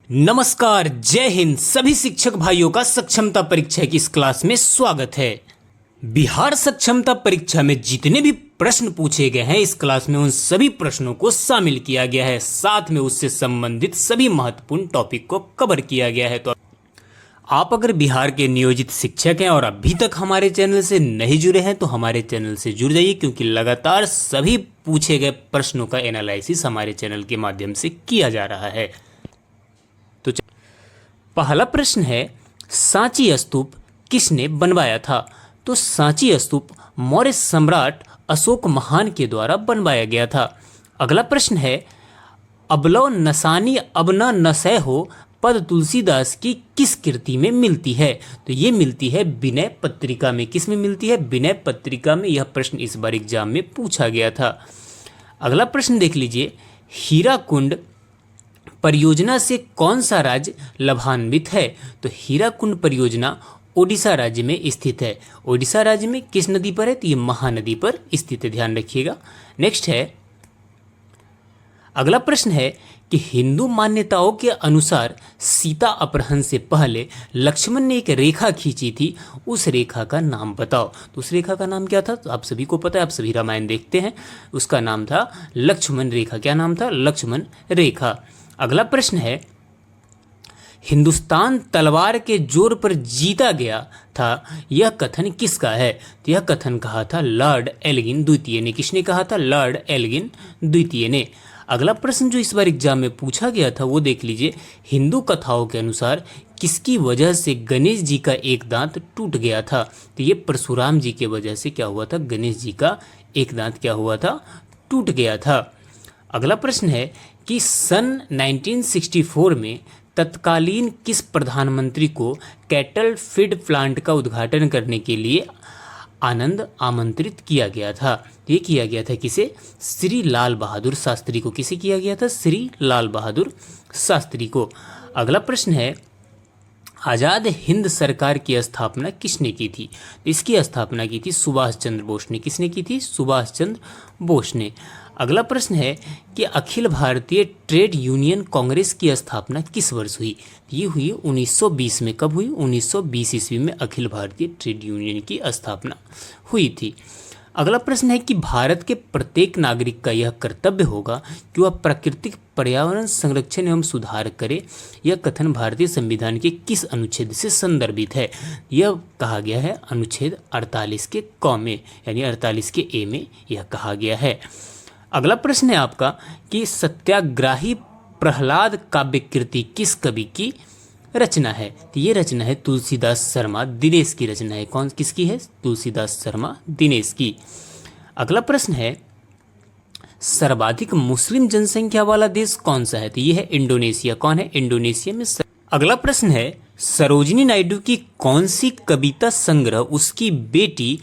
नमस्कार, जय हिंद। सभी शिक्षक भाइयों का सक्षमता परीक्षा की इस क्लास में स्वागत है। बिहार सक्षमता परीक्षा में जितने भी प्रश्न पूछे गए हैं इस क्लास में उन सभी प्रश्नों को शामिल किया गया है, साथ में उससे संबंधित सभी महत्वपूर्ण टॉपिक को कवर किया गया है। तो आप अगर बिहार के नियोजित शिक्षक हैं और अभी तक हमारे चैनल से नहीं जुड़े हैं तो हमारे चैनल से जुड़ जाइए, क्योंकि लगातार सभी पूछे गए प्रश्नों का एनालिसिस हमारे चैनल के माध्यम से किया जा रहा है। तो पहला प्रश्न है, सांची स्तूप किसने बनवाया था? तो सांची स्तूप मौर्य सम्राट अशोक महान के द्वारा बनवाया गया था। अगला प्रश्न है, अबलो नसानी अब न नसै हो पद तुलसीदास की किस कृति में मिलती है? तो ये मिलती है विनय पत्रिका में। किस में मिलती है? विनय पत्रिका में। यह प्रश्न इस बार एग्जाम में पूछा गया था। अगला प्रश्न देख लीजिए, हीराकुंड परियोजना से कौन सा राज्य लाभान्वित है? तो हीराकुंड परियोजना ओडिशा राज्य में स्थित है। ओडिशा राज्य में किस नदी पर है? तो ये महानदी पर स्थित है, ध्यान रखिएगा। नेक्स्ट है, अगला प्रश्न है कि हिंदू मान्यताओं के अनुसार सीता अपहरण से पहले लक्ष्मण ने एक रेखा खींची थी, उस रेखा का नाम बताओ। तो उस रेखा का नाम क्या था? तो आप सभी को पता है, आप सभी रामायण देखते हैं। उसका नाम था लक्ष्मण रेखा। क्या नाम था? लक्ष्मण रेखा। अगला प्रश्न है, हिंदुस्तान तलवार के जोर पर जीता गया था, यह कथन किसका है? तो यह कथन कहा था लॉर्ड एल्गिन द्वितीय ने। किसने कहा था? लॉर्ड एल्गिन द्वितीय ने। अगला प्रश्न जो इस बार एग्जाम में पूछा गया था वो देख लीजिए, हिंदू कथाओं के अनुसार किसकी वजह से गणेश जी का एक दांत टूट गया था? तो ये परशुराम जी के वजह से क्या हुआ था? गणेश जी का एक दांत क्या हुआ था? टूट गया था। अगला प्रश्न है कि सन 1964 में तत्कालीन किस प्रधानमंत्री को कैटल फीड प्लांट का उद्घाटन करने के लिए आनंद आमंत्रित किया गया था? ये किया गया था किसे? श्री लाल बहादुर शास्त्री को। किसे किया गया था? श्री लाल बहादुर शास्त्री को। अगला प्रश्न है, आज़ाद हिंद सरकार की स्थापना किसने की थी? इसकी स्थापना की थी सुभाष चंद्र बोस ने। किसने की थी? सुभाष चंद्र बोस ने। अगला प्रश्न है कि अखिल भारतीय ट्रेड यूनियन कांग्रेस की स्थापना किस वर्ष हुई? ये हुई 1920 में। कब हुई? 1920 ईस्वी में अखिल भारतीय ट्रेड यूनियन की स्थापना हुई थी। अगला प्रश्न है कि भारत के प्रत्येक नागरिक का यह कर्तव्य होगा कि वह प्राकृतिक पर्यावरण संरक्षण एवं सुधार करे। यह कथन भारतीय संविधान के किस अनुच्छेद से संदर्भित है? यह कहा गया है अनुच्छेद 48 के क में, यानी 48 के ए में यह कहा गया है। अगला प्रश्न है आपका कि सत्याग्राही प्रहलाद काव्य कृति किस कवि की रचना है? तो ये रचना है तुलसीदास शर्मा दिनेश की रचना है। कौन किसकी है? तुलसीदास शर्मा दिनेश की। अगला प्रश्न है, सर्वाधिक मुस्लिम जनसंख्या वाला देश कौन सा है? तो ये है इंडोनेशिया। कौन है? इंडोनेशिया में अगला प्रश्न है, सरोजिनी नायडू की कौन सी कविता संग्रह उसकी बेटी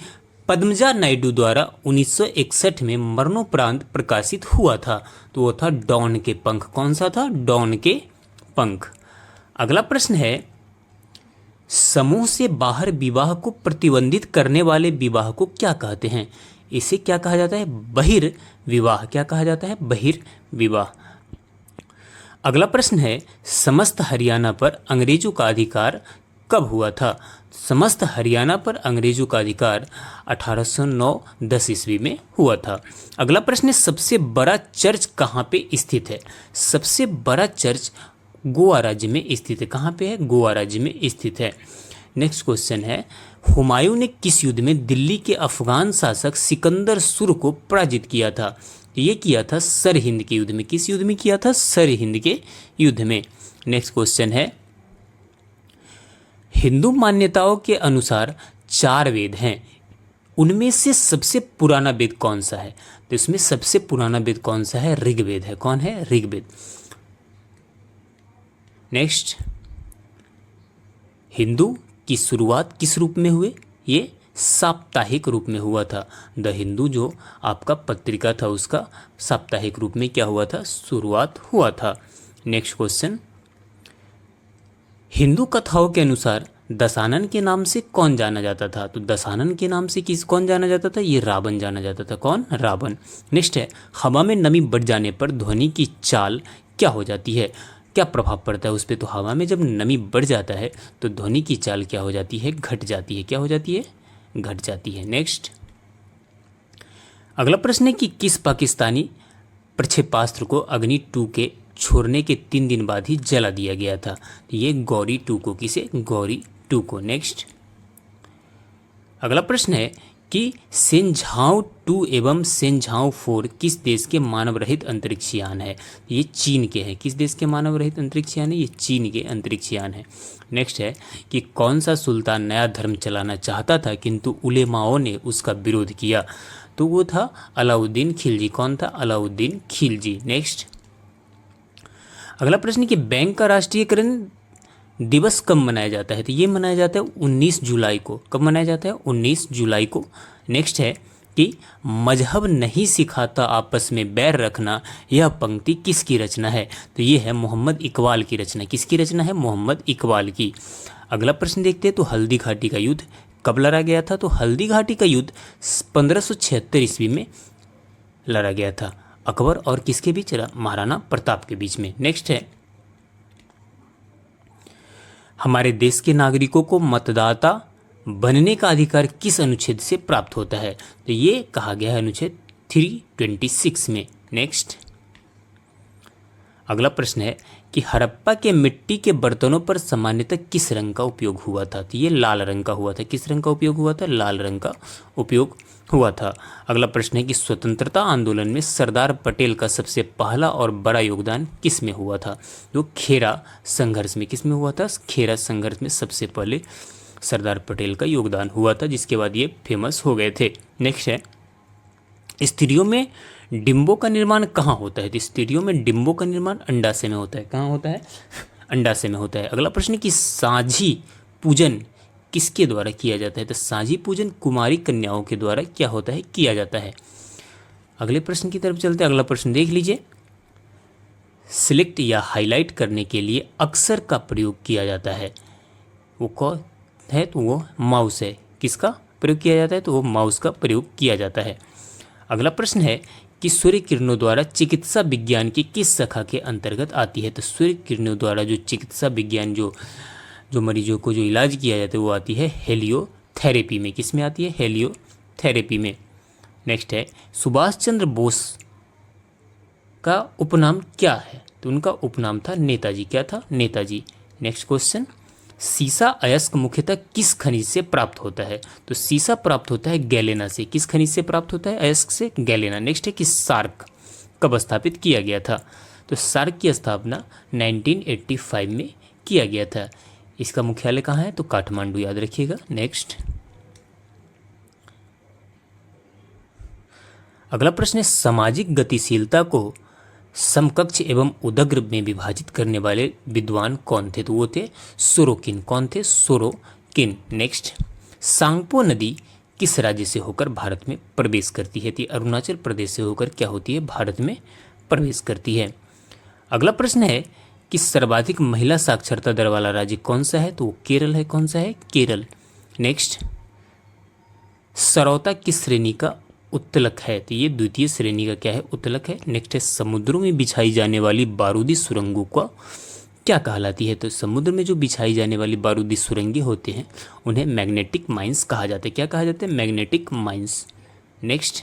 पद्मजा नायडू द्वारा 1961 में मरणोपरांत प्रकाशित हुआ था? तो वो था डॉन के पंख। कौन सा था? डॉन के पंख। अगला प्रश्न है, समूह से बाहर विवाह को प्रतिबंधित करने वाले विवाह को क्या कहते हैं? इसे क्या कहा जाता है? बहिर्विवाह। क्या कहा जाता है? बहिर्विवाह। अगला प्रश्न है, समस्त हरियाणा पर अंग्रेजों का अधिकार कब हुआ था? समस्त हरियाणा पर अंग्रेजों का अधिकार 1809-10 ईस्वी में हुआ था। अगला प्रश्न है, सबसे बड़ा चर्च कहाँ पे स्थित है? सबसे बड़ा चर्च गोवा राज्य में स्थित है। कहाँ पे है? गोवा राज्य में स्थित है। नेक्स्ट क्वेश्चन है, हुमायूं ने किस युद्ध में दिल्ली के अफगान शासक सिकंदर सुर को पराजित किया था? ये किया था सरहिंद के युद्ध में। किस युद्ध में किया था? सरहिंद के युद्ध में। नेक्स्ट क्वेश्चन है, हिंदू मान्यताओं के अनुसार 4 वेद हैं, उनमें से सबसे पुराना वेद कौन सा है? तो इसमें सबसे पुराना वेद कौन सा है? ऋग्वेद है। कौन है? ऋग्वेद। नेक्स्ट, हिंदू की शुरुआत किस रूप में हुए? ये साप्ताहिक रूप में हुआ था। द हिंदू जो आपका पत्रिका था उसका साप्ताहिक रूप में क्या हुआ था? शुरुआत हुआ था। नेक्स्ट क्वेश्चन, हिंदू कथाओं के अनुसार दशानन के नाम से कौन जाना जाता था? तो दशानन के नाम से कौन जाना जाता था? ये रावण जाना जाता था। कौन? रावण। नेक्स्ट है, हवा में नमी बढ़ जाने पर ध्वनि की चाल क्या हो जाती है? क्या प्रभाव पड़ता है उस पर? तो हवा में जब नमी बढ़ जाता है तो ध्वनि की चाल क्या हो जाती है? घट जाती है। क्या हो जाती है? घट जाती है। नेक्स्ट, अगला प्रश्न है कि किस पाकिस्तानी प्रक्षेपास्त्र को अग्नि 2 के छोड़ने के 3 दिन बाद ही जला दिया गया था? तो ये गौरी 2 को, किसे? गौरी 2 को। नेक्स्ट, अगला प्रश्न है कि सेंझाओ 2 एवं सेंझाओ 4 किस देश के मानव रहित अंतरिक्ष यान है? ये चीन के हैं। किस देश के मानव रहित अंतरिक्ष यान है? ये चीन के अंतरिक्ष यान है। नेक्स्ट है कि कौन सा सुल्तान नया धर्म चलाना चाहता था किंतु उलेमाओं ने उसका विरोध किया? तो वो था अलाउद्दीन खिलजी। कौन था? अलाउद्दीन खिलजी। नेक्स्ट, अगला प्रश्न कि बैंक का राष्ट्रीयकरण दिवस कब मनाया जाता है? तो ये मनाया जाता है 19 जुलाई को। कब मनाया जाता है? 19 जुलाई को। नेक्स्ट है कि मजहब नहीं सिखाता आपस में बैर रखना, यह पंक्ति किसकी रचना है? तो ये है मोहम्मद इकबाल की रचना। किसकी रचना है? मोहम्मद इकबाल की। अगला प्रश्न देखते हैं तो हल्दी घाटी का युद्ध कब लड़ा गया था? तो हल्दी घाटी का युद्ध 1576 ईस्वी में लड़ा गया था। अकबर और किसके बीच? महाराणा प्रताप के बीच में। नेक्स्ट है, हमारे देश के नागरिकों को मतदाता बनने का अधिकार किस अनुच्छेद से प्राप्त होता है? तो ये कहा गया है अनुच्छेद 326 में। नेक्स्ट, अगला प्रश्न है कि हड़प्पा के मिट्टी के बर्तनों पर सामान्यतः किस रंग का उपयोग हुआ था? तो ये लाल रंग का हुआ था। किस रंग का उपयोग हुआ था? लाल रंग का उपयोग हुआ था। अगला प्रश्न है कि स्वतंत्रता आंदोलन में सरदार पटेल का सबसे पहला और बड़ा योगदान किस में हुआ था? जो खेरा संघर्ष में। किस में हुआ था? खेरा संघर्ष में सबसे पहले सरदार पटेल का योगदान हुआ था, जिसके बाद ये फेमस हो गए थे। नेक्स्ट है, स्त्रियों में डिंबों का निर्माण कहाँ होता है? तो स्त्रियों में डिंबों का निर्माण अंडाशय में होता है। कहाँ होता है? अंडाशय में होता है। अगला प्रश्न है कि साझी पूजन किसके द्वारा किया जाता है? तो साझी पूजन कुमारी कन्याओं के द्वारा क्या होता है? किया जाता है। अगले प्रश्न की तरफ चलते हैं। अगला प्रश्न देख लीजिए, सिलेक्ट या हाईलाइट करने के लिए अक्सर का प्रयोग किया जाता है, वो कौन है? तो वो माउस है। किसका प्रयोग किया जाता है? तो वो माउस का प्रयोग किया जाता है। अगला प्रश्न है कि सूर्य किरणों द्वारा चिकित्सा विज्ञान की किस शाखा के अंतर्गत आती है? तो सूर्य किरणों द्वारा जो चिकित्सा विज्ञान जो मरीजों को जो इलाज किया जाता है वो आती है हेलियोथेरेपी में। किस में आती है? हेलियोथेरेपी में। नेक्स्ट है, सुभाष चंद्र बोस का उपनाम क्या है? तो उनका उपनाम था नेताजी। क्या था? नेताजी। नेक्स्ट क्वेश्चन, सीसा अयस्क मुख्यतः किस खनिज से प्राप्त होता है? तो सीसा प्राप्त होता है गैलेना से। किस खनिज से प्राप्त होता है? अयस्क से, गैलेना। नेक्स्ट है कि सार्क कब स्थापित किया गया था? तो सार्क की स्थापना 1985 में किया गया था। इसका मुख्यालय कहाँ है? तो काठमांडू, याद रखिएगा। नेक्स्ट, अगला प्रश्न है, सामाजिक गतिशीलता को समकक्ष एवं उदग्र में विभाजित करने वाले विद्वान कौन थे? तो वो थे सोरोकिन। कौन थे? सोरोकिन। नेक्स्ट, सांगपो नदी किस राज्य से होकर भारत में प्रवेश करती है? तो अरुणाचल प्रदेश से होकर क्या होती है? भारत में प्रवेश करती है। अगला प्रश्न है कि सर्वाधिक महिला साक्षरता दर वाला राज्य कौन सा है? तो वो केरल है। कौन सा है? केरल। नेक्स्ट, सरौता किस श्रेणी का उत्तलक है? तो ये द्वितीय श्रेणी का क्या है? उत्तलक है। नेक्स्ट है, समुद्रों में बिछाई जाने वाली बारूदी सुरंगों का क्या कहलाती है? तो समुद्र में जो बिछाई जाने वाली बारूदी सुरंगें होते हैं उन्हें मैग्नेटिक माइंस कहा जाता है। क्या कहा जाता है? Magnetic mines. नेक्स्ट,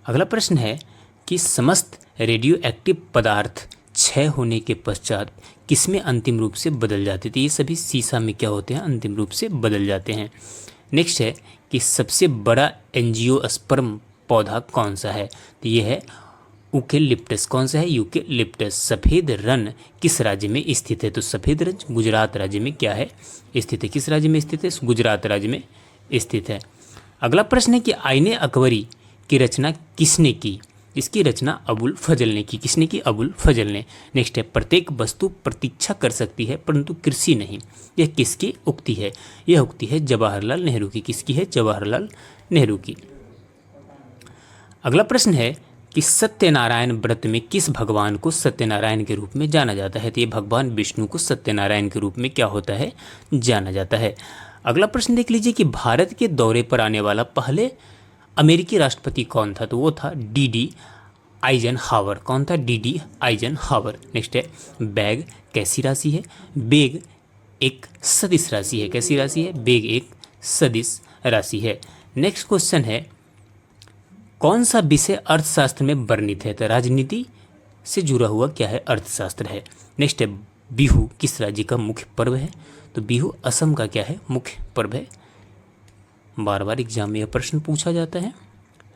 अगला प्रश्न है कि समस्त रेडियो एक्टिव पदार्थ क्षय होने के पश्चात किसमें अंतिम रूप से बदल जाते थे? ये सभी सीसा में क्या होते हैं? अंतिम रूप से बदल जाते हैं। नेक्स्ट है कि सबसे बड़ा एंजियोस्पर्म पौधा कौन सा है? तो ये है यूकेलिप्टस। कौन सा है? यूकेलिप्टस। सफ़ेद रन किस राज्य में स्थित है? तो सफ़ेद रन गुजरात राज्य में क्या है? स्थित है। किस राज्य में स्थित है? गुजरात राज्य में स्थित है। अगला प्रश्न है कि आईने अकबरी की रचना किसने की? इसकी रचना अबुल फजल ने की। किसने की? अबुल फजल ने। नेक्स्ट है, प्रत्येक वस्तु प्रतीक्षा कर सकती है परंतु कृषि नहीं, यह किसकी उक्ति है? यह उक्ति है जवाहरलाल नेहरू की। किसकी है? जवाहरलाल नेहरू की। अगला प्रश्न है कि सत्यनारायण व्रत में किस भगवान को सत्यनारायण के रूप में जाना जाता है? तो ये भगवान विष्णु को सत्यनारायण के रूप में क्या होता है? जाना जाता है। अगला प्रश्न देख लीजिए कि भारत के दौरे पर आने वाला पहले अमेरिकी राष्ट्रपति कौन था? तो वो था डी आइजनहावर। कौन था? D Eisenhower. नेक्स्ट है बैग कैसी राशि है? बेग एक सदिश राशि है। कैसी राशि है? बेग एक सदिश राशि है। नेक्स्ट क्वेश्चन है कौन सा विषय अर्थशास्त्र में वर्णित है? तो राजनीति से जुड़ा हुआ क्या है? अर्थशास्त्र है। नेक्स्ट है बिहू किस राज्य का मुख्य पर्व है? तो बिहू असम का क्या है? मुख्य पर्व है। बार बार एग्जाम में यह प्रश्न पूछा जाता है।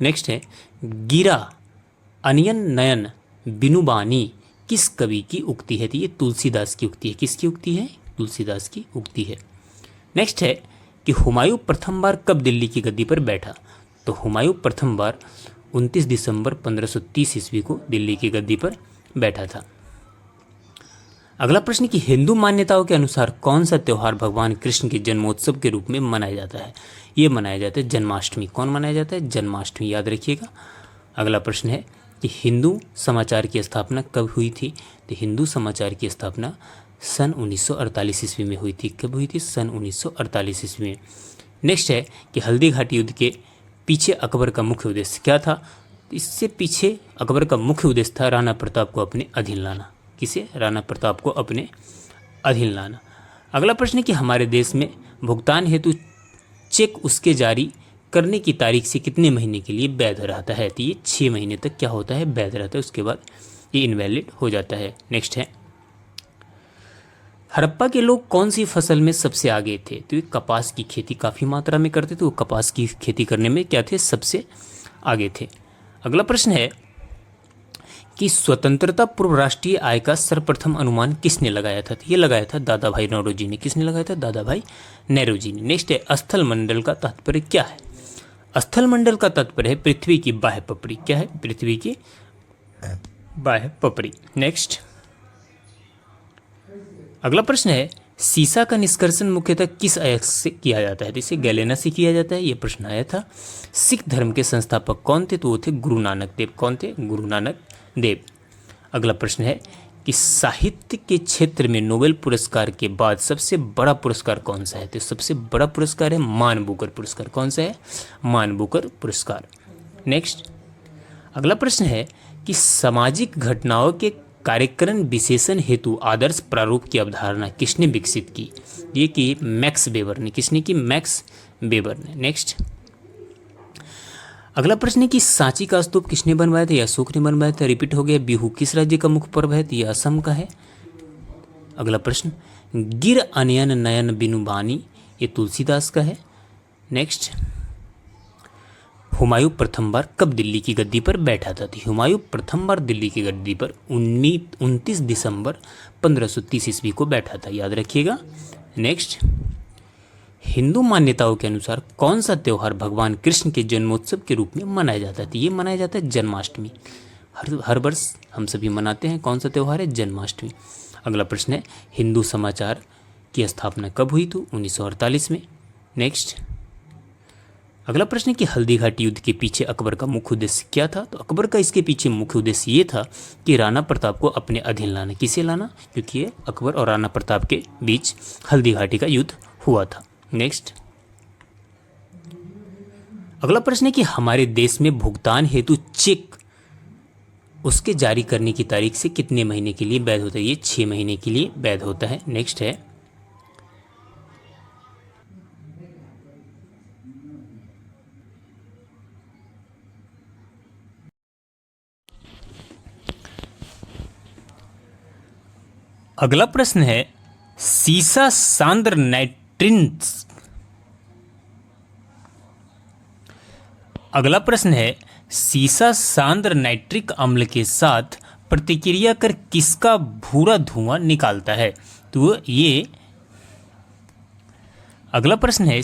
नेक्स्ट है गिरा अनियन नयन बिनुबानी किस कवि की उक्ति है? तो ये तुलसीदास की उक्ति है। किसकी उक्ति है? तुलसीदास की उक्ति है। नेक्स्ट है कि हुमायूं प्रथम बार कब दिल्ली की गद्दी पर बैठा? तो हुमायूं प्रथम बार 29 दिसंबर 1530 ईस्वी को दिल्ली की गद्दी पर बैठा था। अगला प्रश्न कि हिंदू मान्यताओं के अनुसार कौन सा त्यौहार भगवान कृष्ण के जन्मोत्सव के रूप में मनाया जाता है? ये मनाया जाता है जन्माष्टमी। कौन मनाया जाता है? जन्माष्टमी, याद रखिएगा। अगला प्रश्न है कि हिंदू समाचार की स्थापना कब हुई थी? तो हिंदू समाचार की स्थापना सन 1948 ईस्वी में हुई थी। कब हुई थी? सन 1948 ईस्वी में। नेक्स्ट है कि हल्दी घाटी युद्ध के पीछे अकबर का मुख्य उद्देश्य क्या था? इससे पीछे अकबर का मुख्य उद्देश्य था राणा प्रताप को अपने अधीन लाना। किसे? राणा प्रताप को अपने अधीन लाना। अगला प्रश्न है कि हमारे देश में भुगतान हेतु चेक उसके जारी करने की तारीख से कितने महीने के लिए वैध रहता है? तो ये 6 महीने तक क्या होता है? वैध रहता है। उसके बाद ये इनवैलिड हो जाता है। नेक्स्ट है हड़प्पा के लोग कौन सी फसल में सबसे आगे थे? तो ये कपास की खेती काफ़ी मात्रा में करते थे। वो कपास की खेती करने में क्या थे? सबसे आगे थे। अगला प्रश्न है कि स्वतंत्रता पूर्व राष्ट्रीय आय का सर्वप्रथम अनुमान किसने लगाया था? तो ये लगाया था दादा भाई नौरोजी ने। किसने लगाया था? दादा भाई नेरोजी ने। नेक्स्ट है स्थल मंडल का तात्पर्य क्या है? स्थल मंडल का तात्पर्य है पृथ्वी की बाह्य पपड़ी। क्या है? पृथ्वी की बाह्य पपड़ी। नेक्स्ट अगला प्रश्न है सीसा का निष्कर्षण मुख्यतः किस अयस्क से किया जाता है? इसे गैलेना से किया जाता है। ये प्रश्न आया था। सिख धर्म के संस्थापक कौन थे? तो वो थे गुरु नानक देव। कौन थे? गुरु नानक देव। अगला प्रश्न है कि साहित्य के क्षेत्र में नोबेल पुरस्कार के बाद सबसे बड़ा पुरस्कार कौन सा है? तो सबसे बड़ा पुरस्कार है मान बुकर पुरस्कार। कौन सा है? मान बुकर पुरस्कार। नेक्स्ट अगला प्रश्न है कि सामाजिक घटनाओं के कार्यकरण विशेषण हेतु आदर्श प्रारूप की अवधारणा किसने विकसित की? ये कि मैक्स वेबर ने। किसने की? मैक्स वेबर ने। नेक्स्ट अगला प्रश्न है कि सांची का स्तूप किसने बनवाया था? अशोक ने बनवाया था। रिपीट हो गया। बिहू किस राज्य का मुख्य पर्व है? तो यह असम का है। अगला प्रश्न गिर अनयन नयन बिनु बानी ये तुलसीदास का है। नेक्स्ट हुमायूं प्रथम बार कब दिल्ली की गद्दी पर बैठा था? तो हुमायूं प्रथम बार दिल्ली की गद्दी पर 29 दिसंबर 1530 ईस्वी को बैठा था। याद रखिएगा। नेक्स्ट हिंदू मान्यताओं के अनुसार कौन सा त्यौहार भगवान कृष्ण के जन्मोत्सव के रूप में मनाया जाता है? तो ये मनाया जाता है जन्माष्टमी। हर वर्ष हम सभी मनाते हैं। कौन सा त्यौहार है? जन्माष्टमी। अगला प्रश्न है हिंदू समाचार की स्थापना कब हुई? तो 1948 में। नेक्स्ट अगला प्रश्न है कि हल्दी घाटी युद्ध के पीछे अकबर का मुख्य उद्देश्य क्या था? तो अकबर का इसके पीछे मुख्य उद्देश्य ये था कि राणा प्रताप को अपने अधीन लाना। किसे लाना? क्योंकि ये अकबर और राणा प्रताप के बीच हल्दी घाटी का युद्ध हुआ था। नेक्स्ट अगला प्रश्न है कि हमारे देश में भुगतान हेतु चेक उसके जारी करने की तारीख से कितने महीने के लिए वैध होता है? ये 6 महीने के लिए वैध होता है। नेक्स्ट है अगला प्रश्न है सीसा सांद्र नाइट्रिन्स। अगला प्रश्न है सीसा सांद्र नाइट्रिक अम्ल के साथ प्रतिक्रिया कर किसका भूरा धुआं निकालता है? तो ये अगला प्रश्न है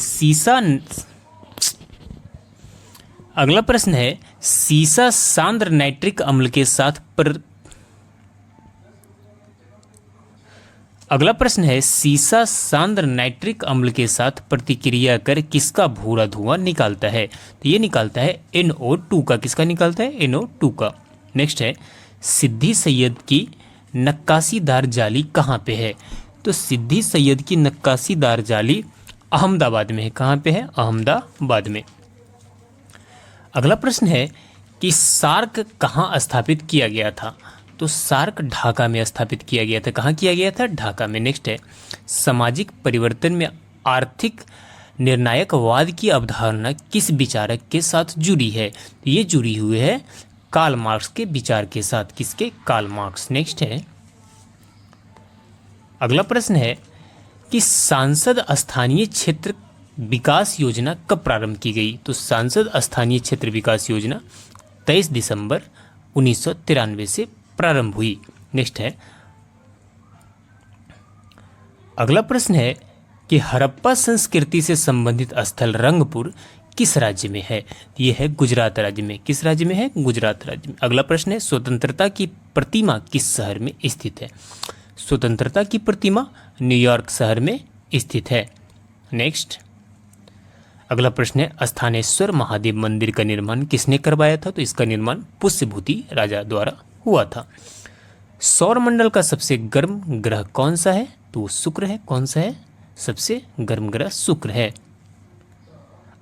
अगला प्रश्न है सीसा सांद्र नाइट्रिक अम्ल के साथ अगला प्रश्न है सीसा सांद्र नाइट्रिक अम्ल के साथ प्रतिक्रिया कर किसका भूरा धुआं निकालता है? तो ये निकालता है NO2 का। किसका निकालता है? NO2 का। नेक्स्ट है सिद्दी सैयद की नक्काशीदार जाली कहाँ पे है? तो सिद्दी सैयद की नक्काशीदार जाली अहमदाबाद में है। कहाँ पे है? अहमदाबाद में। अगला प्रश्न है कि सार्क कहाँ स्थापित किया गया था? तो सार्क ढाका में स्थापित किया गया था। कहाँ किया गया था? ढाका में। नेक्स्ट है, सामाजिक परिवर्तन में आर्थिक निर्णायकवाद की अवधारणा किस विचारक के साथ जुड़ी है? तो ये जुड़ी हुई है कार्ल मार्क्स के विचार के साथ। किसके? Karl Marx. नेक्स्ट है, अगला प्रश्न है कि सांसद स्थानीय क्षेत्र विकास योजना कब प्रारंभ की गई? तो सांसद स्थानीय क्षेत्र विकास योजना 23 दिसंबर 1993 से प्रारंभ हुई। नेक्स्ट है, अगला प्रश्न है कि हड़प्पा संस्कृति से संबंधित स्थल रंगपुर किस राज्य में है? यह है गुजरात राज्य में। किस राज्य में है? गुजरात राज्य में। अगला प्रश्न है, स्वतंत्रता की प्रतिमा किस शहर में स्थित है? स्वतंत्रता की प्रतिमा न्यूयॉर्क शहर में स्थित है। नेक्स्ट, अगला प्रश्न है, स्थानेश्वर महादेव मंदिर का निर्माण किसने करवाया था? तो इसका निर्माण पुष्यभूति राजा द्वारा हुआ था। सौरमंडल का सबसे गर्म ग्रह कौन सा है? तो शुक्र है। कौन सा है? सबसे गर्म ग्रह शुक्र है।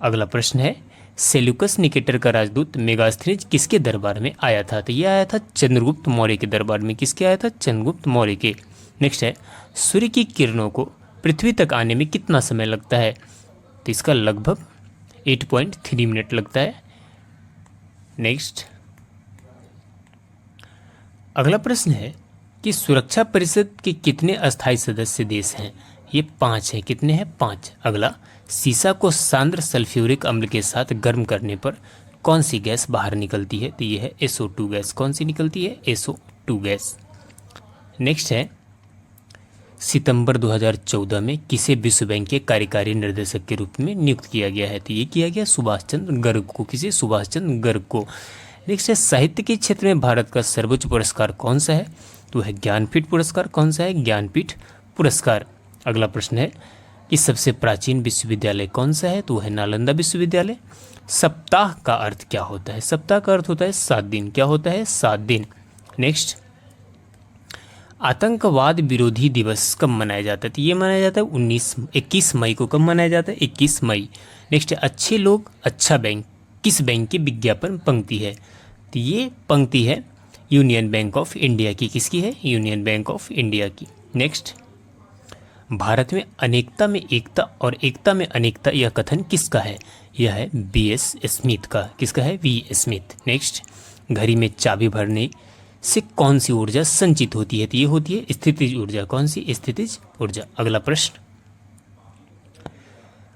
अगला प्रश्न है, सेल्यूकस निकेटर का राजदूत मेगास्थनीज किसके दरबार में आया था? तो यह आया था चंद्रगुप्त मौर्य के दरबार में। किसके आया था? चंद्रगुप्त मौर्य के। नेक्स्ट है, सूर्य की किरणों को पृथ्वी तक आने में कितना समय लगता है? तो इसका लगभग 8.3 मिनट लगता है। नेक्स्ट, अगला प्रश्न है कि सुरक्षा परिषद के कितने अस्थायी सदस्य देश हैं? ये 5 हैं। कितने हैं? 5। अगला, सीसा को सांद्र सल्फ्यूरिक अम्ल के साथ गर्म करने पर कौन सी गैस बाहर निकलती है? तो ये है SO2 गैस। कौन सी निकलती है? SO2 gas. नेक्स्ट है, सितंबर 2014 में किसे विश्व बैंक के कार्यकारी निर्देशक के रूप में नियुक्त किया गया है? तो ये किया गया सुभाष चंद्र गर्ग को। किसे? सुभाष चंद्र गर्ग को। नेक्स्ट है, साहित्य के क्षेत्र में भारत का सर्वोच्च पुरस्कार कौन सा है? तो है ज्ञानपीठ पुरस्कार। कौन सा है? ज्ञानपीठ पुरस्कार। अगला प्रश्न है कि सबसे प्राचीन विश्वविद्यालय कौन सा है? तो है नालंदा विश्वविद्यालय। सप्ताह का अर्थ क्या होता है? सप्ताह का अर्थ होता है 7 दिन। क्या होता है? 7 दिन। नेक्स्ट, आतंकवाद विरोधी दिवस कब मनाया जाता है? तो ये मनाया जाता है 21 मई को। कब मनाया जाता है? 21 मई। नेक्स्ट है, अच्छे लोग अच्छा बैंक किस बैंक की विज्ञापन पंक्ति है? तो ये पंक्ति है यूनियन बैंक ऑफ इंडिया की। किसकी है? यूनियन बैंक ऑफ इंडिया की। नेक्स्ट, भारत में अनेकता में एकता और एकता में अनेकता यह कथन किसका है? यह है BS स्मिथ का। किसका है? V Smith. नेक्स्ट, घड़ी में चाबी भरने से कौन सी ऊर्जा संचित होती है? तो ये होती है स्थितिज ऊर्जा। कौन सी? स्थितिज ऊर्जा। अगला प्रश्न,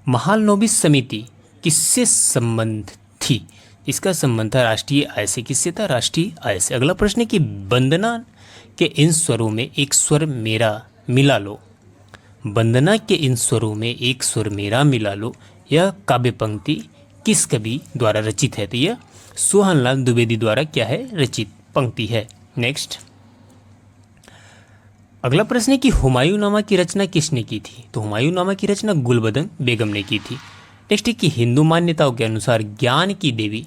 महालनोबिस समिति किससे संबंध थी? इसका संबंध था राष्ट्रीय आय से। किससे था? राष्ट्रीय आय से। अगला प्रश्न है कि वंदना के इन स्वरों में एक स्वर मेरा मिला लो। वंदना के इन स्वरों में एक स्वर मेरा मिला लो, यह काव्य पंक्ति किस कवि द्वारा रचित है? तो यह सोहनलाल द्विवेदी द्वारा क्या है? रचित पंक्ति है। नेक्स्ट, अगला प्रश्न है कि हुमायूंनामा की रचना किसने की थी? तो हुमायूंनामा की रचना गुलबदन बेगम ने की थी। नेक्स्ट है कि हिंदू मान्यताओं के अनुसार ज्ञान की देवी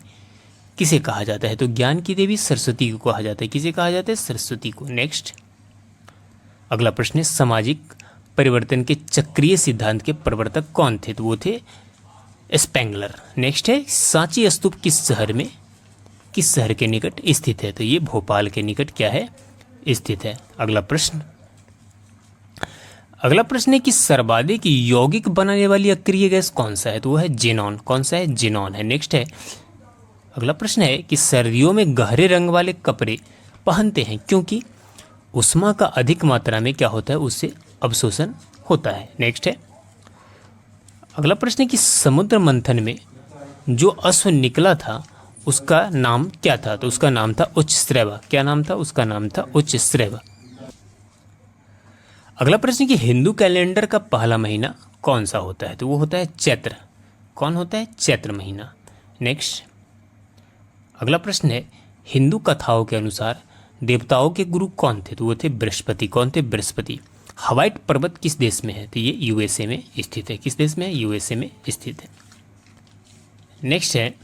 किसे कहा जाता है? तो ज्ञान की देवी सरस्वती को कहा जाता है। किसे कहा जाता है? सरस्वती को। नेक्स्ट, अगला प्रश्न है, सामाजिक परिवर्तन के चक्रीय सिद्धांत के प्रवर्तक कौन थे? तो वो थे स्पेंगलर। नेक्स्ट है, सांची स्तूप किस शहर के निकट स्थित है? तो ये भोपाल के निकट क्या है? स्थित है। अगला प्रश्न है कि सर्वाधिक यौगिक बनाने वाली अक्रिय गैस कौन सा है? तो वो है जेनॉन। कौन सा है? जेनॉन है। नेक्स्ट है, अगला प्रश्न है कि सर्दियों में गहरे रंग वाले कपड़े पहनते हैं क्योंकि उष्मा का अधिक मात्रा में क्या होता है? उससे अवशोषण होता है। नेक्स्ट है, अगला प्रश्न है कि समुद्र मंथन में जो अश्व निकला था उसका नाम क्या था? तो उसका नाम था उच्चश्रवा। क्या नाम था? उसका नाम था उच्चश्रवा। अगला प्रश्न है कि हिंदू कैलेंडर का पहला महीना कौन सा होता है? तो वो होता है चैत्र। कौन होता है? चैत्र महीना। नेक्स्ट, अगला प्रश्न है, हिंदू कथाओं के अनुसार देवताओं के गुरु कौन थे? तो वो थे बृहस्पति। कौन थे? बृहस्पति। हवाइट पर्वत किस देश में है? तो ये USA में स्थित है। किस देश में है? USA में स्थित है। नेक्स्ट है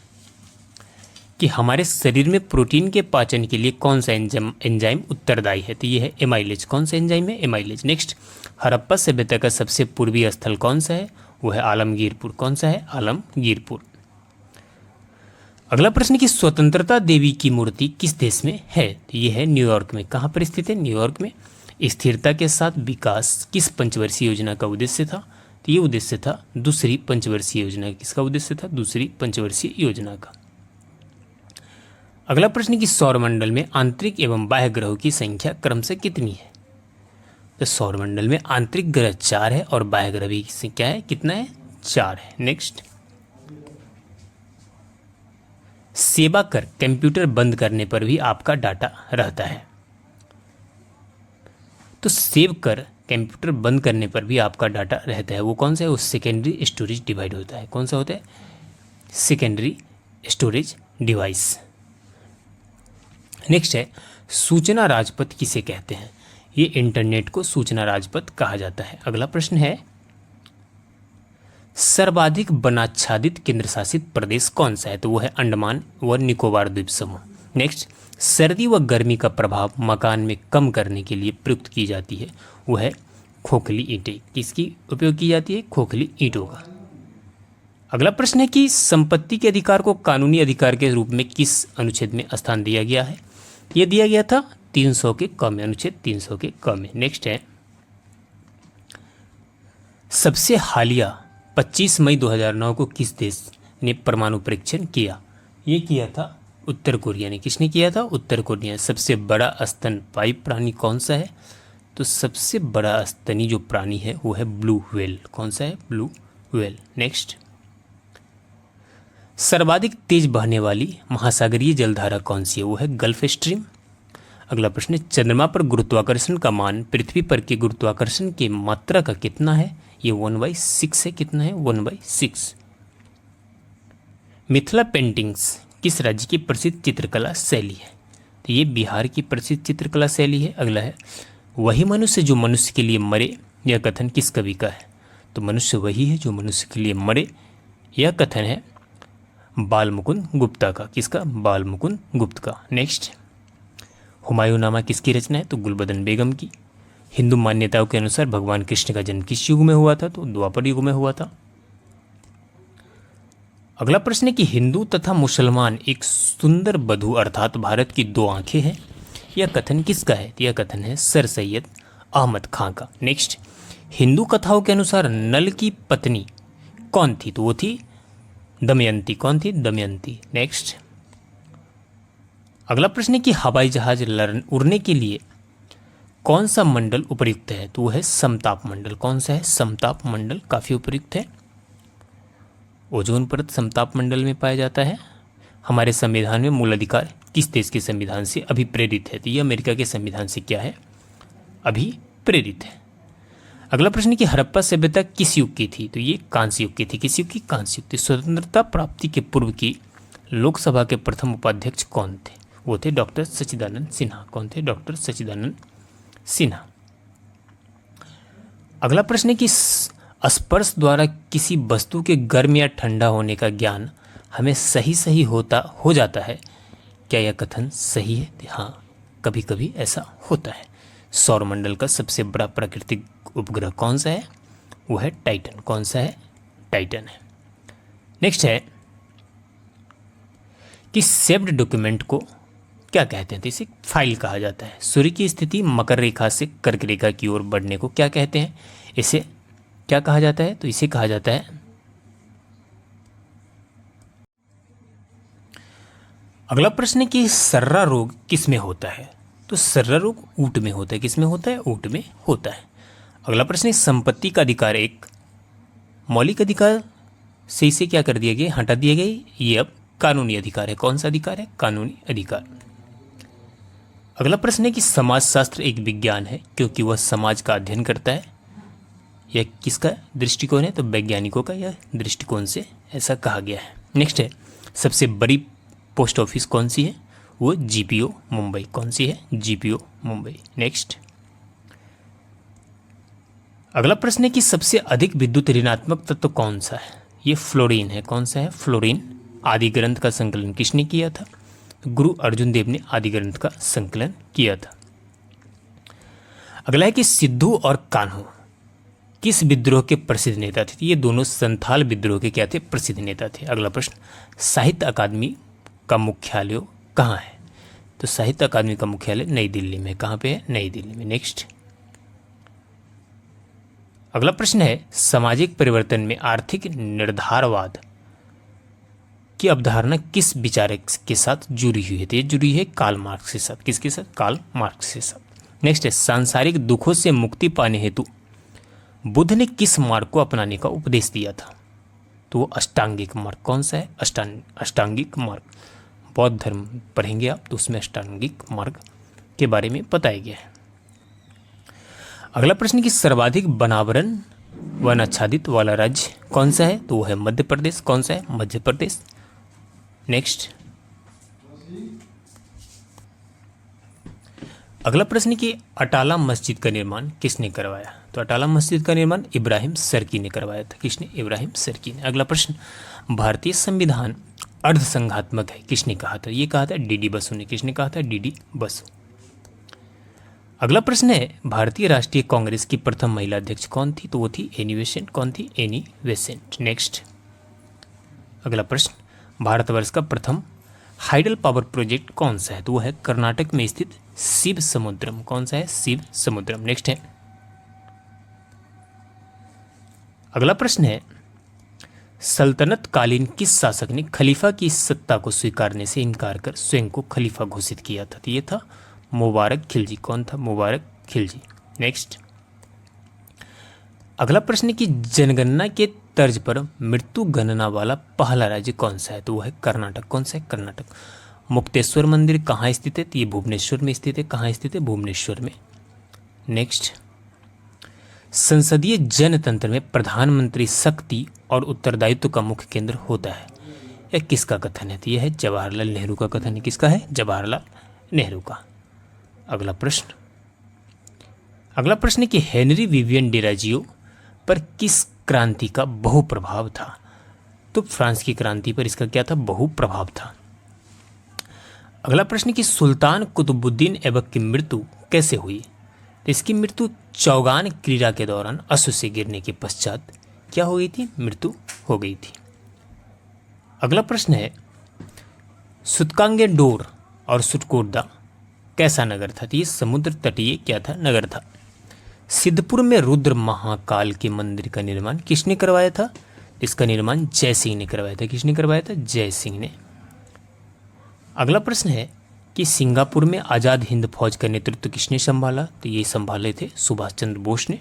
कि हमारे शरीर में प्रोटीन के पाचन के लिए कौन सा एंजाइम उत्तरदायी है? तो ये है एमाइलेज। कौन सा एंजाइम है? एमाइलेज। नेक्स्ट, हड़प्पा सभ्यता का सबसे पूर्वी स्थल कौन सा है? वो है आलमगीरपुर। कौन सा है? आलमगीरपुर। अगला प्रश्न कि स्वतंत्रता देवी की मूर्ति किस देश में है? तो ये है न्यूयॉर्क में। कहाँ पर स्थित है? न्यूयॉर्क में। स्थिरता के साथ विकास किस पंचवर्षीय योजना का उद्देश्य था? तो ये उद्देश्य था दूसरी पंचवर्षीय योजना। किसका उद्देश्य था? दूसरी पंचवर्षीय योजना का। अगला प्रश्न कि सौरमंडल में आंतरिक एवं बाह्य ग्रहों की संख्या क्रमशः कितनी है? तो सौरमंडल में आंतरिक ग्रह 4 है और बाह्य ग्रह भी क्या है? कितना है? 4 है। नेक्स्ट, सेवा कर कंप्यूटर बंद करने पर भी आपका डाटा रहता है। तो सेव कर कंप्यूटर बंद करने पर भी आपका डाटा रहता है, वो कौन सा है? वो सेकेंडरी स्टोरेज डिवाइड होता है। कौन सा होता है? Secondary storage device. नेक्स्ट है सूचना राजपथ किसे कहते हैं? ये इंटरनेट को सूचना राजपथ कहा जाता है। अगला प्रश्न है सर्वाधिक वनाच्छादित केंद्र शासित प्रदेश कौन सा है? तो वो है अंडमान व निकोबार द्वीप समूह। नेक्स्ट, सर्दी व गर्मी का प्रभाव मकान में कम करने के लिए प्रयुक्त की जाती है, वो है खोखली ईंटें। किसकी उपयोग की जाती है? खोखली ईंटों का। अगला प्रश्न है कि संपत्ति के अधिकार को कानूनी अधिकार के रूप में किस अनुच्छेद में स्थान दिया गया है? ये दिया गया था 300 के क में, अनुच्छेद 300 के क में। नेक्स्ट है सबसे हालिया 25 मई 2009 को किस देश ने परमाणु परीक्षण किया? ये किया था उत्तर कोरिया ने। किसने किया था? उत्तर कोरिया। सबसे बड़ा स्तनपायी प्राणी कौन सा है? तो सबसे बड़ा स्तनी जो प्राणी है वो है ब्लू व्हेल। कौन सा है? Blue whale. नेक्स्ट, सर्वाधिक तेज बहने वाली महासागरीय जलधारा कौन सी है? वो है गल्फ स्ट्रीम। अगला प्रश्न है चंद्रमा पर गुरुत्वाकर्षण का मान पृथ्वी पर के गुरुत्वाकर्षण की मात्रा का कितना है? ये 1/6 है। कितना है? 1/6। मिथिला पेंटिंग्स किस राज्य की प्रसिद्ध चित्रकला शैली है? तो ये बिहार की प्रसिद्ध चित्रकला शैली है। अगला है वही मनुष्य जो मनुष्य के लिए मरे, यह कथन किस कवि का है? तो मनुष्य वही है जो मनुष्य के लिए मरे, यह कथन है बालमुकुंद गुप्ता का। किसका? बालमुकुंद गुप्त का। नेक्स्ट, हुमायूंनामा किसकी रचना है? तो गुलबदन बेगम की। हिंदू मान्यताओं के अनुसार भगवान कृष्ण का जन्म किस युग में हुआ था? तो द्वापर युग में हुआ था। अगला प्रश्न है कि हिंदू तथा मुसलमान एक सुंदर बधू अर्थात भारत की 2 आंखें हैं, यह कथन किसका है? यह कथन है सर सैयद अहमद खां का। नेक्स्ट, हिंदू कथाओं के अनुसार नल की पत्नी कौन थी? तो वो थी दमयंती। कौन थी? दमयंती। नेक्स्ट, अगला प्रश्न है कि हवाई जहाज उड़ने के लिए कौन सा मंडल उपयुक्त है? तो वो है समताप मंडल। कौन सा है? समताप मंडल काफी उपयुक्त है। ओजोन परत समताप मंडल में पाया जाता है। हमारे संविधान में मूल अधिकार किस देश के संविधान से अभिप्रेरित है? तो ये अमेरिका के संविधान से क्या है? अभिप्रेरित है। अगला प्रश्न है कि हड़प्पा सभ्यता किस युग की थी? तो ये कांस्य युग की थी। किस युग की? कांस्य युग की। स्वतंत्रता प्राप्ति के पूर्व की लोकसभा के प्रथम उपाध्यक्ष कौन थे? वो थे डॉक्टर सच्चिदानंद सिन्हा। कौन थे? डॉक्टर सच्चिदानंद सिन्हा। अगला प्रश्न है कि स्पर्श द्वारा किसी वस्तु के गर्म या ठंडा होने का ज्ञान हमें सही हो जाता है, क्या यह कथन सही है? हाँ, कभी कभी ऐसा होता है। सौरमंडल का सबसे बड़ा प्राकृतिक उपग्रह कौन सा है? वो है टाइटन। कौन सा है? टाइटन है। नेक्स्ट है कि सेव्ड डॉक्यूमेंट को क्या कहते हैं? तो इसे फाइल कहा जाता है। सूर्य की स्थिति मकर रेखा से कर्क रेखा की ओर बढ़ने को क्या कहते हैं? इसे क्या कहा जाता है? तो इसे कहा जाता है। अगला प्रश्न है कि सर्रा रोग किस में होता है? तो सर्रा रोग ऊंट में होता है। किस में होता है? ऊंट में होता है। अगला प्रश्न है संपत्ति का अधिकार एक मौलिक अधिकार से इसे क्या कर दिया गया? हटा दिया गया। ये अब कानूनी अधिकार है। कौन सा अधिकार है? कानूनी अधिकार। अगला प्रश्न है कि समाजशास्त्र एक विज्ञान है क्योंकि वह समाज का अध्ययन करता है। यह किसका दृष्टिकोण है? तो वैज्ञानिकों का यह दृष्टिकोण से ऐसा कहा गया है। नेक्स्ट है सबसे बड़ी पोस्ट ऑफिस कौन सी है? वो जीपीओ मुंबई। कौन सी है? जीपीओ मुंबई। नेक्स्ट, अगला प्रश्न है कि सबसे अधिक विद्युत ऋणात्मक तत्व कौन सा है? ये फ्लोरीन है। कौन सा है? फ्लोरीन। आदि ग्रंथ का संकलन किसने किया था? गुरु अर्जुन देव ने आदि ग्रंथ का संकलन किया था। अगला है कि सिद्धू और कान्हू किस विद्रोह के प्रसिद्ध नेता थे? ये दोनों संथाल विद्रोह के क्या थे? प्रसिद्ध नेता थे। अगला प्रश्न, साहित्य अकादमी का मुख्यालय कहाँ है? तो साहित्य अकादमी का मुख्यालय नई दिल्ली में। कहाँ पे है? नई दिल्ली में। नेक्स्ट अगला प्रश्न है, सामाजिक परिवर्तन में आर्थिक निर्धारवाद की अवधारणा किस विचारक के साथ जुड़ी हुई है? तो ये जुड़ी है कार्ल मार्क्स के साथ। किसके साथ? कार्ल मार्क्स के साथ। नेक्स्ट है, सांसारिक दुखों से मुक्ति पाने हेतु बुद्ध ने किस मार्ग को अपनाने का उपदेश दिया था? तो वो अष्टांगिक मार्ग। कौन सा है? अष्टांगिक मार्ग। बौद्ध धर्म पढ़ेंगे आप तो उसमें अष्टांगिक मार्ग के बारे में बताया गया है। अगला प्रश्न की सर्वाधिक वनावरण वन आच्छादित वाला राज्य कौन सा है? तो वो है मध्य प्रदेश। कौन सा है? मध्य प्रदेश। नेक्स्ट अगला प्रश्न की अटाला मस्जिद का निर्माण किसने करवाया? तो अटाला मस्जिद का निर्माण इब्राहिम सर्की ने करवाया था। किसने? इब्राहिम सर्की ने। अगला प्रश्न, भारतीय संविधान अर्धसंघात्मक है किसने कहा था? ये कहा था डीडी बसु ने। किसने कहा था? डीडी बसु। अगला प्रश्न है, भारतीय राष्ट्रीय कांग्रेस की प्रथम महिला अध्यक्ष कौन थी? तो वो थी एनी बेसेंट। कौन थी? Annie Besant. नेक्स्ट अगला प्रश्न, भारतवर्ष का प्रथम हाइडल पावर प्रोजेक्ट कौन सा है? तो वो है कर्नाटक में स्थित शिव समुद्रम। कौन सा है? शिव समुद्रम। नेक्स्ट है अगला प्रश्न है, सल्तनत कालीन किस शासक ने खलीफा की सत्ता को स्वीकारने से इनकार कर स्वयं को खलीफा घोषित किया था? तो ये था मुबारक खिलजी। कौन था? मुबारक खिलजी। नेक्स्ट अगला प्रश्न की जनगणना के तर्ज पर मृत्यु गणना वाला पहला राज्य कौन सा है? तो वो है कर्नाटक। कौन सा है? कर्नाटक। मुक्तेश्वर मंदिर कहाँ स्थित है? तो ये भुवनेश्वर में स्थित है। कहाँ स्थित है? भुवनेश्वर में। नेक्स्ट संसदीय जनतंत्र में प्रधानमंत्री शक्ति और उत्तरदायित्व का मुख्य केंद्र होता है, यह किसका कथन है? तो यह है जवाहरलाल नेहरू का कथन है। किसका है? जवाहरलाल नेहरू का। अगला प्रश्न कि हेनरी विवियन डिराजियो पर किस क्रांति का बहुप्रभाव था? तो फ्रांस की क्रांति पर इसका क्या था? बहुप्रभाव था। अगला प्रश्न कि सुल्तान कुतुबुद्दीन ऐबक की मृत्यु कैसे हुई? तो इसकी मृत्यु चौगान क्रीड़ा के दौरान अश्व से गिरने के पश्चात क्या हो गई थी? मृत्यु हो गई थी। अगला प्रश्न है, सुतकांगेडोर और सुटकोटदा कैसा नगर था? तो ये समुद्र तटीय क्या था? नगर था। सिद्धपुर में रुद्र महाकाल के मंदिर का निर्माण किसने करवाया था? इसका निर्माण जय सिंह ने करवाया था। किसने करवाया था? जय सिंह ने। अगला प्रश्न है कि सिंगापुर में आज़ाद हिंद फौज का नेतृत्व किसने संभाला? तो ये संभाले थे सुभाष चंद्र बोस ने।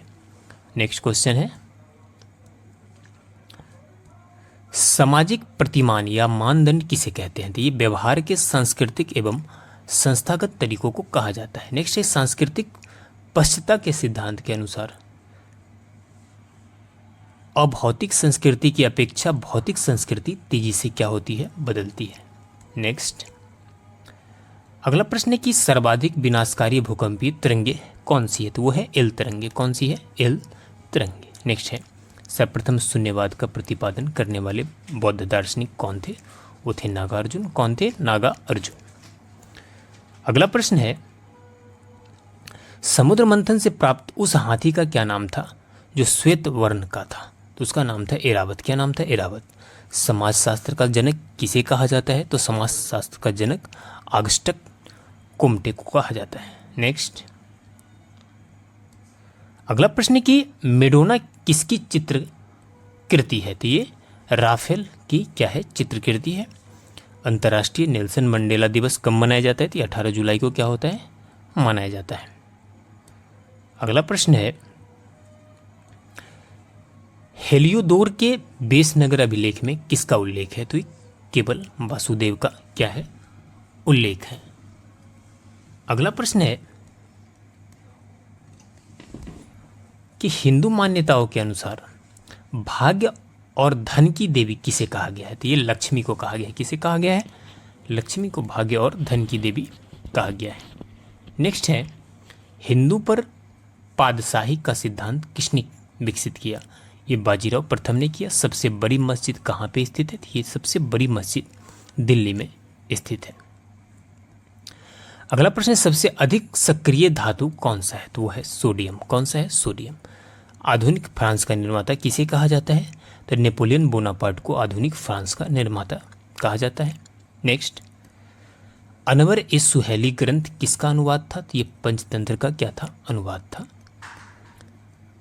नेक्स्ट क्वेश्चन है, सामाजिक प्रतिमान या मानदंड किसे कहते हैं? तो ये व्यवहार के सांस्कृतिक एवं संस्थागत तरीकों को कहा जाता है। नेक्स्ट है, सांस्कृतिक पश्चता के सिद्धांत के अनुसार अभौतिक संस्कृति की अपेक्षा भौतिक संस्कृति तेजी से क्या होती है? बदलती है। नेक्स्ट अगला प्रश्न है कि सर्वाधिक विनाशकारी भूकंपीय तरंगे कौन सी है? तो वो है एल तरंगे। कौन सी है? एल तरंगे। नेक्स्ट है, सर्वप्रथम शून्यवाद का प्रतिपादन करने वाले बौद्ध दार्शनिक कौन थे? वो थे नागार्जुन। कौन थे? नागार्जुन। अगला प्रश्न है, समुद्र मंथन से प्राप्त उस हाथी का क्या नाम था जो श्वेत वर्ण का था? तो उसका नाम था एरावत। क्या नाम था? एरावत। समाजशास्त्र का जनक किसे कहा जाता है? तो समाजशास्त्र का जनक ऑगस्टस कुम्टे को कहा जाता है। नेक्स्ट अगला प्रश्न की मेडोना किसकी चित्रकृति है? तो ये राफेल की क्या है? चित्रकृति है। अंतर्राष्ट्रीय नेल्सन मंडेला दिवस कब मनाया जाता है? तो 18 जुलाई को क्या होता है? मनाया जाता है। अगला प्रश्न है, हेलियोदोर के बेसनगर अभिलेख में किसका उल्लेख है? तो ये केवल वासुदेव का क्या है? उल्लेख है। अगला प्रश्न है कि हिंदू मान्यताओं के अनुसार भाग्य और धन की देवी किसे कहा गया है? तो ये लक्ष्मी को कहा गया है। किसे कहा गया है? लक्ष्मी को भाग्य और धन की देवी कहा गया है। नेक्स्ट है, हिंदू पर पादशाही का सिद्धांत किसने विकसित किया? ये बाजीराव प्रथम ने किया। सबसे बड़ी मस्जिद कहाँ पे स्थित है? ये सबसे बड़ी मस्जिद दिल्ली में स्थित है। अगला प्रश्न है, सबसे अधिक सक्रिय धातु कौन सा है? तो वो है सोडियम। कौन सा है? सोडियम। आधुनिक फ्रांस का निर्माता किसे कहा जाता है? तो नेपोलियन बोनापार्ट को आधुनिक फ्रांस का निर्माता कहा जाता है। नेक्स्ट अनवर ए सुहेली ग्रंथ किसका अनुवाद था? तो ये पंचतंत्र का क्या था? अनुवाद था।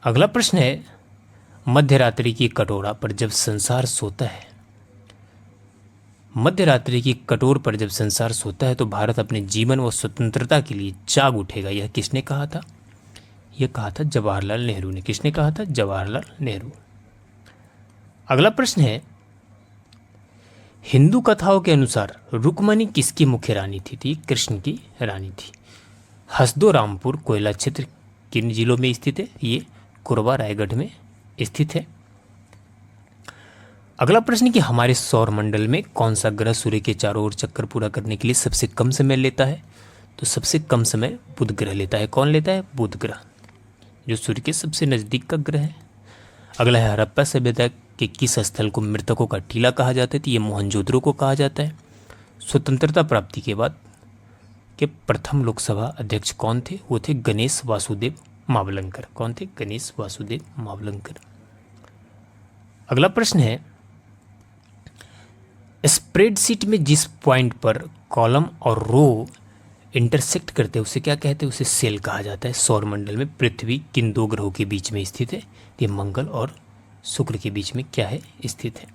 अगला प्रश्न है, मध्यरात्रि की कटोरा पर जब संसार सोता है, मध्यरात्रि की कटोर पर जब संसार सोता है तो भारत अपने जीवन व स्वतंत्रता के लिए जाग उठेगा, यह किसने कहा था? यह कहा था जवाहरलाल नेहरू ने। किसने कहा था? जवाहरलाल नेहरू। अगला प्रश्न है, हिंदू कथाओं के अनुसार रुक्मणी किसकी मुख्य रानी थी? कृष्ण की रानी थी। हसदो रामपुर कोयला क्षेत्र किन जिलों में स्थित है? ये कोरबा रायगढ़ में स्थित है। अगला प्रश्न कि हमारे सौर मंडल में कौन सा ग्रह सूर्य के चारों ओर चक्कर पूरा करने के लिए सबसे कम समय लेता है? तो सबसे कम समय बुध ग्रह लेता है। कौन लेता है? बुध ग्रह, जो सूर्य के सबसे नजदीक का ग्रह है। अगला है, हड़प्पा सभ्यता के किस स्थल को मृतकों का टीला कहा जाता है? तो ये मोहनजोदड़ो को कहा जाता है। स्वतंत्रता प्राप्ति के बाद के प्रथम लोकसभा अध्यक्ष कौन थे? वो थे गणेश वासुदेव मावलंकर। कौन थे? गणेश वासुदेव मावलंकर। अगला प्रश्न है, स्प्रेडशीट में जिस पॉइंट पर कॉलम और रो इंटरसेक्ट करते हैं उसे क्या कहते हैं? उसे सेल कहा जाता है। सौर मंडल में पृथ्वी किन दो ग्रहों के बीच में स्थित है? ये मंगल और शुक्र के बीच में क्या है? स्थित है।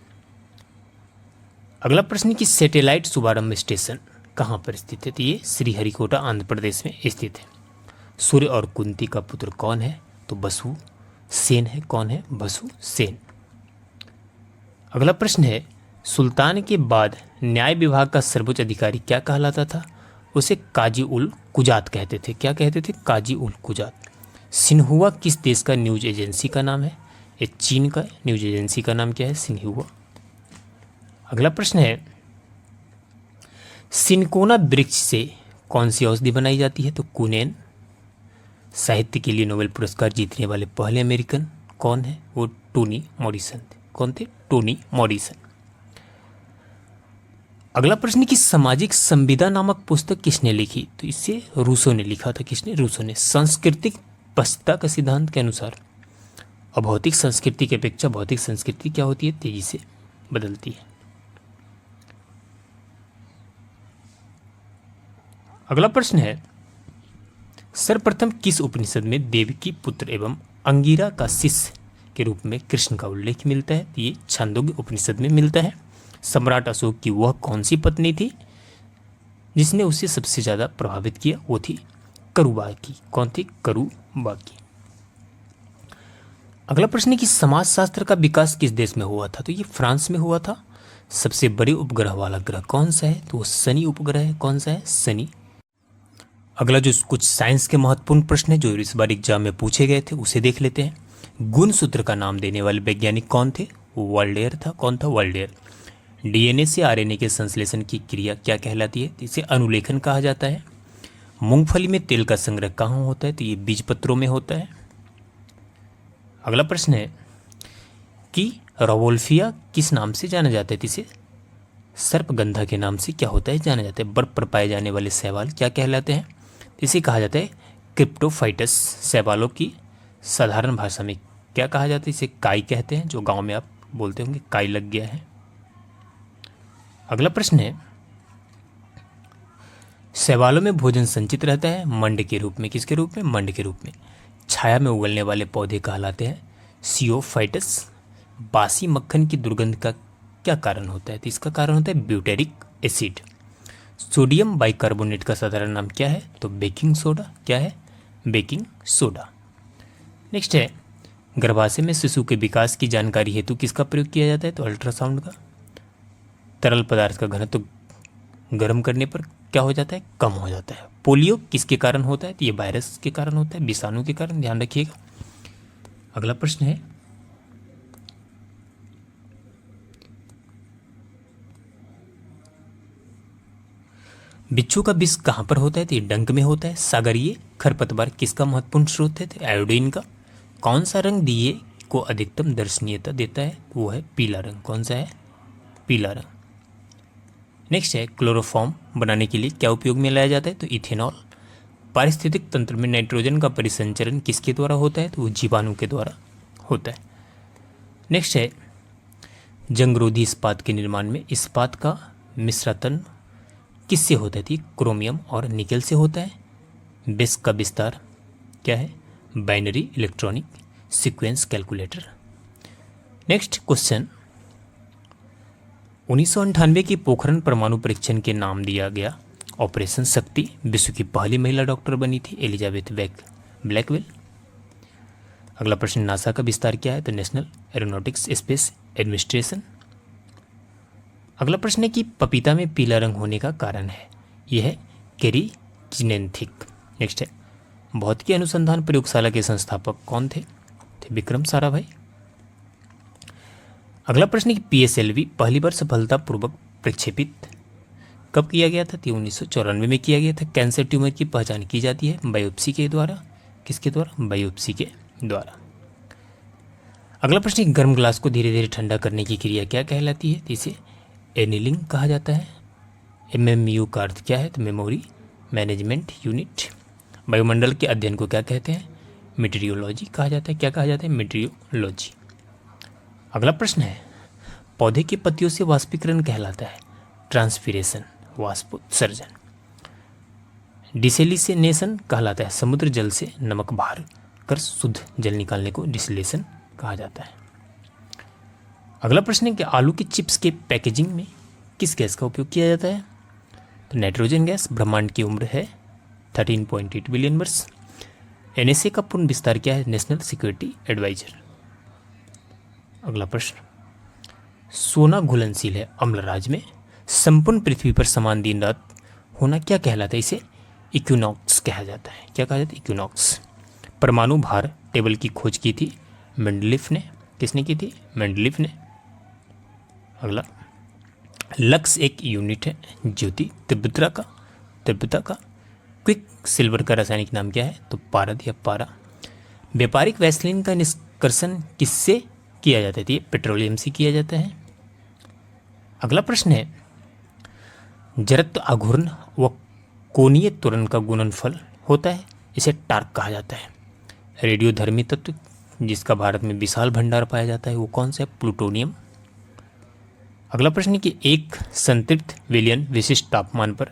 अगला प्रश्न कि सैटेलाइट शुभारंभ स्टेशन कहाँ पर स्थित है? तो ये श्रीहरिकोटा आंध्र प्रदेश में स्थित है। सूर्य और कुंती का पुत्र कौन है? तो बसु सेन है। कौन है? बसु सेन। अगला प्रश्न है, सुल्तान के बाद न्याय विभाग का सर्वोच्च अधिकारी क्या कहलाता था? उसे काजी उल कुजात कहते थे। क्या कहते थे? काजी उल कुजात। सिन्हुआ किस देश का न्यूज एजेंसी का नाम है? ये चीन का न्यूज एजेंसी का नाम क्या है? सिन्हुआ। अगला प्रश्न है, सिनकोना वृक्ष से कौन सी औषधि बनाई जाती है? तो कुनेन। साहित्य के लिए नोबेल पुरस्कार जीतने वाले पहले अमेरिकन कौन है? वो टोनी मॉरिसन थे। कौन थे? Tony Morrison. अगला प्रश्न कि सामाजिक संविदा नामक पुस्तक किसने लिखी? तो इसे रूसो ने लिखा था। किसने? रूसो ने। सांस्कृतिक पश्चिमता का सिद्धांत के अनुसार अभौतिक संस्कृति की अपेक्षा भौतिक संस्कृति क्या होती है? तेजी से बदलती है। अगला प्रश्न है, सर्वप्रथम किस उपनिषद में देवकी पुत्र एवं अंगिरा का शिष्य के रूप में कृष्ण का उल्लेख मिलता है? ये छांदोग्य उपनिषद में मिलता है। सम्राट अशोक की वह कौन सी पत्नी थी जिसने उसे सबसे ज्यादा प्रभावित किया? वो थी करुबाकी। कौन थी? करुबाकी। अगला प्रश्न है कि समाजशास्त्र का विकास किस देश में हुआ था? तो ये फ्रांस में हुआ था। सबसे बड़े उपग्रह वाला ग्रह कौन सा है? तो वो शनि उपग्रह है। कौन सा है? शनि। अगला जो कुछ साइंस के महत्वपूर्ण प्रश्न है जो इस बार एग्जाम में पूछे गए थे उसे देख लेते हैं। गुणसूत्र का नाम देने वाले वैज्ञानिक कौन थे? वर्ल्डेयर था। कौन था? वर्ल्डेयर। डीएनए से आरएनए के संश्लेषण की क्रिया क्या कहलाती है? इसे अनुलेखन कहा जाता है। मूंगफली में तेल का संग्रह कहाँ होता है? तो ये बीजपत्रों में होता है। अगला प्रश्न है कि रवोल्फिया किस नाम से जाना जाता है? इसे सर्पगंधा के नाम से क्या होता है? जाना जाता है। बर्फ पर पाए जाने वाले शैवाल क्या कहलाते हैं? इसे कहा जाता है क्रिप्टोफाइटस। शैवालों की साधारण भाषा में क्या कहा जाता है? इसे काई कहते हैं। जो गांव में आप बोलते होंगे काई लग गया है। अगला प्रश्न है, शैवालों में भोजन संचित रहता है मंड के रूप में। किसके रूप में? मंड के रूप में। छाया में उगलने वाले पौधे कहलाते हैं सियोफाइटस। बासी मक्खन की दुर्गंध का क्या कारण होता है? तो इसका कारण होता है ब्यूटेरिक एसिड। सोडियम बाइकार्बोनेट का साधारण नाम क्या है? तो बेकिंग सोडा। क्या है? Baking soda. नेक्स्ट है, गर्भाशय में शिशु के विकास की जानकारी हेतु किसका प्रयोग किया जाता है? तो अल्ट्रासाउंड का। तरल पदार्थ का घनत्व गर्म करने पर क्या हो जाता है? कम हो जाता है। पोलियो किसके कारण होता है? तो ये वायरस के कारण होता है, विषाणु के कारण। ध्यान रखिएगा। अगला प्रश्न है, बिच्छू का विष कहाँ पर होता है? तो ये डंक में होता है। सागरीय खरपतवार किसका महत्वपूर्ण स्रोत है? तो आयोडीन का। कौन सा रंग दिए को अधिकतम दर्शनीयता देता है? वो है पीला रंग। कौन सा है? पीला रंग। नेक्स्ट है, क्लोरोफॉर्म बनाने के लिए क्या उपयोग में लाया जाता है? तो इथेनॉल। पारिस्थितिक तंत्र में नाइट्रोजन का परिसंचरण किसके द्वारा होता है? तो वो जीवाणु के द्वारा होता है। नेक्स्ट है, जंगरोधी इस्पात के निर्माण में इस्पात का मिश्रतन किससे होता है? तो ये क्रोमियम और निकेल से होता है। बेस का विस्तार क्या है? Binary electronic sequence calculator. Next question, 1998 की पोखरण परमाणु परीक्षण के नाम दिया गया ऑपरेशन शक्ति। विश्व की पहली महिला डॉक्टर बनी थी एलिजाबेथ ब्लैकवेल। अगला प्रश्न, नासा का विस्तार क्या है? तो नेशनल एरोनॉटिक्स स्पेस एडमिनिस्ट्रेशन। अगला प्रश्न है कि पपीता में पीला रंग होने का कारण है, यह है कैरीजिनेंथिक। नेक्स्ट है, भौतिकी अनुसंधान प्रयोगशाला के संस्थापक कौन थे? थे विक्रम साराभाई। अगला प्रश्न है कि पीएसएलवी पहली बार सफलतापूर्वक प्रक्षेपित कब किया गया था? 1994 में किया गया था। कैंसर ट्यूमर की पहचान की जाती है बायोप्सी के द्वारा। किसके द्वारा? बायोप्सी के द्वारा। अगला प्रश्न है, गर्म ग्लास को धीरे धीरे ठंडा करने की क्रिया क्या कहलाती है? इसे एनीलिंग कहा जाता है। एमएमयू का अर्थ क्या है? तो मेमोरी मैनेजमेंट यूनिट। वायुमंडल के अध्ययन को क्या कहते हैं? मीटेरियोलॉजी कहा जाता है। क्या कहा जाता है? मीटेरियोलॉजी। अगला प्रश्न है, पौधे की पत्तियों से वाष्पीकरण कहलाता है ट्रांसपीरेशन, वाष्पोत्सर्जन। डिसेलिनेशन कहलाता है समुद्र जल से नमक बाहर कर शुद्ध जल निकालने को डिसेलेशन कहा जाता है। अगला प्रश्न है कि आलू के चिप्स के पैकेजिंग में किस गैस का उपयोग किया जाता है? तो नाइट्रोजन गैस। ब्रह्मांड की उम्र है 13.8 बिलियन वर्ष। एनएसए का पूर्ण विस्तार क्या है? National security adviser. अगला प्रश्न, सोना घुलनशील है अम्लराज में, संपूर्ण पृथ्वी पर समान दिन रात होना क्या कहलाता है? इसे इक्विनॉक्स कहा जाता है। क्या कहा जाता है? इक्विनॉक्स। परमाणु भार टेबल की खोज की थी मेंडलीफ ने। किसने की थी? मेंडलीफ ने। अगला, लक्स एक यूनिट है ज्योति तीव्रता का। क्विक सिल्वर का रासायनिक नाम क्या है? तो पारद या पारा। व्यापारिक वैसलीन का निष्कर्षण किससे किया जाता है? पेट्रोलियम से किया जाता है। अगला प्रश्न है, जड़त्व आघूर्ण व कोणीय त्वरण का गुणनफल होता है, इसे टार्क कहा जाता है। रेडियोधर्मी तत्व जिसका भारत में विशाल भंडार पाया जाता है वो कौन सा है? प्लूटोनियम। अगला प्रश्न है कि एक संतृप्त विलयन विशिष्ट तापमान पर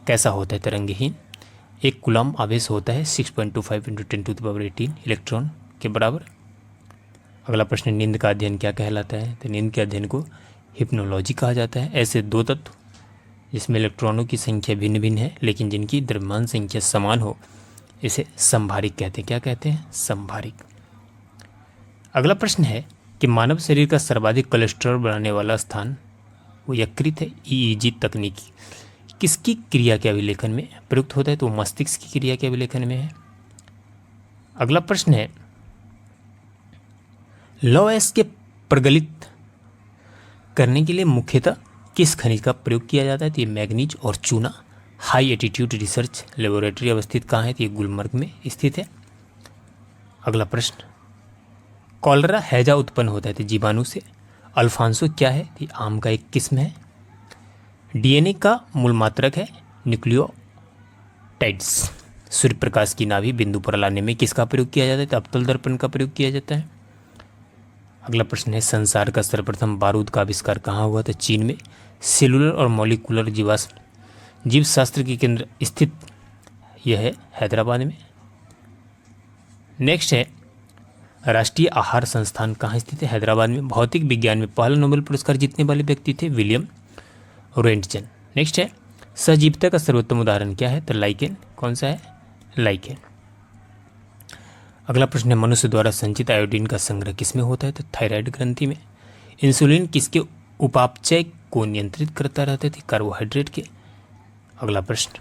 कैसा होता है? तरंगहीन। एक कूलम्ब आवेश होता है 6.25 × 10⁻18 इलेक्ट्रॉन के बराबर। अगला प्रश्न, नींद का अध्ययन क्या कहलाता है? तो नींद के अध्ययन को हिप्नोलॉजी कहा जाता है। ऐसे दो तत्व जिसमें इलेक्ट्रॉनों की संख्या भिन्न भिन्न है लेकिन जिनकी द्रव्यमान संख्या समान हो, इसे संभारिक कहते हैं। क्या कहते हैं? संभारिक। अगला प्रश्न है कि मानव शरीर का सर्वाधिक कोलेस्ट्रॉल बढ़ाने वाला स्थान वो यकृत है। ईईजी तकनीकी किसकी क्रिया के अभिलेखन में प्रयुक्त होता है? तो मस्तिष्क की क्रिया के अभिलेखन में है। अगला प्रश्न है, लौह अयस्क के प्रगलित करने के लिए मुख्यतः किस खनिज का प्रयोग किया जाता है? तो ये मैग्नीज और चूना। हाई एटीट्यूड रिसर्च लेबोरेटरी अवस्थित कहाँ है? तो ये गुलमर्ग में स्थित है। अगला प्रश्न, कॉलरा हैजा उत्पन्न होता है तो जीवाणु से। अल्फांसो क्या है? तो आम का एक किस्म है। डीएनए का मूल मात्रक है न्यूक्लियोटाइड्स। सूर्य प्रकाश की नाभि बिंदु पर लाने में किसका प्रयोग किया जाता है? तो अवतल दर्पण का प्रयोग किया जाता है। अगला प्रश्न है, संसार का सर्वप्रथम बारूद का आविष्कार कहाँ हुआ? तो चीन में। सेलुलर और मॉलिक्यूलर जीव शास्त्र के केंद्र स्थित यह है हैदराबाद में। नेक्स्ट है, राष्ट्रीय आहार संस्थान कहाँ स्थित है? हैदराबाद में। भौतिक विज्ञान में पहला नोबेल पुरस्कार जीतने वाले व्यक्ति थे विलियम रोएंटजन। नेक्स्ट है, सजीवता का सर्वोत्तम उदाहरण क्या है? तो लाइकेन। कौन सा है? लाइकेन। अगला प्रश्न है, मनुष्य द्वारा संचित आयोडीन का संग्रह किसमें होता है? तो थायराइड ग्रंथि में। इंसुलिन किसके उपापचय को नियंत्रित करता रहते थे? कार्बोहाइड्रेट के। अगला प्रश्न,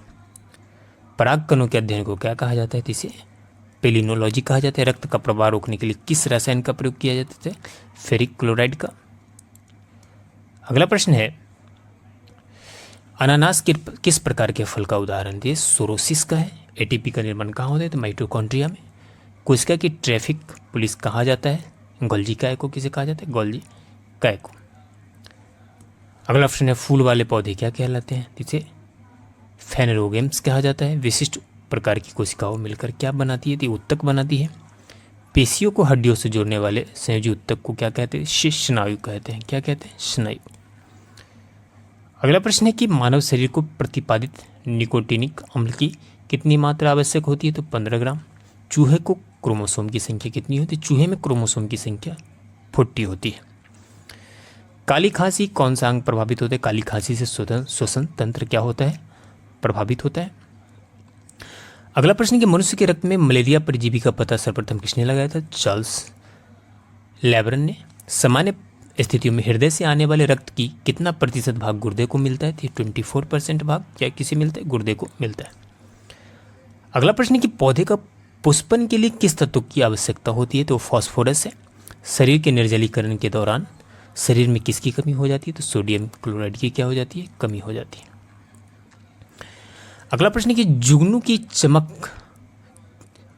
पराग कणों के अध्ययन को क्या कहा जाता है? तो इसे पेलिनोलॉजी कहा जाता है। रक्त का प्रवाह रोकने के लिए किस रसायन का प्रयोग किया जाता है? फेरिक क्लोराइड का। अगला प्रश्न है, अनानास किस प्रकार के फल का उदाहरण है? सोरोसिस का है। एटीपी का निर्माण कहाँ होता है? तो माइटोकॉन्ड्रिया में। कोशिका की ट्रैफिक पुलिस कहा जाता है? गोल्जी काय को किसे कहा जाता है? गोल्जी काय को। अगला प्रश्न है, फूल वाले पौधे क्या कहलाते हैं? इसे फेनेरोगेम्स कहा जाता है। विशिष्ट प्रकार की कोशिकाओं मिलकर क्या बनाती है? तो उत्तक बनाती है। पेशियों को हड्डियों से जोड़ने वाले संयोजी उत्तक को क्या कहते हैं? स्नायु कहते हैं। क्या कहते हैं? स्नायु। अगला प्रश्न है कि मानव शरीर को प्रतिपादित निकोटिनिक अम्ल की कितनी मात्रा आवश्यक होती है? तो 15 ग्राम। चूहे को क्रोमोसोम की संख्या कितनी होती है? चूहे में क्रोमोसोम की संख्या 40 होती है। काली खांसी कौन सा अंग प्रभावित होता है? काली खांसी से श्वसन तंत्र क्या होता है? प्रभावित होता है। अगला प्रश्न कि मनुष्य के रक्त में मलेरिया परजीवी का पता सर्वप्रथम किसने लगाया था? चार्ल्स लेब्रन ने। सामान्य स्थितियों में हृदय से आने वाले रक्त की कितना प्रतिशत भाग गुर्दे को मिलता है? 24% भाग क्या किसे मिलता है? गुर्दे को मिलता है। अगला प्रश्न कि पौधे का पुष्पन के लिए किस तत्व की आवश्यकता होती है? तो फास्फोरस है। शरीर के निर्जलीकरण के दौरान शरीर में किसकी कमी हो जाती है? तो सोडियम क्लोराइड की क्या हो जाती है? कमी हो जाती है। अगला प्रश्न कि जुगनू की चमक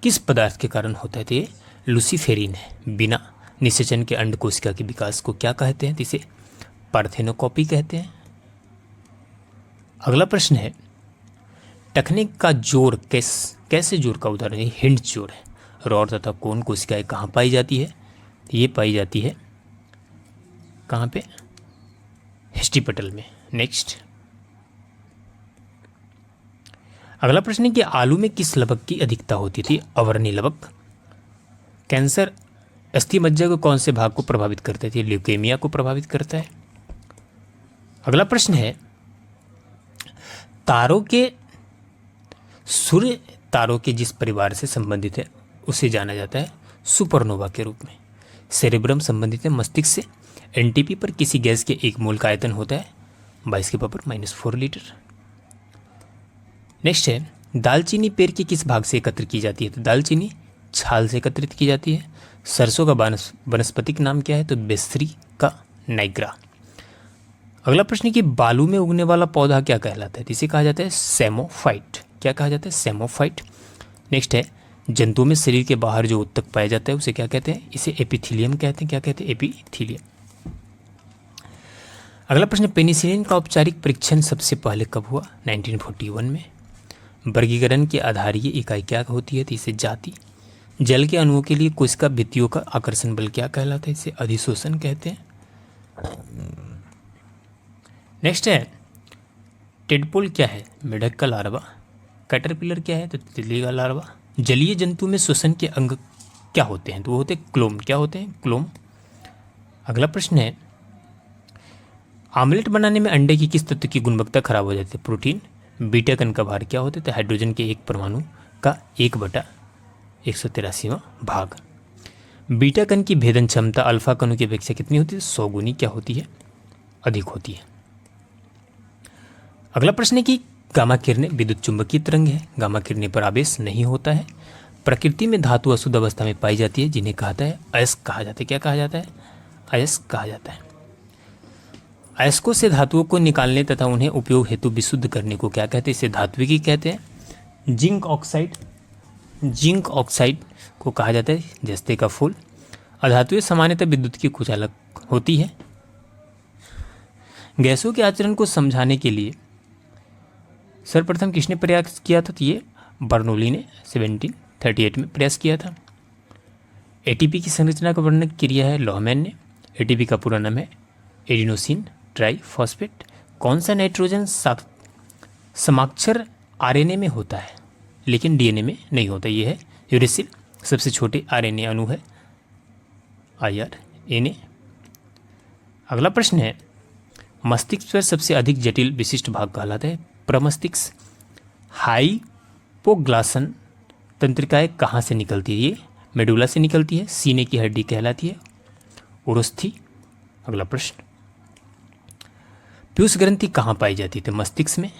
किस पदार्थ के कारण होता है? तो ये लुसीफेरिन है। बिना निषेचन के अंड कोशिका के विकास को क्या कहते हैं? तो इसे पार्थेनोकॉपी कहते हैं। अगला प्रश्न है टखने का जोड़ कैसे जोड़ का उदाहरण है? हिंड जोड़ है। रॉड तथा कोन कोशिकाएं कहाँ पाई जाती है? तो ये पाई जाती है कहाँ पे? हिस्टीपटल में। नेक्स्ट अगला प्रश्न है कि आलू में किस लवक की अधिकता होती थी? अवर्णी लवक। कैंसर अस्थि मज्जा को कौन से भाग को प्रभावित करता है? ल्यूकेमिया को प्रभावित करता है। अगला प्रश्न है सूर्य तारों के जिस परिवार से संबंधित है उसे जाना जाता है सुपरनोवा के रूप में। सेरेब्रम संबंधित है मस्तिष्क से। एनटीपी पर किसी गैस के एक मोल का आयतन होता है 22⁻⁴ लीटर। नेक्स्ट है दालचीनी पेड़ के किस भाग से एकत्र की जाती है? तो दालचीनी छाल से एकत्रित की जाती है। सरसों का वनस्पतिक नाम क्या है? तो बेसरी का नाइग्रा। अगला प्रश्न कि बालू में उगने वाला पौधा क्या कहलाता है? इसे कहा जाता है सेमोफाइट। क्या कहा जाता है? सेमोफाइट। नेक्स्ट है जंतुओं में शरीर के बाहर जो उत्तक पाया जाता है उसे क्या कहते हैं? इसे एपिथीलियम कहते हैं। क्या कहते हैं? एपिथीलियम। अगला प्रश्न पेनिसिलिन का औपचारिक परीक्षण सबसे पहले कब हुआ? 1941 में। वर्गीकरण की आधारीय इकाई क्या होती है? तो इसे जाति। जल के अणुओं के लिए कोशिका भित्तियों का आकर्षण बल क्या कहलाता है? इसे अधिशोषण कहते हैं। नेक्स्ट है टेडपोल क्या है? मेढक का लार्वा। कैटरपिलर क्या है? तो तितली का लार्वा। जलीय जंतु में श्वसन के अंग क्या होते हैं? तो वो होते हैं क्लोम। क्या होते हैं? क्लोम। अगला प्रश्न है आमलेट बनाने में अंडे की किस तत्व की गुणवत्ता खराब हो जाती है? प्रोटीन। बीटा कण का भार क्या होता है? तो हाइड्रोजन के एक परमाणु का 1/183वां भाग। बीटा कण की भेदन क्षमता अल्फा कणों की अपेक्षा कितनी होती है? 100 गुनी क्या होती है? अधिक होती है। अगला प्रश्न है कि गामा किरणें विद्युत चुंबकीय तरंग है। गामा किरणें पर आवेश नहीं होता है। प्रकृति में धातु अशुद्ध अवस्था में पाई जाती है जिन्हें कहता है अयस्क कहा जाता है। क्या कहा जाता है? अयस्क कहा जाता है। अयस्कों से धातुओं को निकालने तथा उन्हें उपयोग हेतु विशुद्ध करने को क्या कहते हैं? इसे धात्विकी कहते हैं। जिंक ऑक्साइड को कहा जाता है जस्ते का फूल। अधातुएं सामान्यतः विद्युत की कुचालक होती है। गैसों के आचरण को समझाने के लिए सर्वप्रथम किसने प्रयास किया था? तो ये बर्नौली ने 1738 में प्रयास किया था। एटीपी की संरचना का वर्णन क्रिया है लॉहमैन ने। एटीपी का पूरा नाम है एडिनोसिन ट्राइफॉस्फेट। कौन सा नाइट्रोजन समाक्षर आरएनए में होता है लेकिन डीएनए में नहीं होता? ये है यूरेसिल। सबसे छोटे आरएनए अणु है आरएनए। अगला प्रश्न है मस्तिष्क पर सबसे अधिक जटिल विशिष्ट भाग कहलाता है प्रमस्तिष्क। हाइपोग्लासन तंत्रिकाएं कहाँ से निकलती है? ये मेडुला से निकलती है। सीने की हड्डी कहलाती है उरुस्थि। अगला प्रश्न पीयूष ग्रंथि कहाँ पाई जाती है? तो मस्तिष्क में।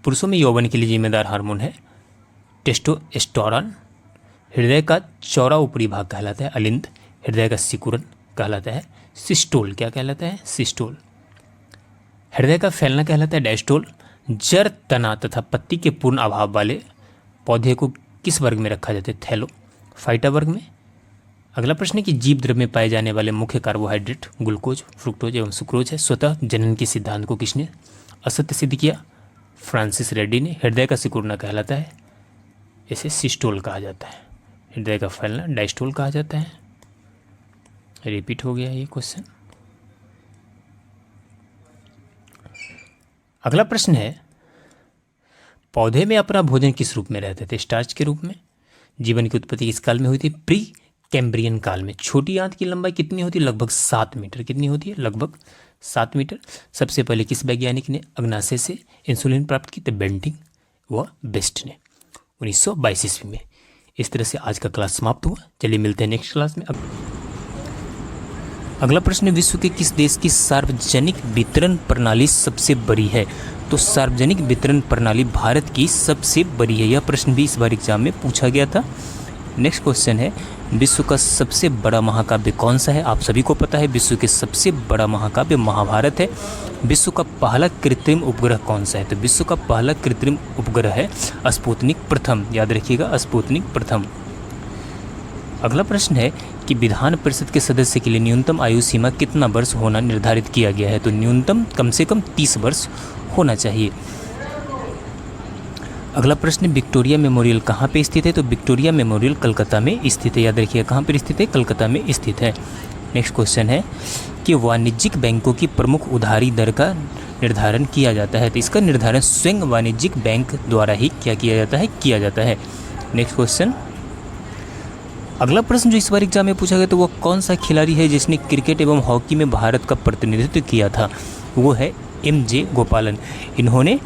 पुरुषों में यौवन के लिए जिम्मेदार हार्मोन है टेस्टोस्टेरोन। हृदय का चौड़ा ऊपरी भाग कहलाता है अलिंद। हृदय का सिकुड़न कहलाता है सिस्टोल। क्या कहलाता है? सिस्टोल। हृदय का फैलना कहलाता है डायस्टोल। जड़ तना तथा पत्ती के पूर्ण अभाव वाले पौधे को किस वर्ग में रखा जाता है? थैलोफाइटा वर्ग में। अगला प्रश्न है कि जीव द्रव्य में पाए जाने वाले मुख्य कार्बोहाइड्रेट ग्लूकोज, फ्रुक्टोज एवं सुक्रोज है। स्वतः जनन के सिद्धांत को किसने असत्य सिद्ध किया? फ्रांसिस रेड्डी ने। हृदय का सिकुड़ना कहलाता है इसे सिस्टोल कहा जाता है। हृदय का फैलना डायस्टोल कहा जाता है। रिपीट हो गया ये क्वेश्चन। अगला प्रश्न है, पौधे में अपना भोजन किस रूप में रहते थे? स्टार्च के रूप में। जीवन की उत्पत्ति किस काल में हुई थी? प्री कैम्ब्रियन काल में। छोटी आंत की लंबाई कितनी होती है? लगभग 7 मीटर। कितनी होती है? लगभग 7 मीटर। सबसे पहले किस वैज्ञानिक ने अग्नाशय से इंसुलिन प्राप्त की? तो बेंटिंग व बेस्ट ने 1922 ईस्वी में। इस तरह से आज का क्लास समाप्त हुआ। चलिए मिलते हैं नेक्स्ट क्लास में। अगला प्रश्न, विश्व के किस देश की सार्वजनिक वितरण प्रणाली सबसे बड़ी है? तो सार्वजनिक वितरण प्रणाली भारत की सबसे बड़ी है। यह प्रश्न भी इस बार एग्जाम में पूछा गया था। नेक्स्ट क्वेश्चन है, विश्व का सबसे बड़ा महाकाव्य कौन सा है? आप सभी को पता है विश्व के सबसे बड़ा महाकाव्य महाभारत है। विश्व का पहला कृत्रिम उपग्रह कौन सा है? तो विश्व का पहला कृत्रिम उपग्रह है स्पुतनिक प्रथम। याद रखिएगा, स्पुतनिक प्रथम। अगला प्रश्न है कि विधान परिषद के सदस्य के लिए न्यूनतम आयु सीमा कितना वर्ष होना निर्धारित किया गया है? तो न्यूनतम कम से कम 30 वर्ष होना चाहिए। अगला प्रश्न, विक्टोरिया मेमोरियल कहाँ पे स्थित है? तो विक्टोरिया मेमोरियल कलकत्ता में स्थित है। याद रखिए कहाँ पर स्थित है? कलकत्ता में स्थित है। नेक्स्ट क्वेश्चन है कि वाणिज्यिक बैंकों की प्रमुख उधारी दर का निर्धारण किया जाता है। तो इसका निर्धारण स्वयं वाणिज्यिक बैंक द्वारा ही क्या किया जाता है? किया जाता है। नेक्स्ट क्वेश्चन, अगला प्रश्न जो इस बार एग्जाम में पूछा गया तो वो कौन सा खिलाड़ी है जिसने क्रिकेट एवं हॉकी में भारत का प्रतिनिधित्व किया था? वो है MJ गोपालन। इन्होंने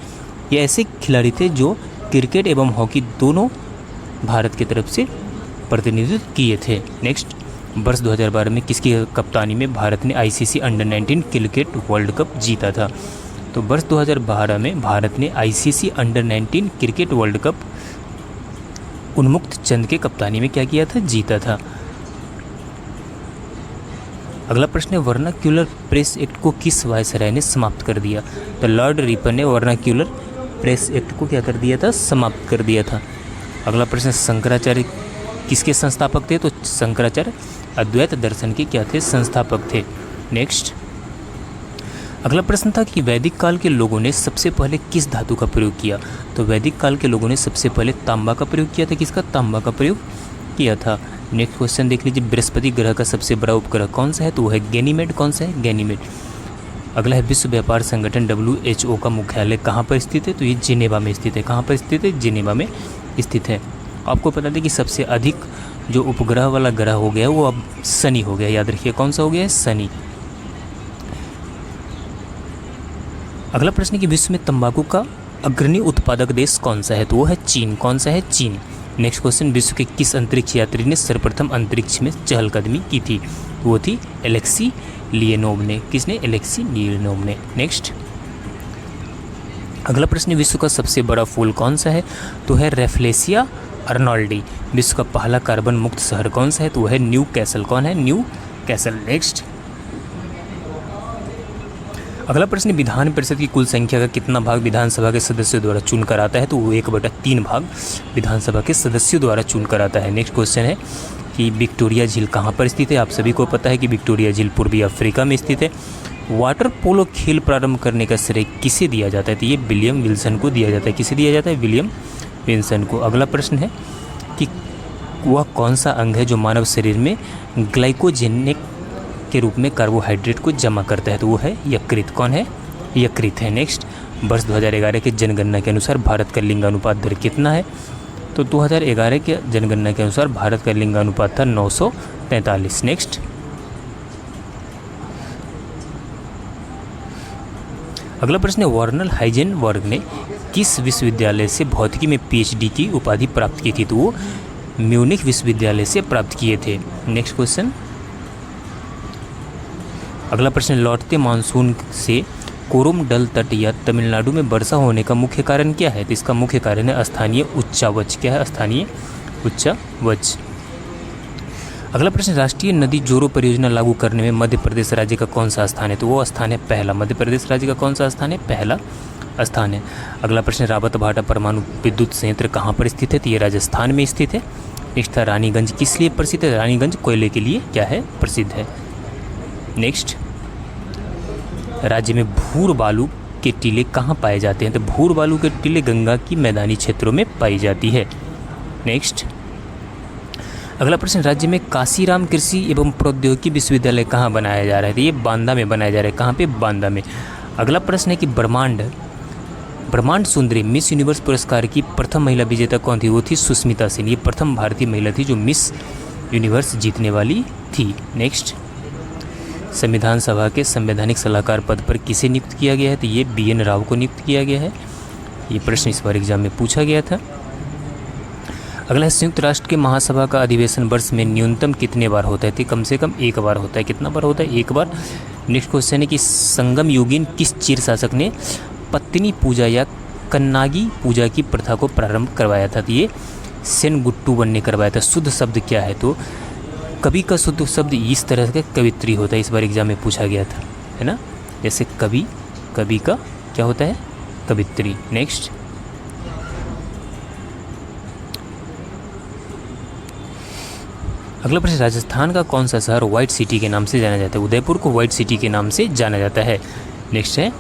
ये ऐसे खिलाड़ी थे जो क्रिकेट एवं हॉकी दोनों भारत की तरफ से प्रतिनिधित्व किए थे। नेक्स्ट, वर्ष 2012 में किसकी कप्तानी में भारत ने ICC under 19 cricket world cup जीता था? तो वर्ष 2012 में भारत ने ICC under 19 cricket world cup उन्मुक्त चंद के कप्तानी में क्या किया था? जीता था। अगला प्रश्न है, वर्नाक्यूलर प्रेस एक्ट को किस वायसराय ने समाप्त कर दिया? तो लॉर्ड रिपर ने वर्नाक्यूलर प्रेस एक्ट को क्या कर दिया था? समाप्त कर दिया था। अगला प्रश्न, शंकराचार्य किसके संस्थापक थे? तो शंकराचार्य अद्वैत दर्शन के क्या थे? संस्थापक थे। नेक्स्ट, अगला प्रश्न था कि वैदिक काल के लोगों ने सबसे पहले किस धातु का प्रयोग किया? तो वैदिक काल के लोगों ने सबसे पहले तांबा का प्रयोग किया था। किसका? तांबा का प्रयोग किया था। नेक्स्ट क्वेश्चन देख लीजिए, बृहस्पति ग्रह का सबसे बड़ा उपग्रह कौन सा है? तो वो है गैनीमेड। कौन सा है? गैनीमेड। अगला है, विश्व व्यापार संगठन WHO का मुख्यालय कहाँ पर स्थित है? तो ये जिनेवा में स्थित है। कहाँ पर स्थित है? जिनेवा में स्थित है। आपको पता था कि सबसे अधिक जो उपग्रह वाला ग्रह हो गया वो अब शनि हो गया। याद रखिए कौन सा हो गया है? शनि। अगला प्रश्न कि विश्व में तंबाकू का अग्रणी उत्पादक देश कौन सा है? तो वो है चीन। कौन सा है? चीन। नेक्स्ट क्वेश्चन, विश्व के किस अंतरिक्ष यात्री ने सर्वप्रथम अंतरिक्ष में चहलकदमी की थी? वो थी एलेक्सी लियोनोव ने। किसने? एलेक्सी लियोनोव ने। नेक्स्ट, अगला प्रश्न, विश्व का सबसे बड़ा फूल कौन सा है? तो है रेफ्लेसिया अर्नोल्डी। विश्व का पहला कार्बन मुक्त शहर कौन सा है? तो वो है न्यू कैसल। कौन है? New castle. नेक्स्ट, अगला प्रश्न, विधान परिषद की कुल संख्या का कितना भाग विधानसभा के सदस्यों द्वारा चुनकर आता है? तो वो 1/3 भाग विधानसभा के सदस्यों द्वारा चुनकर आता है। नेक्स्ट क्वेश्चन है कि विक्टोरिया झील कहाँ पर स्थित है? आप सभी को पता है कि विक्टोरिया झील पूर्वी अफ्रीका में स्थित है। वाटर पोलो खेल प्रारंभ करने का श्रेय किसे दिया जाता है? तो ये विलियम विल्सन को दिया जाता है। किसे दिया जाता है? विलियम विल्सन को। अगला प्रश्न है कि वह कौन सा अंग है जो मानव शरीर में ग्लाइकोजेनिक के रूप में कार्बोहाइड्रेट को जमा करता है? तो वो है यकृत। कौन है? यकृत है। नेक्स्ट, वर्ष 2011 के जनगणना के अनुसार भारत का लिंगानुपात दर कितना है? तो 2011 के जनगणना के अनुसार भारत का लिंगानुपात था 943। नेक्स्ट, अगला प्रश्न है, वर्नल हाइजेनबर्ग ने किस विश्वविद्यालय से भौतिकी में PhD की उपाधि प्राप्त की थी? तो वो म्यूनिख विश्वविद्यालय से प्राप्त किए थे। नेक्स्ट क्वेश्चन, अगला प्रश्न, लौटते मानसून से कोरोमंडल तट या तमिलनाडु में वर्षा होने का मुख्य कारण क्या है? तो इसका मुख्य कारण है स्थानीय उच्चावच। क्या है? स्थानीय उच्चावच। अगला प्रश्न, राष्ट्रीय नदी जोड़ो परियोजना लागू करने में मध्य प्रदेश राज्य का कौन सा स्थान है? तो वो स्थान है पहला। मध्य प्रदेश राज्य का कौन सा स्थान है? पहला स्थान है। अगला प्रश्न, रावत भाटा परमाणु विद्युत संयंत्र कहाँ पर स्थित है? तो ये राजस्थान में स्थित है। नेक्स्ट था, रानीगंज किस लिए प्रसिद्ध है? रानीगंज कोयले के लिए क्या है? प्रसिद्ध है। नेक्स्ट, राज्य में भूर बालू के टीले कहाँ पाए जाते हैं? तो भूर बालू के टीले गंगा की मैदानी क्षेत्रों में पाई जाती है। नेक्स्ट, अगला प्रश्न, राज्य में काशीराम कृषि एवं प्रौद्योगिकी विश्वविद्यालय कहाँ बनाया जा रहा है? तो ये बांदा में बनाया जा रहा है। कहाँ पे? बांदा में। अगला प्रश्न है कि ब्रह्मांड ब्रह्मांड सुंदरी मिस यूनिवर्स पुरस्कार की प्रथम महिला विजेता कौन थी? वो थी सुष्मिता सेन। ये प्रथम भारतीय महिला थी जो मिस यूनिवर्स जीतने वाली थी। नेक्स्ट, संविधान सभा के संवैधानिक सलाहकार पद पर किसे नियुक्त किया गया है? तो ये BN राव को नियुक्त किया गया है। ये प्रश्न इस बार एग्जाम में पूछा गया था। अगला है, संयुक्त राष्ट्र के महासभा का अधिवेशन वर्ष में न्यूनतम कितने बार होता है? तो कम से कम एक बार होता है। कितना बार होता है? एक बार। नेक्स्ट क्वेश्चन है कि संगम युगीन किस चीर शासक ने पत्नी पूजा या कन्नागी पूजा की प्रथा को प्रारंभ करवाया था? तो ये सेनगुट्टूवन ने करवाया था। शुद्ध शब्द क्या है? तो कवि का शुद्ध शब्द इस तरह का कवित्री होता है। इस बार एग्जाम में पूछा गया था, है ना। जैसे कवि, कवि का क्या होता है? कवित्री। नेक्स्ट, अगला प्रश्न, राजस्थान का कौन सा शहर व्हाइट सिटी के नाम से जाना जाता है? उदयपुर को व्हाइट सिटी के नाम से जाना जाता है। नेक्स्ट है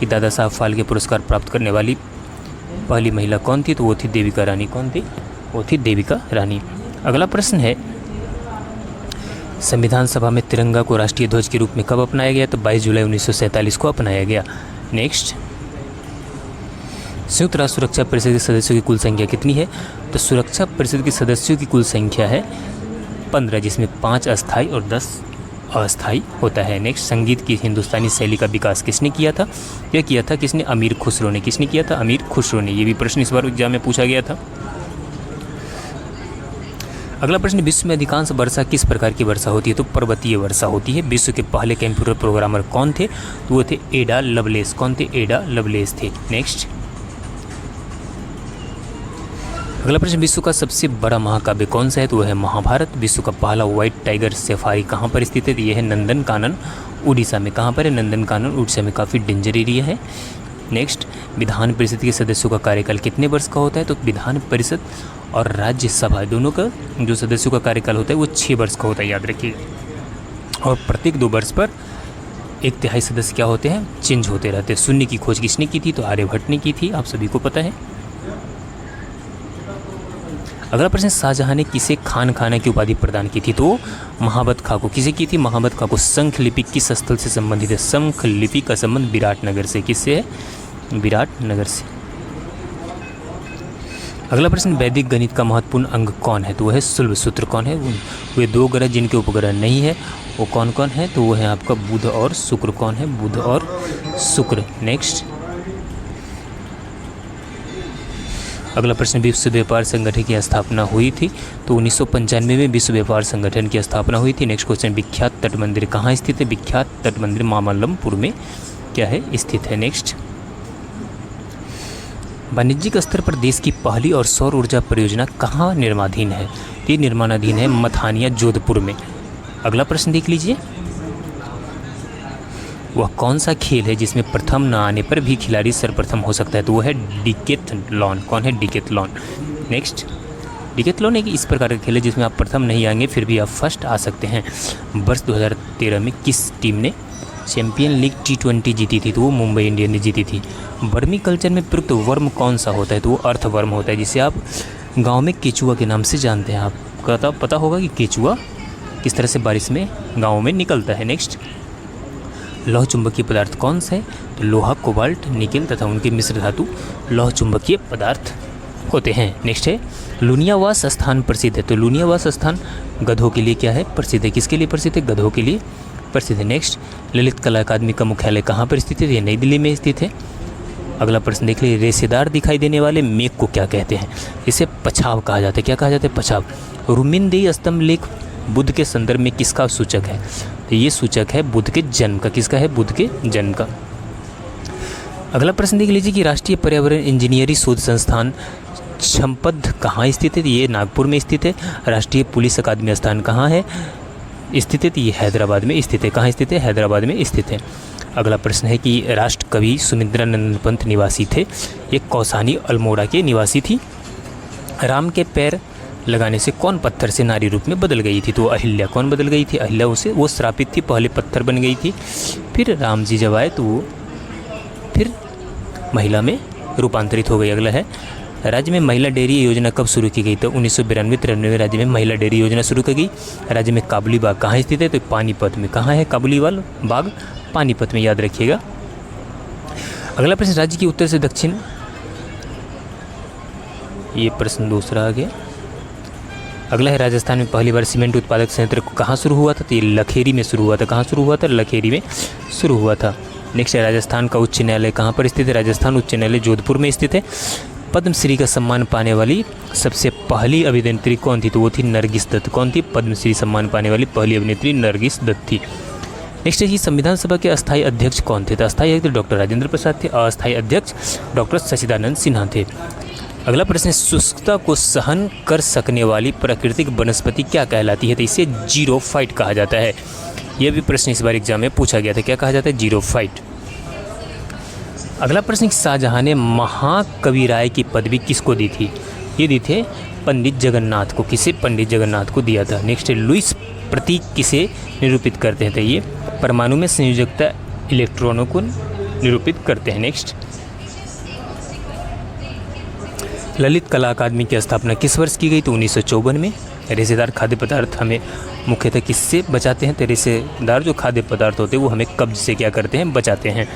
कि दादा साहब फाल्के पुरस्कार प्राप्त करने वाली पहली महिला कौन थी? तो वो थी देविका रानी। कौन थी? वो थी देविका रानी। अगला प्रश्न है, संविधान सभा में तिरंगा को राष्ट्रीय ध्वज के रूप में कब अपनाया गया? तो 22 जुलाई 1947 को अपनाया गया। नेक्स्ट, संयुक्त राष्ट्र सुरक्षा परिषद के सदस्यों की कुल संख्या कितनी है? तो सुरक्षा परिषद के सदस्यों की कुल संख्या है 15, जिसमें 5 अस्थायी और 10 अस्थायी होता है। नेक्स्ट, संगीत की हिंदुस्तानी शैली का विकास किसने किया था? यह किया था किसने? अमीर खुसरो ने। किसने किया था? अमीर खुसरो ने। ये भी प्रश्न इस बार एग्जाम में पूछा गया था। अगला प्रश्न, विश्व में अधिकांश वर्षा किस प्रकार की वर्षा होती है? तो पर्वतीय वर्षा होती है। विश्व के पहले कंप्यूटर प्रोग्रामर कौन थे? तो वो थे एडा लवलेस। कौन थे? एडा लवलेस थे। नेक्स्ट, अगला प्रश्न, विश्व का सबसे बड़ा महाकाव्य कौन सा है? तो वह है महाभारत। विश्व का पहला व्हाइट टाइगर सफारी कहाँ पर स्थित है? तो यह है नंदनकानन, उड़ीसा में। कहाँ पर है? नंदनकानन, उड़ीसा में। काफ़ी डेंजर एरिया है। नेक्स्ट, विधान परिषद के सदस्यों का कार्यकाल कितने वर्ष का होता है? तो विधान परिषद और राज्यसभा दोनों का जो सदस्यों का कार्यकाल होता है वो 6 वर्ष का होता है, याद रखिएगा। और प्रत्येक 2 वर्ष पर 1/3 सदस्य क्या होते हैं? चेंज होते रहते हैं। शून्य की खोज किसने की थी? तो आर्यभट्ट ने की थी, आप सभी को पता है। अगला प्रश्न, शाहजहां ने किसे खान खाना की उपाधि प्रदान की थी? तो महाबत खां को। किसे की थी? महाबत खां को। शंख लिपि किस स्थल से संबंधित है? शंख लिपि का संबंध विराटनगर से। किससे है? विराटनगर से। अगला प्रश्न, वैदिक गणित का महत्वपूर्ण अंग कौन है? तो वह है शुल्ब सूत्र। कौन है? वे 2 ग्रह जिनके उपग्रह नहीं है वो कौन कौन है? तो वो है आपका बुध और शुक्र। कौन है? बुध और शुक्र। नेक्स्ट, अगला प्रश्न, विश्व व्यापार संगठन की स्थापना हुई थी? तो 1995 में विश्व व्यापार संगठन की स्थापना हुई थी। नेक्स्ट क्वेश्चन, विख्यात तट मंदिर कहाँ स्थित है? विख्यात तट मंदिर मामल्लपुर में क्या है? स्थित है। नेक्स्ट, वाणिज्यिक स्तर पर देश की पहली और सौर ऊर्जा परियोजना कहाँ निर्माणाधीन है? ये निर्माणाधीन है मथानिया, जोधपुर में। अगला प्रश्न देख लीजिए, वह कौन सा खेल है जिसमें प्रथम न आने पर भी खिलाड़ी सर्वप्रथम हो सकता है? तो वह है डिकेथलॉन। कौन है? डिकेथलॉन। नेक्स्ट, डिकेथलॉन एक इस प्रकार का खेल है जिसमें आप प्रथम नहीं आएंगे फिर भी आप फर्स्ट आ सकते हैं। वर्ष 2013 में किस टीम ने चैंपियन लीग T20 जीती थी? तो वो मुंबई इंडियन ने जीती थी। वर्मी कल्चर में प्रयुक्त वर्म कौन सा होता है? तो वो अर्थवर्म होता है, जिसे आप गांव में केचुआ के नाम से जानते हैं। आपको पता होगा कि केचुआ किस तरह से बारिश में गाँव में निकलता है। नेक्स्ट, लौह चुंबकीय पदार्थ कौन सा है? तो लोहा, कोबाल्ट, निकेल तथा उनके मिश्र धातु लौह चुंबकीय पदार्थ होते हैं। नेक्स्ट है, लुनियावास स्थान प्रसिद्ध है? तो लुनियावास स्थान गधों के लिए क्या है? प्रसिद्ध है। किसके लिए प्रसिद्ध है? गधों के लिए प्रसिद्ध है। नेक्स्ट, ललित कला अकादमी का मुख्यालय कहाँ पर स्थित है? ये नई दिल्ली में स्थित है। अगला प्रश्न देख लीजिए, रेशेदार दिखाई देने वाले मेघ को क्या कहते हैं? इसे पछाव कहा जाता है। क्या कहा जाता है? पछाव। रुमिनदेही स्तंभ लेख बुद्ध के संदर्भ में किसका सूचक है? तो ये सूचक है बुद्ध के जन्म का। किसका है? बुद्ध के जन्म का। अगला प्रश्न देख लीजिए कि राष्ट्रीय पर्यावरण इंजीनियरिंग शोध संस्थान छमपद कहाँ स्थित है? ये नागपुर में स्थित है। राष्ट्रीय पुलिस अकादमी स्थान कहाँ है स्थित है? ये हैदराबाद में स्थित है। कहाँ स्थित है? हैदराबाद में स्थित है। अगला प्रश्न है कि राष्ट्र कवि सुमिंद्रानंद पंत निवासी थे? ये कौसानी अल्मोड़ा के निवासी थी। राम के पैर लगाने से कौन पत्थर से नारी रूप में बदल गई थी? तो अहिल्या। कौन बदल गई थी? अहिल्या। उसे वो श्रापित थी, पहले पत्थर बन गई थी, फिर राम जी जब आए तो वो फिर महिला में रूपांतरित हो गई। अगला है, राज्य में महिला डेयरी योजना कब शुरू की गई? तो 1992-93 में राज्य में महिला डेयरी योजना शुरू की गई। राज्य में काबुली बाग कहाँ स्थित है? तो पानीपत में। कहाँ है काबुली बाग? पानीपत में, याद रखिएगा। अगला प्रश्न, राज्य की उत्तर से दक्षिण ये प्रश्न दूसरा आ गया। अगला है राजस्थान में पहली बार सीमेंट उत्पादक संयंत्र कहाँ शुरू हुआ था? तो ये लखेरी में शुरू हुआ था। कहाँ शुरू हुआ था? लखेरी में शुरू हुआ था। नेक्स्ट है राजस्थान का उच्च न्यायालय कहाँ पर स्थित है? राजस्थान उच्च न्यायालय जोधपुर में स्थित है। पद्मश्री का सम्मान पाने वाली सबसे पहली अभिनेत्री कौन थी? तो वो थी नरगिस दत्त। कौन थी? पद्मश्री सम्मान पाने वाली पहली अभिनेत्री नरगिस दत्त थी। नेक्स्ट है कि संविधान सभा के अस्थायी अध्यक्ष कौन थे? तो अस्थायी अध्यक्ष डॉक्टर राजेंद्र प्रसाद थे। अस्थायी अध्यक्ष डॉक्टर सच्चिदानंद सिन्हा थे। अगला प्रश्न है शुष्कता को सहन कर सकने वाली प्राकृतिक वनस्पति क्या कहलाती है? तो इसे जीरोफाइट कहा जाता है। यह भी प्रश्न इस बार एग्जाम में पूछा गया था। क्या कहा जाता है? जीरोफाइट। अगला प्रश्न, शाहजहां ने महाकवि राय की पदवी किसको दी थी? ये दी थे पंडित जगन्नाथ को। किसे? पंडित जगन्नाथ को दिया था। नेक्स्ट है लुईस प्रतीक किसे निरूपित करते हैं? तो ये परमाणु में संयोजकता इलेक्ट्रॉनों को निरूपित करते हैं। नेक्स्ट, ललित कला अकादमी की स्थापना किस वर्ष की गई? तो 1954 में। रेशेदार खाद्य पदार्थ हमें मुख्यतः किससे बचाते हैं? तो रेशेदार जो खाद्य पदार्थ होते हैं वो हमें कब्ज से क्या करते हैं? बचाते हैं।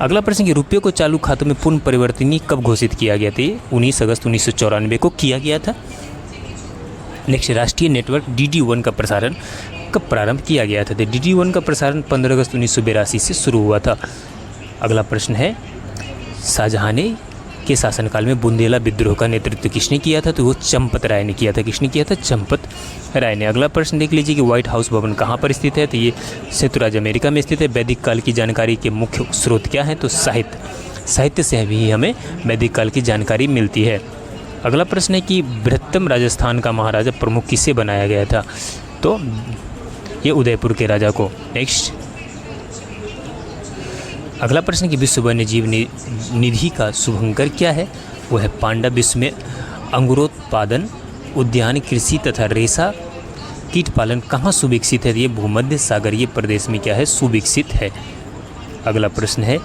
अगला प्रश्न कि रुपये को चालू खातों में पूर्ण परिवर्तनीय कब घोषित किया गया था? 19 अगस्त 1994 को किया गया था। नेक्स्ट, राष्ट्रीय नेटवर्क DD1 का प्रसारण कब प्रारंभ किया गया था? तो DD1 का प्रसारण 15 अगस्त 1982 से शुरू हुआ था। अगला प्रश्न है शाहजहां ने के शासनकाल में बुंदेला विद्रोह का नेतृत्व किसने किया था? तो वो चंपत राय ने किया था। किसने किया था? चंपत राय ने। अगला प्रश्न देख लीजिए कि व्हाइट हाउस भवन कहाँ पर स्थित है? तो ये संयुक्त राज्य अमेरिका में स्थित है। वैदिक काल की जानकारी के मुख्य स्रोत क्या है? तो साहित्य। साहित्य से भी हमें वैदिक काल की जानकारी मिलती है। अगला प्रश्न है कि बृहत्तम राजस्थान का महाराजा प्रमुख किसे बनाया गया था? तो ये उदयपुर के राजा को। नेक्स्ट, अगला प्रश्न कि विश्व वन्य जीव निधि का शुभंकर क्या है? वो है पांडा। विश्व में अंगुरोत्पादन, उद्यान, कृषि तथा रेशा कीट पालन कहाँ सुविकसित है? ये भूमध्य सागरीय प्रदेश में क्या है? सुविकसित है। अगला प्रश्न है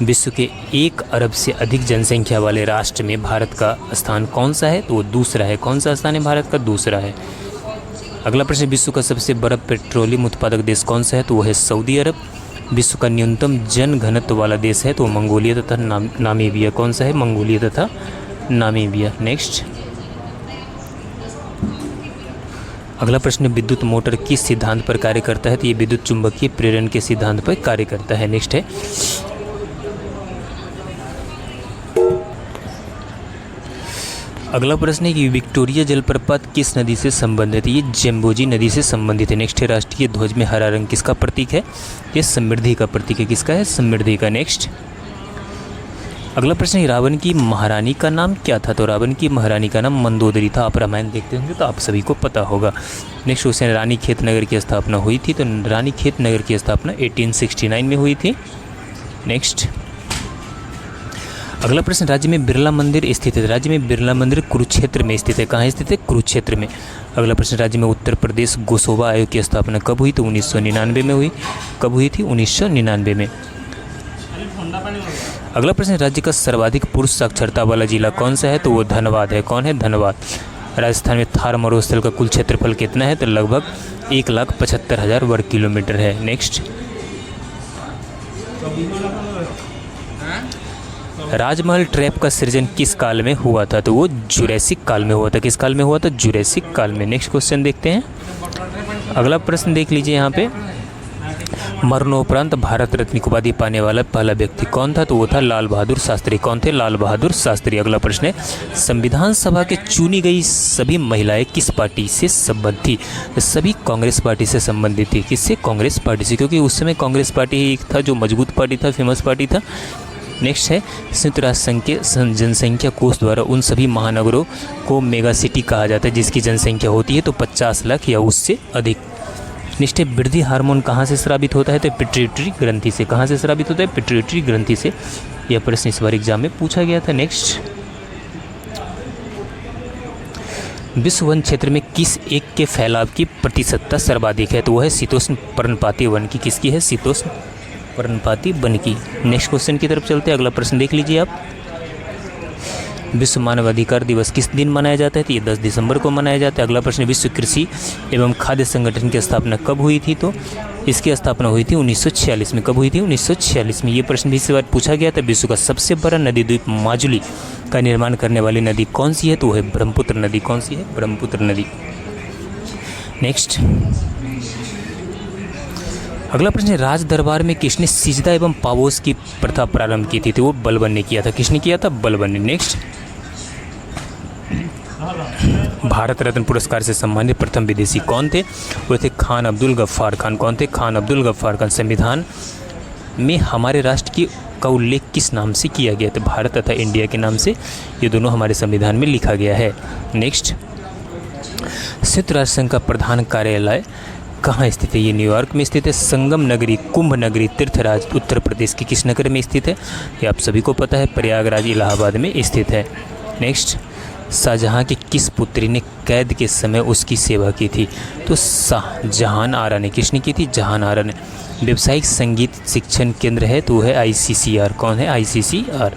विश्व के 1 अरब से अधिक जनसंख्या वाले राष्ट्र में भारत का स्थान कौन सा है? तो वो दूसरा है। कौन सा स्थान है भारत का? दूसरा है। अगला प्रश्न विश्व का सबसे बड़ा पेट्रोलियम उत्पादक देश कौन सा है? तो वो है सऊदी अरब। विश्व का न्यूनतम जन घनत्व वाला देश है तो मंगोलिया तथा नामीबिया। कौन सा है? मंगोलिया तथा नामीबिया। नेक्स्ट, अगला प्रश्न विद्युत मोटर किस सिद्धांत पर कार्य करता है? तो ये विद्युत चुंबकीय प्रेरण के सिद्धांत पर कार्य करता है। नेक्स्ट है अगला प्रश्न है कि विक्टोरिया जलप्रपात किस नदी से संबंधित है? ये जेम्बोजी नदी से संबंधित है। नेक्स्ट है राष्ट्रीय ध्वज में हरा रंग किसका प्रतीक है? ये समृद्धि का प्रतीक है। किसका है? समृद्धि का। नेक्स्ट, अगला प्रश्न है रावण की महारानी का नाम क्या था? तो रावण की महारानी का नाम मंदोदरी था। आप रामायण देखते होंगे तो आप सभी को पता होगा। नेक्स्ट क्वेश्चन, रानी खेत नगर की स्थापना हुई थी? तो रानी खेत नगर की स्थापना 1869 में हुई थी। नेक्स्ट, अगला प्रश्न, राज्य में बिरला मंदिर स्थित है? राज्य में बिरला मंदिर कुरुक्षेत्र में स्थित है। कहाँ स्थित है? कुरुक्षेत्र में। अगला प्रश्न, राज्य में उत्तर प्रदेश गोसोबा आयोग की स्थापना कब हुई? तो 1999 में हुई। कब हुई थी? 1999 में। अगला प्रश्न, राज्य का सर्वाधिक पुरुष साक्षरता वाला जिला कौन सा है? तो वो धनबाद है। कौन है? धनबाद। राजस्थान में थार मरुस्थल का कुल क्षेत्रफल कितना है? तो लगभग 1,75,000 वर्ग किलोमीटर है। नेक्स्ट, राजमहल ट्रैप का सृजन किस काल में हुआ था? तो वो जुरैसिक काल में हुआ था। किस काल में हुआ था? जुरैसिक काल में। नेक्स्ट क्वेश्चन देखते हैं। अगला प्रश्न देख लीजिए यहाँ पे, मरणोपरांत भारत रत्न की उपाधि पाने वाला पहला व्यक्ति कौन था? तो वो था लाल बहादुर शास्त्री। कौन थे? लाल बहादुर शास्त्री। अगला प्रश्न है, संविधान सभा के चुनी गई सभी महिलाएं किस पार्टी से संबंधित थी? तो सभी कांग्रेस पार्टी से संबंधित थी। किससे? कांग्रेस पार्टी से, क्योंकि उस समय कांग्रेस पार्टी ही एक था जो मजबूत पार्टी था, फेमस पार्टी था। नेक्स्ट है संयुक्त राष्ट्र संघ के जनसंख्या कोष द्वारा उन सभी महानगरों को मेगा सिटी कहा जाता है जिसकी जनसंख्या होती है तो 50 लाख या उससे अधिक। नेक्स्ट है वृद्धि हार्मोन कहाँ से स्रावित होता है? तो पिट्यूटरी ग्रंथि से। कहाँ से स्रावित होता है? पिट्यूटरी ग्रंथि से। यह प्रश्न इस बार एग्जाम में पूछा गया था। नेक्स्ट, विश्व वन क्षेत्र में किस एक के फैलाव की प्रतिशतता सर्वाधिक है? तो वह है शीतोष्ण पर्णपाती वन की। किसकी है? शीतोष्ण पर्णपाती वन की। नेक्स्ट क्वेश्चन की तरफ चलते हैं। अगला प्रश्न देख लीजिए आप, विश्व मानवाधिकार दिवस किस दिन मनाया जाता है? तो ये 10 दिसंबर को मनाया जाता है। अगला प्रश्न, विश्व कृषि एवं खाद्य संगठन की स्थापना कब हुई थी? तो इसकी स्थापना हुई थी 1946 में। कब हुई थी? 1946 में। ये प्रश्न भी इस बार पूछा गया था। विश्व का सबसे बड़ा नदी द्वीप माजुली का निर्माण करने वाली नदी कौन सी है? तो वह है ब्रह्मपुत्र नदी। कौन सी है? ब्रह्मपुत्र नदी। नेक्स्ट अगला प्रश्न है, राज दरबार में किसने सिजदा एवं पावोस की प्रथा प्रारंभ की थी? तो वो बलबन ने किया था। किसने किया था? बलबन ने। नेक्स्ट भारत रत्न पुरस्कार से सम्मानित प्रथम विदेशी कौन थे? वो थे खान अब्दुल गफ्फार खान। कौन थे? खान अब्दुल गफ्फार खान। संविधान में हमारे राष्ट्र का उल्लेख किस नाम से किया गया? तो भारत तथा इंडिया के नाम से ये दोनों हमारे संविधान में लिखा गया है। नेक्स्ट संयुक्त राष्ट्र संघ का प्रधान कार्यालय कहाँ स्थित है? ये न्यूयॉर्क में स्थित है। संगम नगरी, कुंभ नगरी, तीर्थराज उत्तर प्रदेश के किस नगर में स्थित है? ये आप सभी को पता है, प्रयागराज इलाहाबाद में स्थित है। नेक्स्ट शाहजहाँ की किस पुत्री ने कैद के समय उसकी सेवा की थी? तो शाहजहान आरा ने। किसने की थी? जहान आरा ने। व्यावसायिक संगीत शिक्षण केंद्र है तो है ICCR। कौन है? ICCR।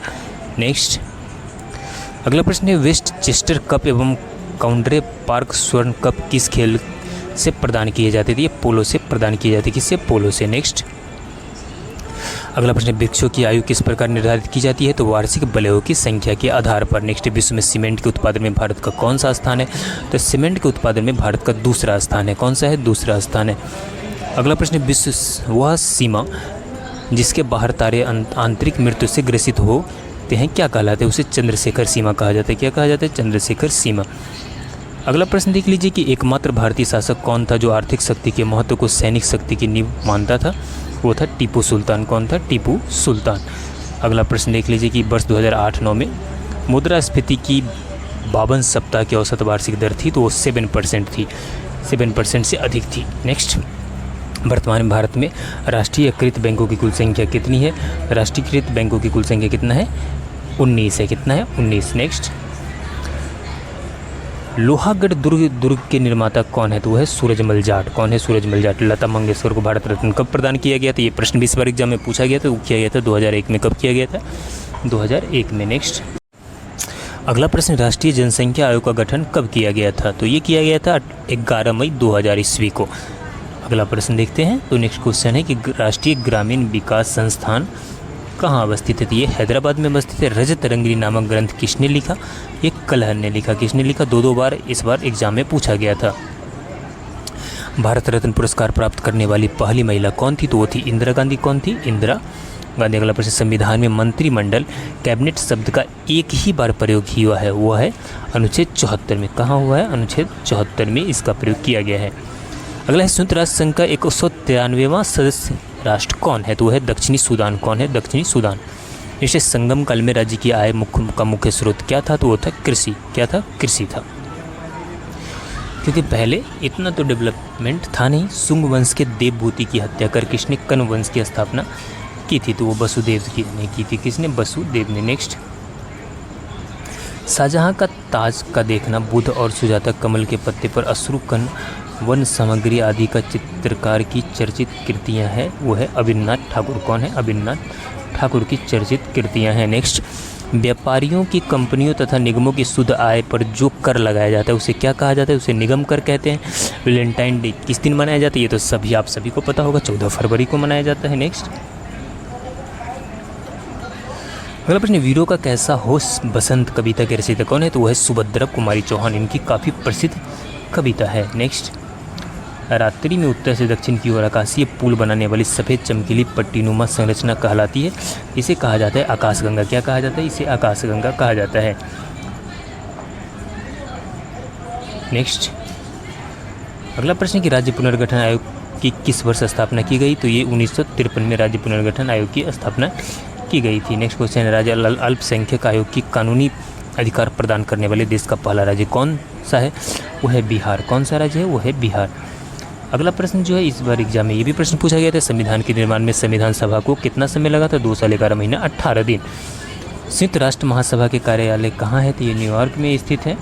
नेक्स्ट अगला प्रश्न है, वेस्ट चेस्टर कप एवं काउंड्रे पार्क स्वर्ण कप किस खेल से प्रदान किए जाते थे? ये पोलो से प्रदान किए जाते। किससे? पोलो से। नेक्स्ट अगला प्रश्न, वृक्षों की आयु किस प्रकार निर्धारित की जाती है? तो वार्षिक बलयों की संख्या के आधार पर। नेक्स्ट विश्व में सीमेंट के उत्पादन में भारत का कौन सा स्थान है? तो सीमेंट के उत्पादन में भारत का दूसरा स्थान है। कौन सा है? दूसरा स्थान है। अगला प्रश्न, विश्व वह सीमा जिसके बाहर तारे आंतरिक मृत्यु से ग्रसित होते हैं क्या कहलाते हैं? उसे चंद्रशेखर सीमा कहा जाता है। क्या कहा जाता है? चंद्रशेखर सीमा। अगला प्रश्न देख लीजिए कि एकमात्र भारतीय शासक कौन था जो आर्थिक शक्ति के महत्व को सैनिक शक्ति की नींव मानता था? वो था टीपू सुल्तान। कौन था? टीपू सुल्तान। अगला प्रश्न देख लीजिए कि वर्ष 2008-9 में मुद्रास्फीति की 52 सप्ताह की औसत वार्षिक दर थी तो वो 7% थी, 7% से अधिक थी। नेक्स्ट वर्तमान में भारत में राष्ट्रीयकृत बैंकों की कुल संख्या कितनी है? राष्ट्रीयकृत बैंकों की कुल संख्या कितना है? 19 है। कितना है? 19। नेक्स्ट लोहागढ़ दुर्ग के निर्माता कौन है? तो वह है सूरजमल जाट। कौन है? सूरजमल जाट। लता मंगेशकर को भारत रत्न कब प्रदान किया गया था? ये प्रश्न भी इस बार एग्जाम में पूछा गया था। वो किया गया था 2001 में। कब किया गया था? 2001 में। नेक्स्ट अगला प्रश्न, राष्ट्रीय जनसंख्या आयोग का गठन कब किया गया था? तो ये किया गया था 11 मई 2000 ईस्वी को। अगला प्रश्न देखते हैं। तो नेक्स्ट क्वेश्चन है कि राष्ट्रीय ग्रामीण विकास संस्थान कहाँ अवस्थित है? तो ये हैदराबाद में अवस्थित है। रजत रंगिनी नामक ग्रंथ किसने लिखा? ये कलहर ने लिखा। किसने लिखा? दो बार इस बार एग्जाम में पूछा गया था। भारत रत्न पुरस्कार प्राप्त करने वाली पहली महिला कौन थी? तो वो थी इंदिरा गांधी। कौन थी? इंदिरा गांधी। अगला प्रश्न, संविधान में मंत्रिमंडल कैबिनेट शब्द का एक ही बार प्रयोग हुआ है, वो है अनुच्छेद 74 में। कहाँ हुआ है? अनुच्छेद 74 में इसका प्रयोग किया गया है। अगला है, संयुक्त राष्ट्र संघ का 193वां सदस्य राष्ट्र कौन है? तो वह है दक्षिणी सूडान। कौन है? दक्षिणी सूडान। इसे संगम काल में राज्य की आय का मुख्य स्रोत क्या था? तो वो था कृषि। क्या था? कृषि था। क्योंकि पहले इतना तो डेवलपमेंट था नहीं। शुंग वंश के देवभूति की हत्या कर किसने कण्व वंश की स्थापना की थी? तो वो वसुदेव ने की थी। किसने? वसुदेव ने। नेक्स्ट शाहजहाँ का ताज का देखना, बुद्ध और सुजाता कमल के पत्ते पर अश्रुकण, वन सामग्री आदि का चित्रकार की चर्चित कृतियां हैं, वो है अविनाश ठाकुर। कौन है? अविनाश ठाकुर की चर्चित कृतियां हैं। नेक्स्ट व्यापारियों की कंपनियों तथा निगमों की शुद्ध आय पर जो कर लगाया जाता है उसे क्या कहा जाता है? उसे निगम कर कहते हैं। वैलेंटाइन डे किस दिन मनाया जाता है? ये तो आप सभी को पता होगा, 14 फरवरी को मनाया जाता है। नेक्स्ट अगला प्रश्न, वीरों का कैसा होश बसंत कविता के रचयिता कौन है? तो वह है सुभद्रा कुमारी चौहान। इनकी काफ़ी प्रसिद्ध कविता है। नेक्स्ट रात्रि में उत्तर से दक्षिण की ओर आकाशीय पुल बनाने वाली सफ़ेद चमकीली पट्टीनुमा संरचना कहलाती है। इसे कहा जाता है आकाशगंगा। क्या कहा जाता है? इसे आकाशगंगा कहा जाता है। नेक्स्ट अगला प्रश्न कि राज्य पुनर्गठन आयोग की किस वर्ष स्थापना की गई? तो ये 1953 में राज्य पुनर्गठन आयोग की स्थापना की गई थी। नेक्स्ट क्वेश्चन है, राज्य अल्पसंख्यक आयोग की कानूनी अधिकार प्रदान करने वाले देश का पहला राज्य कौन सा है? वो है बिहार। कौन सा राज्य है? वो है बिहार। अगला प्रश्न जो है इस बार एग्जाम में ये भी प्रश्न पूछा गया था, संविधान के निर्माण में संविधान सभा को कितना समय लगा था? 2 साल 11 महीना 18 दिन। संयुक्त राष्ट्र महासभा के कार्यालय कहाँ है? तो ये न्यूयॉर्क में स्थित है।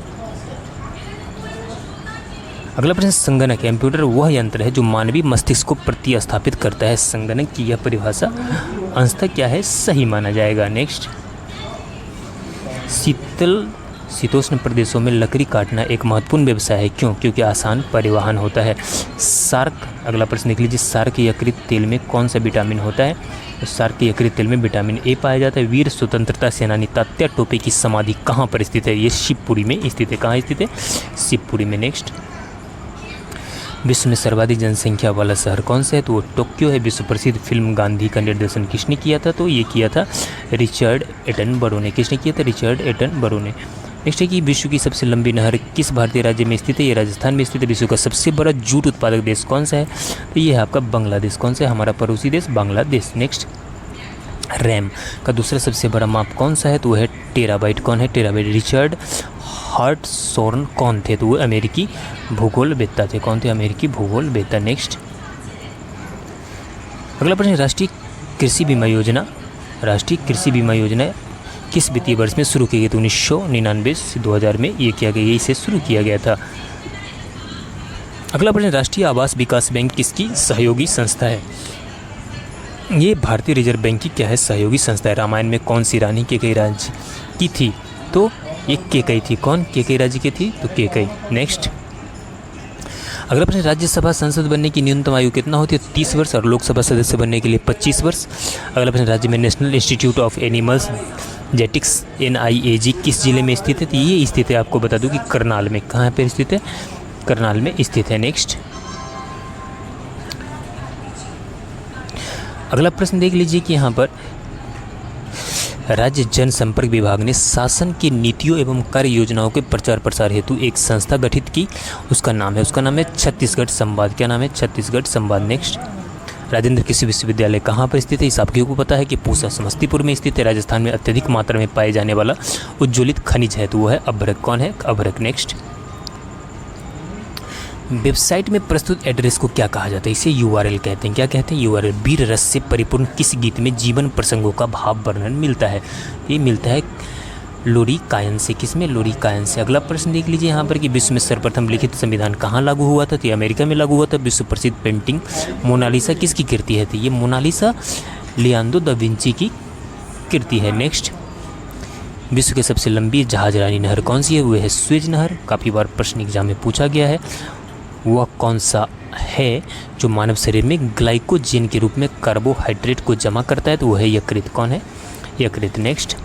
अगला प्रश्न, संगणक कंप्यूटर वह यंत्र है जो मानवीय मस्तिष्क को प्रतिस्थापित करता है। संगणक की यह परिभाषा अंशतः क्या है? सही माना जाएगा। नेक्स्ट शीतल शीतोष्ण प्रदेशों में लकड़ी काटना एक महत्वपूर्ण व्यवसाय है। क्यों? क्योंकि आसान परिवहन होता है। सार्क, अगला प्रश्न देख लीजिए, सार्क यकृत तेल में कौन सा विटामिन होता है? तो सार्क यकृत तेल में विटामिन ए पाया जाता है। वीर स्वतंत्रता सेनानी तात्या टोपे की समाधि कहाँ पर स्थित है? ये शिवपुरी में स्थित है। कहाँ स्थित है? शिवपुरी में। नेक्स्ट, विश्व में सर्वाधिक जनसंख्या वाला शहर कौन सा है? तो वो टोक्यो है। विश्व प्रसिद्ध फिल्म गांधी का निर्देशन किसने किया था? तो ये किया था रिचर्ड एटनबरो ने। किसने किया था? रिचर्ड एटनबरो ने। नेक्स्ट है कि विश्व की सबसे लंबी नहर किस भारतीय राज्य में स्थित है? ये राजस्थान में स्थित है। विश्व का सबसे बड़ा जूट उत्पादक देश कौन सा है? तो ये है आपका बांग्लादेश। कौन सा है? हमारा पड़ोसी देश बांग्लादेश। नेक्स्ट, रैम का दूसरा सबसे बड़ा माप कौन सा है? तो वो है टेराबाइट। कौन है? टेराबाइट। रिचर्ड हार्टसोर्न कौन थे? तो वो अमेरिकी भूगोलवेत्ता थे। कौन थे? अमेरिकी भूगोलवेत्ता। नेक्स्ट, अगला प्रश्न, राष्ट्रीय कृषि बीमा योजना, राष्ट्रीय कृषि बीमा योजना किस वित्तीय वर्ष में शुरू की गई थी? 1999 से 2000 में ये किया गया, इसे शुरू किया गया था। अगला प्रश्न, राष्ट्रीय आवास विकास बैंक किसकी सहयोगी संस्था है? ये भारतीय रिजर्व बैंक की क्या है? सहयोगी संस्था है। रामायण में कौन सी रानी केकई राज्य की थी? तो ये केकई थी। कौन? केकई राज्य की थी, तो केकई। नेक्स्ट, अगला प्रश्न, राज्यसभा सांसद बनने की न्यूनतम आयु कितना होती है? 30 वर्ष। और लोकसभा सदस्य बनने के लिए 25 वर्ष। अगला प्रश्न, राज्य में National Institute of Animals Genetics NIAG किस जिले में स्थित है? तो ये स्थित है, आपको बता दूं कि करनाल में। कहाँ पर स्थित है? करनाल में स्थित है। नेक्स्ट, अगला प्रश्न देख लीजिए कि यहाँ पर राज्य जनसंपर्क विभाग ने शासन की नीतियों एवं कार्य योजनाओं के प्रचार प्रसार हेतु एक संस्था गठित की। उसका नाम है छत्तीसगढ़ संवाद। क्या नाम है? छत्तीसगढ़ संवाद। नेक्स्ट, राजेंद्र कृषि विश्वविद्यालय कहाँ पर स्थित है? इस आपको पता है कि पूसा समस्तीपुर में स्थित है। राजस्थान में अत्यधिक मात्रा में पाए जाने वाला उज्ज्वलित खनिज है, तो वो है अभ्रक। कौन है? अभ्रक। नेक्स्ट, वेबसाइट में प्रस्तुत एड्रेस को क्या कहा जाता है? इसे URL कहते हैं। क्या कहते हैं? URL। वीर रस से परिपूर्ण किस गीत में जीवन प्रसंगों का भाव वर्णन मिलता है? ये मिलता है लोरी कायन से। किसमें? लोरी कायन से। अगला प्रश्न देख लीजिए यहाँ पर कि विश्व में सर्वप्रथम लिखित संविधान कहाँ लागू हुआ था? तो ये अमेरिका में लागू हुआ था। विश्व प्रसिद्ध पेंटिंग मोनालिसा किसकी कृति है? तो ये मोनालिसा लियोनार्डो दा विंची की कृति है। नेक्स्ट, विश्व की सबसे लंबी जहाजरानी नहर कौन सी है? वो है स्वेज नहर। काफ़ी बार प्रश्न एग्जाम में पूछा गया है। वह कौन सा है जो मानव शरीर में ग्लाइकोजन के रूप में कार्बोहाइड्रेट को जमा करता है? तो वह है यकृत। कौन है? यकृत। नेक्स्ट,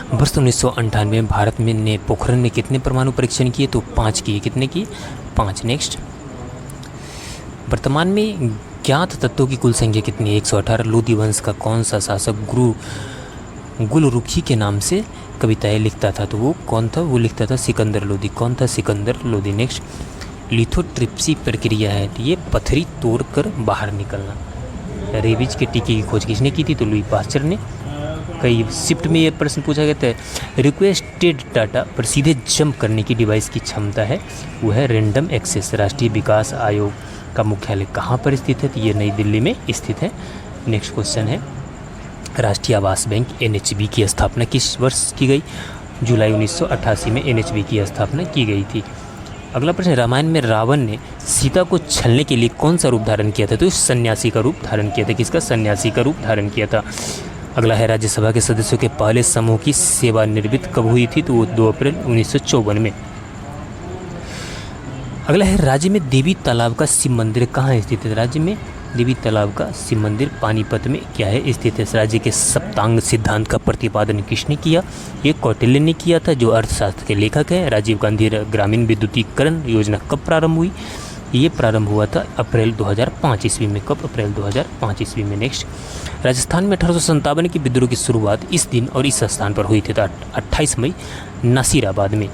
वर्ष 1998 में भारत में ने पोखरण ने कितने परमाणु परीक्षण किए? तो 5 किए। कितने किए? 5। नेक्स्ट, वर्तमान में ज्ञात तत्वों की कुल संख्या कितनी है? 118। लोदी वंश का कौन सा शासक गुलरुखी के नाम से कविताएं लिखता था? तो वो कौन था? वो लिखता था सिकंदर लोदी। कौन था? सिकंदर लोदी। नेक्स्ट, लिथोट्रिप्सी प्रक्रिया है, तो ये पथरी तोड़कर बाहर निकलना। रेबीज के टीके की खोज किसने की थी? तो लुई पास्चर ने। कई शिफ्ट में ये प्रश्न पूछा गया था। रिक्वेस्टेड डाटा पर सीधे जंप करने की डिवाइस की क्षमता है, वो है रैंडम एक्सेस। राष्ट्रीय विकास आयोग का मुख्यालय कहाँ पर स्थित है? तो ये नई दिल्ली में स्थित है। नेक्स्ट क्वेश्चन है, राष्ट्रीय आवास बैंक NHB की स्थापना किस वर्ष की गई? जुलाई 1988 में NHB की स्थापना की गई थी। अगला प्रश्न, रामायण में रावण ने सीता को छलने के लिए कौन सा रूप धारण किया था? तो सन्यासी का रूप धारण किया था। किसका? सन्यासी का रूप धारण किया था। अगला है, राज्यसभा के सदस्यों के पहले समूह की सेवानिवृत्ति कब हुई थी? तो वो 2 अप्रैल 1954 में। अगला है, राज्य में देवी तालाब का शिव मंदिर कहाँ स्थित है? राज्य में देवी तालाब का शिव मंदिर पानीपत में क्या है? स्थित है। राज्य के सप्तांग सिद्धांत का प्रतिपादन किसने किया? ये कौटिल्य ने किया था, जो अर्थशास्त्र के लेखक हैं। राजीव गांधी ग्रामीण विद्युतीकरण योजना कब प्रारंभ हुई? ये प्रारंभ हुआ था अप्रैल 2005 ईस्वी में। कब? अप्रैल 2005 ईस्वी में। नेक्स्ट, राजस्थान में 1857 के विद्रोह की शुरुआत इस दिन और इस स्थान पर हुई थी, तो 28 मई नासिराबाद में।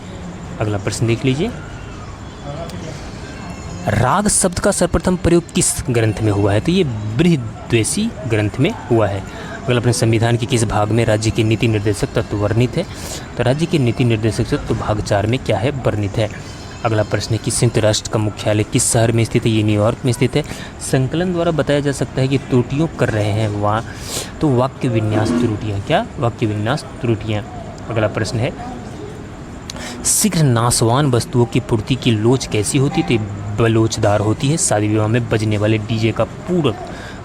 अगला प्रश्न देख लीजिए, राग शब्द का सर्वप्रथम प्रयोग किस ग्रंथ में हुआ है? तो ये बृहद्वेशी ग्रंथ में हुआ है। अगला प्रश्न, संविधान के किस भाग में राज्य के नीति निर्देशक तत्व वर्णित है? तो राज्य के नीति निर्देशक तत्व भाग 4 में क्या है? वर्णित है। अगला प्रश्न है कि संयुक्त राष्ट्र का मुख्यालय किस शहर में स्थित है? ये न्यूयॉर्क में स्थित है। संकलन द्वारा बताया जा सकता है कि त्रुटियों कर रहे हैं वहाँ, तो वाक्य विन्यास त्रुटियाँ। क्या? वाक्य विन्यास त्रुटियाँ। अगला प्रश्न है, शीघ्र नाशवान वस्तुओं की पूर्ति की लोच कैसी होती है? तो बलोचदार होती है। शादी विवाह में बजने वाले डीजे का पूरक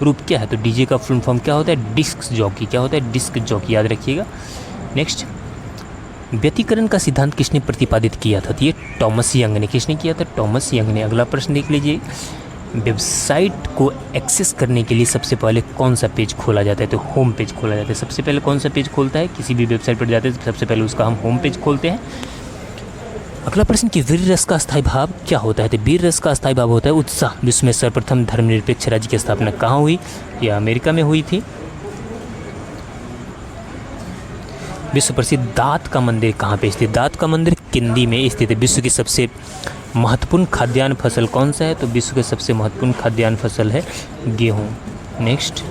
रूप क्या है? तो डीजे का फुल फॉर्म क्या होता है? Disc jockey. क्या होता है? डिस्क जॉकी, याद रखिएगा। नेक्स्ट, व्यतिकरण का सिद्धांत किसने प्रतिपादित किया था? तो ये टॉमस यंग ने। किसने किया था? टॉमस यंग ने। अगला प्रश्न देख लीजिए, वेबसाइट को एक्सेस करने के लिए सबसे पहले कौन सा पेज खोला जाता है? तो होम पेज खोला जाता है। सबसे पहले कौन सा पेज खोलता है? किसी भी वेबसाइट पर जाते हैं तो सबसे पहले उसका हम होम पेज खोलते हैं। अगला प्रश्न कि वीर रस का अस्थायी भाव क्या होता है? तो वीर रस का अस्थायी भाव होता है उत्साह। विश्व में सर्वप्रथम धर्मनिरपेक्ष राज्य की स्थापना कहाँ हुई? यह अमेरिका में हुई थी। विश्व प्रसिद्ध दांत का मंदिर कहाँ पे स्थित? दांत का मंदिर किंदी में स्थित है। विश्व की सबसे महत्वपूर्ण खाद्यान्न फसल कौन सा है? तो विश्व की सबसे महत्वपूर्ण खाद्यान्न फसल है गेहूं। नेक्स्ट,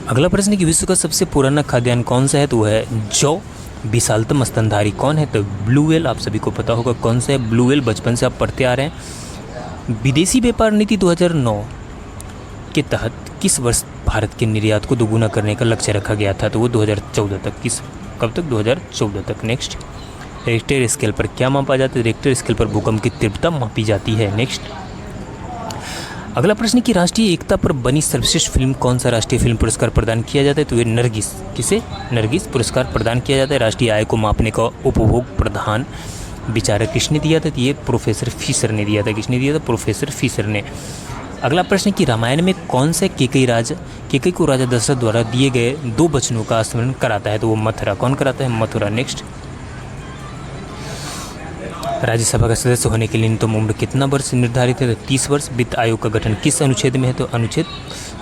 अगला प्रश्न कि विश्व का सबसे पुराना खाद्यान्न कौन सा है? तो वह है जौ। विशालतम स्तनधारी कौन है? तो ब्लू व्हेल। आप सभी को पता होगा कौन सा है ब्लू व्हेल, बचपन से आप पढ़ते आ रहे हैं। विदेशी व्यापार नीति 2009 के तहत किस वर्ष भारत के निर्यात को दोगुना करने का लक्ष्य रखा गया था? तो वो 2014 तक। कब तक? 2014 तक। नेक्स्ट, रिक्टर स्केल पर क्या मापा जाता है? रिक्टर स्केल पर भूकंप की तीव्रता मापी जाती है। नेक्स्ट, अगला प्रश्न कि राष्ट्रीय एकता पर बनी सर्वश्रेष्ठ फिल्म कौन सा राष्ट्रीय फिल्म पुरस्कार प्रदान किया जाता है? तो ये नरगिस। किसे? नरगिस पुरस्कार प्रदान किया जाता है। राष्ट्रीय आय को मापने का उपभोग प्रधान विचारक किसने दिया था? तो ये प्रोफेसर फिशर ने दिया था। किसने दिया था? प्रोफेसर फिशर ने। अगला प्रश्न कि रामायण में कौन से केकई को राजा दशरथ द्वारा दिए गए 2 वचनों का स्मरण कराता है? तो वो मथुरा। कौन कराता है? मथुरा। नेक्स्ट, राज्यसभा का सदस्य होने के लिए न्यूनतम उम्र कितना वर्ष निर्धारित है? तो 30 वर्ष। वित्त आयोग का गठन किस अनुच्छेद में है? तो अनुच्छेद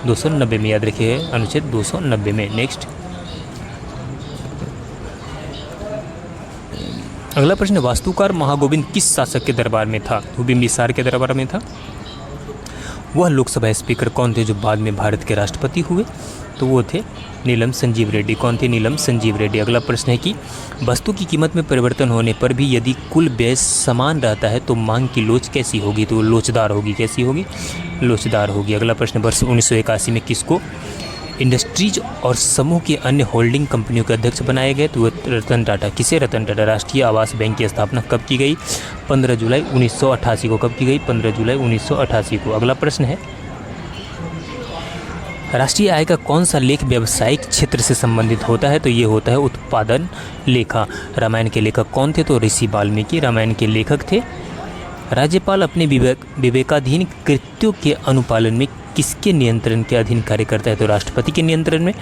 290 में। याद रखिए, अनुच्छेद 290 में। नेक्स्ट, अगला प्रश्न, वास्तुकार महागोविंद किस शासक के दरबार में था? तो बिंबिसार के दरबार में था। वह लोकसभा स्पीकर कौन थे जो बाद में भारत के राष्ट्रपति हुए? तो वो थे नीलम संजीव रेड्डी। कौन थे? नीलम संजीव रेड्डी। अगला प्रश्न है कि वस्तु की कीमत में परिवर्तन होने पर भी यदि कुल व्यय समान रहता है तो मांग की लोच कैसी होगी? तो वो लोचदार होगी। कैसी होगी? लोचदार होगी। अगला प्रश्न, वर्ष 1981 में किसको इंडस्ट्रीज और समूह की अन्य होल्डिंग कंपनियों के अध्यक्ष बनाए गए? तो रतन टाटा। किसे? रतन टाटा। राष्ट्रीय आवास बैंक की स्थापना कब की गई? 15 जुलाई 1988 को। कब की गई? 15 जुलाई 1988 को। अगला प्रश्न है, राष्ट्रीय आय का कौन सा लेख व्यावसायिक क्षेत्र से संबंधित होता है? तो ये होता है उत्पादन लेखा। रामायण के लेखक कौन थे? तो ऋषि वाल्मीकि रामायण के लेखक थे। राज्यपाल अपने विवेकाधीन कृत्यों के अनुपालन में किसके नियंत्रण के अधीन कार्य करता है? तो राष्ट्रपति के नियंत्रण में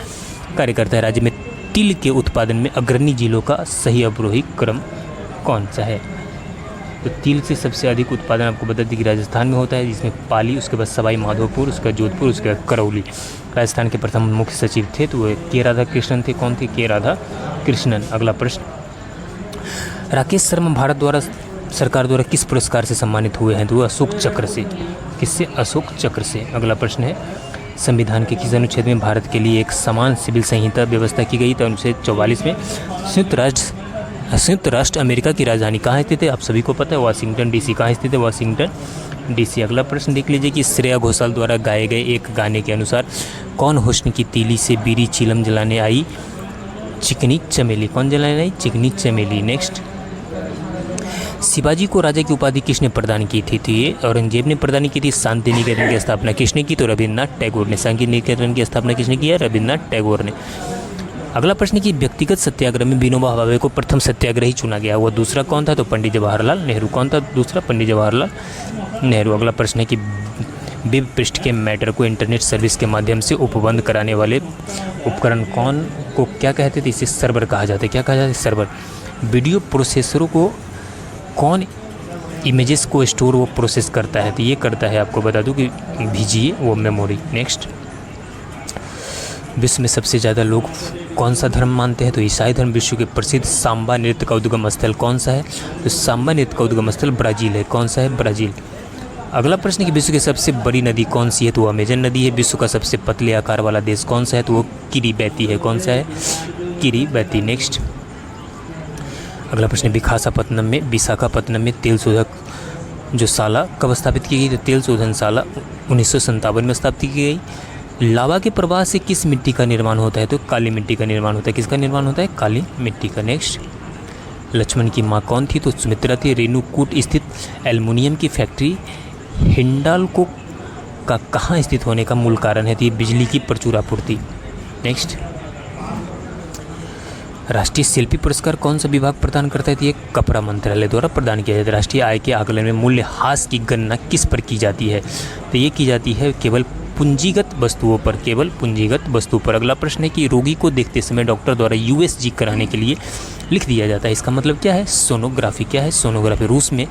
कार्य करता है। राज्य में तिल के उत्पादन में अग्रणी जिलों का सही अवरोही क्रम कौन सा है? तो तिल से सबसे अधिक उत्पादन आपको बता दें कि राजस्थान में होता है, जिसमें पाली, उसके बाद सवाई माधोपुर, उसका जोधपुर, उसके बाद करौली। राजस्थान के प्रथम मुख्य सचिव थे तो वो के राधा कृष्णन थे। कौन थे? के राधा कृष्णन। अगला प्रश्न, राकेश शर्मा भारत सरकार द्वारा किस पुरस्कार से सम्मानित हुए हैं? तो अशोक चक्र से। किससे? अशोक चक्र से। अगला प्रश्न है, संविधान के किस अनुच्छेद में भारत के लिए एक समान सिविल संहिता व्यवस्था की गई? तो अनुच्छेद 44 में। संयुक्त राष्ट्र अमेरिका की राजधानी कहाँ स्थित है? आप सभी को पता है, वाशिंगटन डीसी। कहाँ स्थित है? Washington DC. अगला प्रश्न देख लीजिए कि श्रेया घोषाल द्वारा गाए गए एक गाने के अनुसार कौन हुस्न की तीली से बीड़ी चिलम जलाने आई चिकनी चमेली? कौन जलाने आई? चिकनी चमेली। नेक्स्ट, शिवाजी को राजा की उपाधि किसने प्रदान की थी? तो ये औरंगजेब ने प्रदान की थी। शांति निकेतन की स्थापना किसने की? तो रविन्द्रनाथ टैगोर ने। शांति निकेतन की स्थापना किसने की है? रविन्द्रनाथ टैगोर ने। अगला प्रश्न कि व्यक्तिगत सत्याग्रह में विनोबा भावे को प्रथम सत्याग्रही चुना गया, वो दूसरा कौन था? तो पंडित जवाहरलाल नेहरू। कौन था दूसरा? पंडित जवाहरलाल नेहरू। अगला प्रश्न है कि वेब पृष्ठ के मैटर को इंटरनेट सर्विस के माध्यम से उपबंध कराने वाले उपकरण कौन को क्या कहते थे? इसे सर्वर कहा जाता है। क्या कहा जाता है? सर्वर। वीडियो प्रोसेसरों को कौन इमेजेस को स्टोर वो प्रोसेस करता है? तो ये करता है, आपको बता दूं कि VGA, वो मेमोरी। नेक्स्ट, विश्व में सबसे ज़्यादा लोग कौन सा धर्म मानते हैं? तो ईसाई धर्म। विश्व के प्रसिद्ध सांबा नृत्य का उद्गम स्थल कौन सा है? तो सांबा नृत्य का उद्गम स्थल ब्राज़ील है। कौन सा है? ब्राज़ील। अगला प्रश्न कि विश्व की सबसे बड़ी नदी कौन सी है? तो वो अमेजन नदी है। विश्व का सबसे पतले आकार वाला देश कौन सा है? तो वो किरीबैती है। कौन सा है? किरीबैती। नेक्स्ट, अगला प्रश्न, विशाखापत्तनम में तेल शोधक जो शाला कब स्थापित की गई? तो तेल शोधन शाला 1957 में स्थापित की गई। लावा के प्रवाह से किस मिट्टी का निर्माण होता है? तो काली मिट्टी का निर्माण होता है। किसका निर्माण होता है? काली मिट्टी का। नेक्स्ट, लक्ष्मण की माँ कौन थी? तो सुमित्रा थी। रेणुकूट स्थित एल्युमिनियम की फैक्ट्री हिंडाल्को का कहाँ स्थित होने का मूल कारण है? तो ये बिजली की प्रचुर आपूर्ति। नेक्स्ट, राष्ट्रीय शिल्पी पुरस्कार कौन सा विभाग प्रदान करता है? तो ये कपड़ा मंत्रालय द्वारा प्रदान किया जाता है। राष्ट्रीय आय के आकलन में मूल्यह्रास की गणना किस पर की जाती है? तो ये की जाती है केवल पूंजीगत वस्तुओं पर, केवल पूंजीगत वस्तु पर। अगला प्रश्न है कि रोगी को देखते समय डॉक्टर द्वारा यूएसजी कराने के लिए लिख दिया जाता है, इसका मतलब क्या है? सोनोग्राफी। क्या है? सोनोग्राफी। रूस में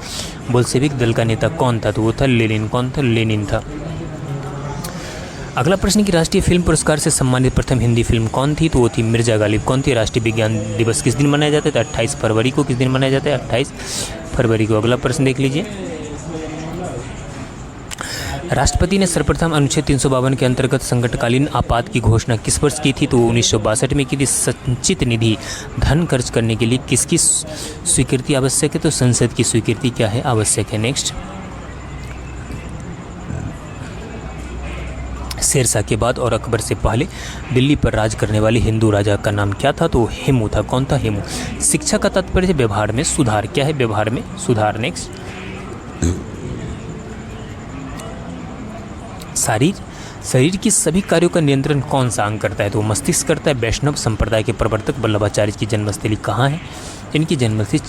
बोल्शेविक दल का नेता कौन था? तो वो था लेनिन। कौन था? लेनिन था। अगला प्रश्न कि राष्ट्रीय फिल्म पुरस्कार से सम्मानित प्रथम हिंदी फिल्म कौन थी? तो वो थी मिर्जा गालिब। कौन थी? राष्ट्रीय विज्ञान दिवस किस दिन मनाया जाता है? तो 28 फरवरी को। किस दिन मनाया जाता है? 28 फरवरी को। अगला प्रश्न देख लीजिए। राष्ट्रपति ने सर्वप्रथम अनुच्छेद 352 के अंतर्गत संकटकालीन आपात की घोषणा किस वर्ष की थी? तो 1962 में की थी। संचित निधि धन खर्च करने के लिए किसकी स्वीकृति आवश्यक है? तो संसद की स्वीकृति क्या है? आवश्यक है। नेक्स्ट, शेरशाह के बाद और अकबर से पहले दिल्ली पर राज करने वाले हिंदू राजा का नाम क्या था? तो हेमू था। कौन था? हेमू। शिक्षा का तात्पर्य व्यवहार में सुधार। क्या है? व्यवहार में सुधार। नेक्स्ट, शरीर की सभी कार्यों का नियंत्रण कौन सा अंग करता है? तो मस्तिष्क करता है। वैष्णव संप्रदाय के प्रवर्तक वल्लभाचार्य की जन्मस्थली कहाँ है? इनकी जन्मस्थली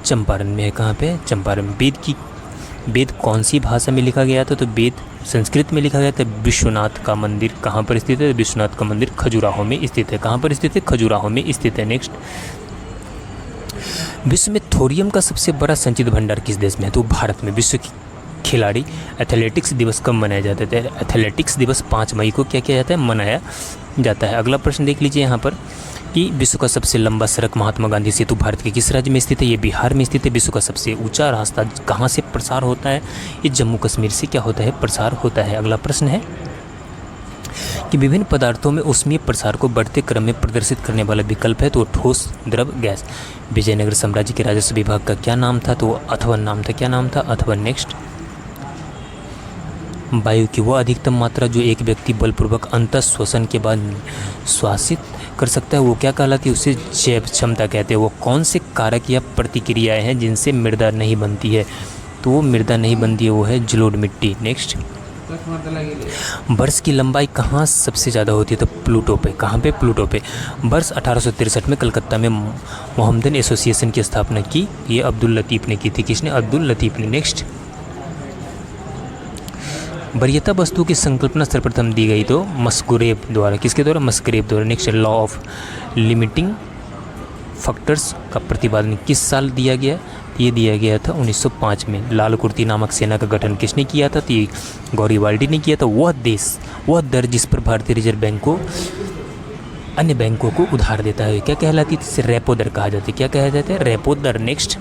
चंपारण में है। कहाँ पे? चंपारण। वेद कौन सी भाषा में लिखा गया था? तो वेद संस्कृत में लिखा गया था। विश्वनाथ का मंदिर कहाँ पर स्थित है? विश्वनाथ का मंदिर खजुराहो में स्थित है। कहाँ पर स्थित है? खजुराहो में स्थित है। नेक्स्ट, विश्व में थोरियम का सबसे बड़ा संचित भंडार किस देश में है? तो भारत में। विश्व की खिलाड़ी एथलेटिक्स दिवस कब मनाया जाता है? एथलेटिक्स दिवस 5 मई को क्या किया जाता है? मनाया जाता है। अगला प्रश्न देख लीजिए यहाँ पर कि विश्व का सबसे लंबा सड़क महात्मा गांधी सेतु भारत के किस राज्य में स्थित है? ये बिहार में स्थित है। विश्व का सबसे ऊंचा रास्ता कहाँ से प्रसार होता है? ये जम्मू कश्मीर से क्या होता है? प्रसार होता है। अगला प्रश्न है कि विभिन्न पदार्थों में ऊष्मीय प्रसार को बढ़ते क्रम में प्रदर्शित करने वाला विकल्प है? तो ठोस, द्रव, गैस। विजयनगर साम्राज्य के राजस्व विभाग का क्या नाम था? तो अथवन नाम था। क्या नाम था? अथवन। नेक्स्ट, वायु की वह अधिकतम मात्रा जो एक व्यक्ति बलपूर्वक अंतः श्वसन के बाद श्वासित कर सकता है वो क्या कहलाती है? उसे जैव क्षमता कहते हैं। वो कौन से कारक या प्रतिक्रियाएं हैं जिनसे मृदा नहीं बनती है? तो वो मृदा नहीं बनती है, वो है जलोढ़ मिट्टी। नेक्स्ट, वर्ष की लंबाई कहाँ सबसे ज़्यादा होती है? तो प्लूटो पे। कहाँ पे? प्लूटो पे। वर्ष 1863 में कलकत्ता में मोहम्मदन एसोसिएशन की स्थापना की। ये अब्दुल लतीफ़ ने की थी। किसने? अब्दुल लतीफ़ ने। नेक्स्ट, वरीयता वस्तु की संकल्पना सर्वप्रथम दी गई तो मस्करेव द्वारा। किसके द्वारा? मस्करेव द्वारा। Next, law of limiting factors का प्रतिपादन किस साल दिया गया? ये दिया गया था 1905 में। लाल कुर्ती नामक सेना का गठन किसने किया था? तो ये गौरीवाल्डी ने किया था। वह दर जिस पर भारतीय रिजर्व बैंक को अन्य बैंकों को उधार देता है क्या कहलाती है? रेपो दर कहा जाता है। क्या कहा जाता है? रेपो दर। नेक्स्ट,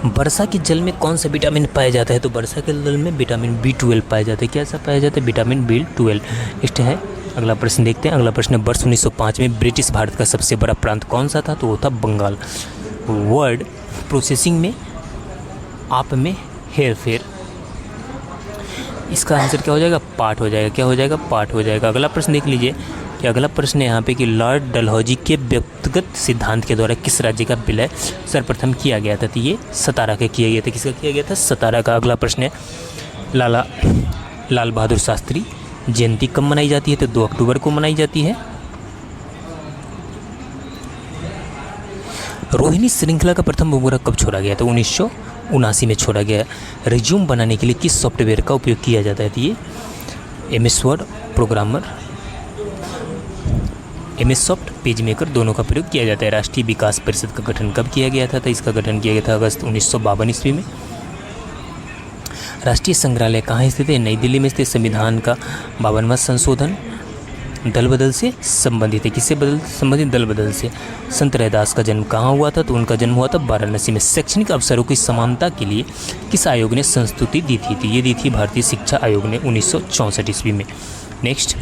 वर्षा के जल में कौन सा विटामिन पाया जाता है? तो वर्षा के जल में विटामिन B12 पाया जाता है। कैसा पाया जाता है? Vitamin B12। नेक्स्ट है, अगला प्रश्न देखते हैं। अगला प्रश्न है, वर्ष 1905 में ब्रिटिश भारत का सबसे बड़ा प्रांत कौन सा था? तो वो था बंगाल। वर्ड प्रोसेसिंग में आप में हेर फेर, इसका आंसर क्या हो जाएगा? पाठ हो जाएगा। क्या हो जाएगा? पाठ हो जाएगा। अगला प्रश्न देख लीजिए कि अगला प्रश्न है यहाँ पे कि लॉर्ड डलहौजी के व्यक्तिगत सिद्धांत के द्वारा किस राज्य का विलय सर्वप्रथम किया गया था? तो ये सतारा का किया गया था। किसका किया गया था? सतारा का। अगला प्रश्न है, लाल बहादुर शास्त्री जयंती कब मनाई जाती है? तो 2 अक्टूबर को मनाई जाती है। रोहिणी श्रृंखला का प्रथम उपग्रह कब छोड़ा गया? तो 1979 में छोड़ा गया। रिज्यूम बनाने के लिए किस सॉफ्टवेयर का उपयोग किया जाता है? तो ये MS word programmer, MS soft, page maker दोनों का प्रयोग किया जाता है। राष्ट्रीय विकास परिषद का गठन कब किया गया था? तो इसका गठन किया गया था अगस्त 1952 ईस्वी में। राष्ट्रीय संग्रहालय कहाँ स्थित है? नई दिल्ली में स्थित। संविधान का 52वां संशोधन दल बदल से संबंधित है। किससे संबंधित? दल बदल से। संत रैदास का जन्म कहाँ हुआ था? तो उनका जन्म हुआ था वाराणसी में। शैक्षणिक अवसरों की समानता के लिए किस आयोग ने संस्तुति दी थी? तो ये दी थी भारतीय शिक्षा आयोग ने 1964 ईस्वी में। नेक्स्ट,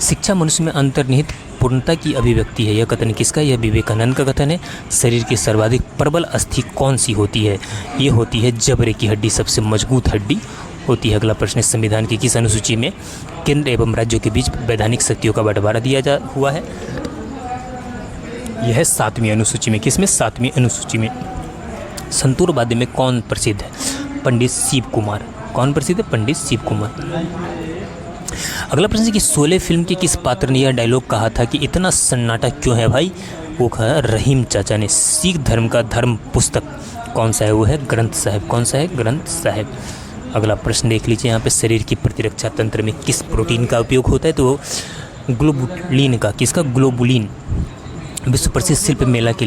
शिक्षा मनुष्य में अंतर्निहित पूर्णता की अभिव्यक्ति है। यह कथन किसका? यह विवेकानंद का कथन है। शरीर की सर्वाधिक प्रबल अस्थि कौन सी होती है? ये होती है जबड़े की हड्डी, सबसे मजबूत हड्डी होती है। अगला प्रश्न है, संविधान की किस अनुसूची में केंद्र एवं राज्यों के बीच वैधानिक शक्तियों का बंटवारा दिया हुआ है? यह है 7वीं अनुसूची में। किसमें? 7वीं अनुसूची में। संतूर वाद्य में कौन प्रसिद्ध है? पंडित शिव कुमार। कौन प्रसिद्ध है? पंडित शिव कुमार। अगला प्रश्न है कि शोले फिल्म के किस पात्र ने यह डायलॉग कहा था कि इतना सन्नाटा क्यों है भाई? वो कहा रहीम चाचा ने। सिख धर्म का धर्म पुस्तक कौन सा है? वो है ग्रंथ साहिब। कौन सा है? ग्रंथ साहिब। अगला प्रश्न देख लीजिए यहाँ पे, शरीर की प्रतिरक्षा तंत्र में किस प्रोटीन का उपयोग होता है? तो ग्लोबुलिन का। किसका? ग्लोबुलिन। विश्व प्रसिद्ध शिल्प मेला के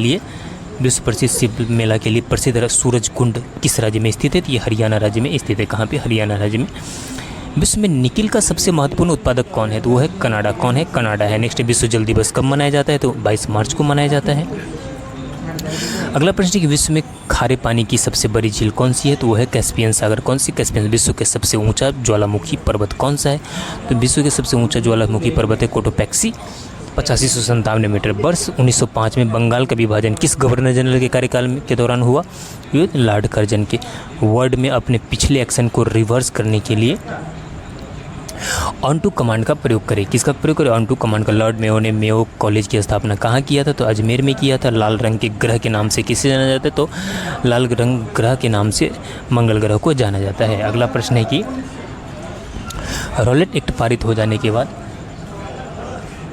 लिए प्रसिद्ध सूरज कुंड किस राज्य में स्थित है? तो ये हरियाणा राज्य में स्थित है। कहाँ पे? हरियाणा राज्य में। विश्व में निकिल का सबसे महत्वपूर्ण उत्पादक कौन है? तो वो है कनाडा। कौन है? कनाडा है। नेक्स्ट, विश्व जल दिवस कब मनाया जाता है? तो 22 मार्च को मनाया जाता है। अगला प्रश्न है कि विश्व में खारे पानी की सबसे बड़ी झील कौन सी है? तो वो है कैस्पियन सागर। कौन सी? कैस्पियन। विश्व के सबसे ऊंचा ज्वालामुखी पर्वत कौन सा है? तो विश्व के सबसे ऊंचा ज्वालामुखी पर्वत है कोटोपैक्सी, 8557 मीटर। वर्ष 1905 में बंगाल का विभाजन किस गवर्नर जनरल के कार्यकाल के दौरान हुआ? ये लॉर्ड कर्जन के। वर्ड में अपने पिछले एक्शन को रिवर्स करने के लिए ऑन टू कमांड का प्रयोग करें। किसका प्रयोग करें? ऑन टू कमांड का। लॉर्ड मेयो ने मेयो कॉलेज की स्थापना कहाँ किया था? तो अजमेर में किया था। लाल रंग के ग्रह के नाम से किसे जाना जाता है? तो लाल रंग ग्रह के नाम से मंगल ग्रह को जाना जाता है। अगला प्रश्न है कि रॉलेट एक्ट पारित हो जाने के बाद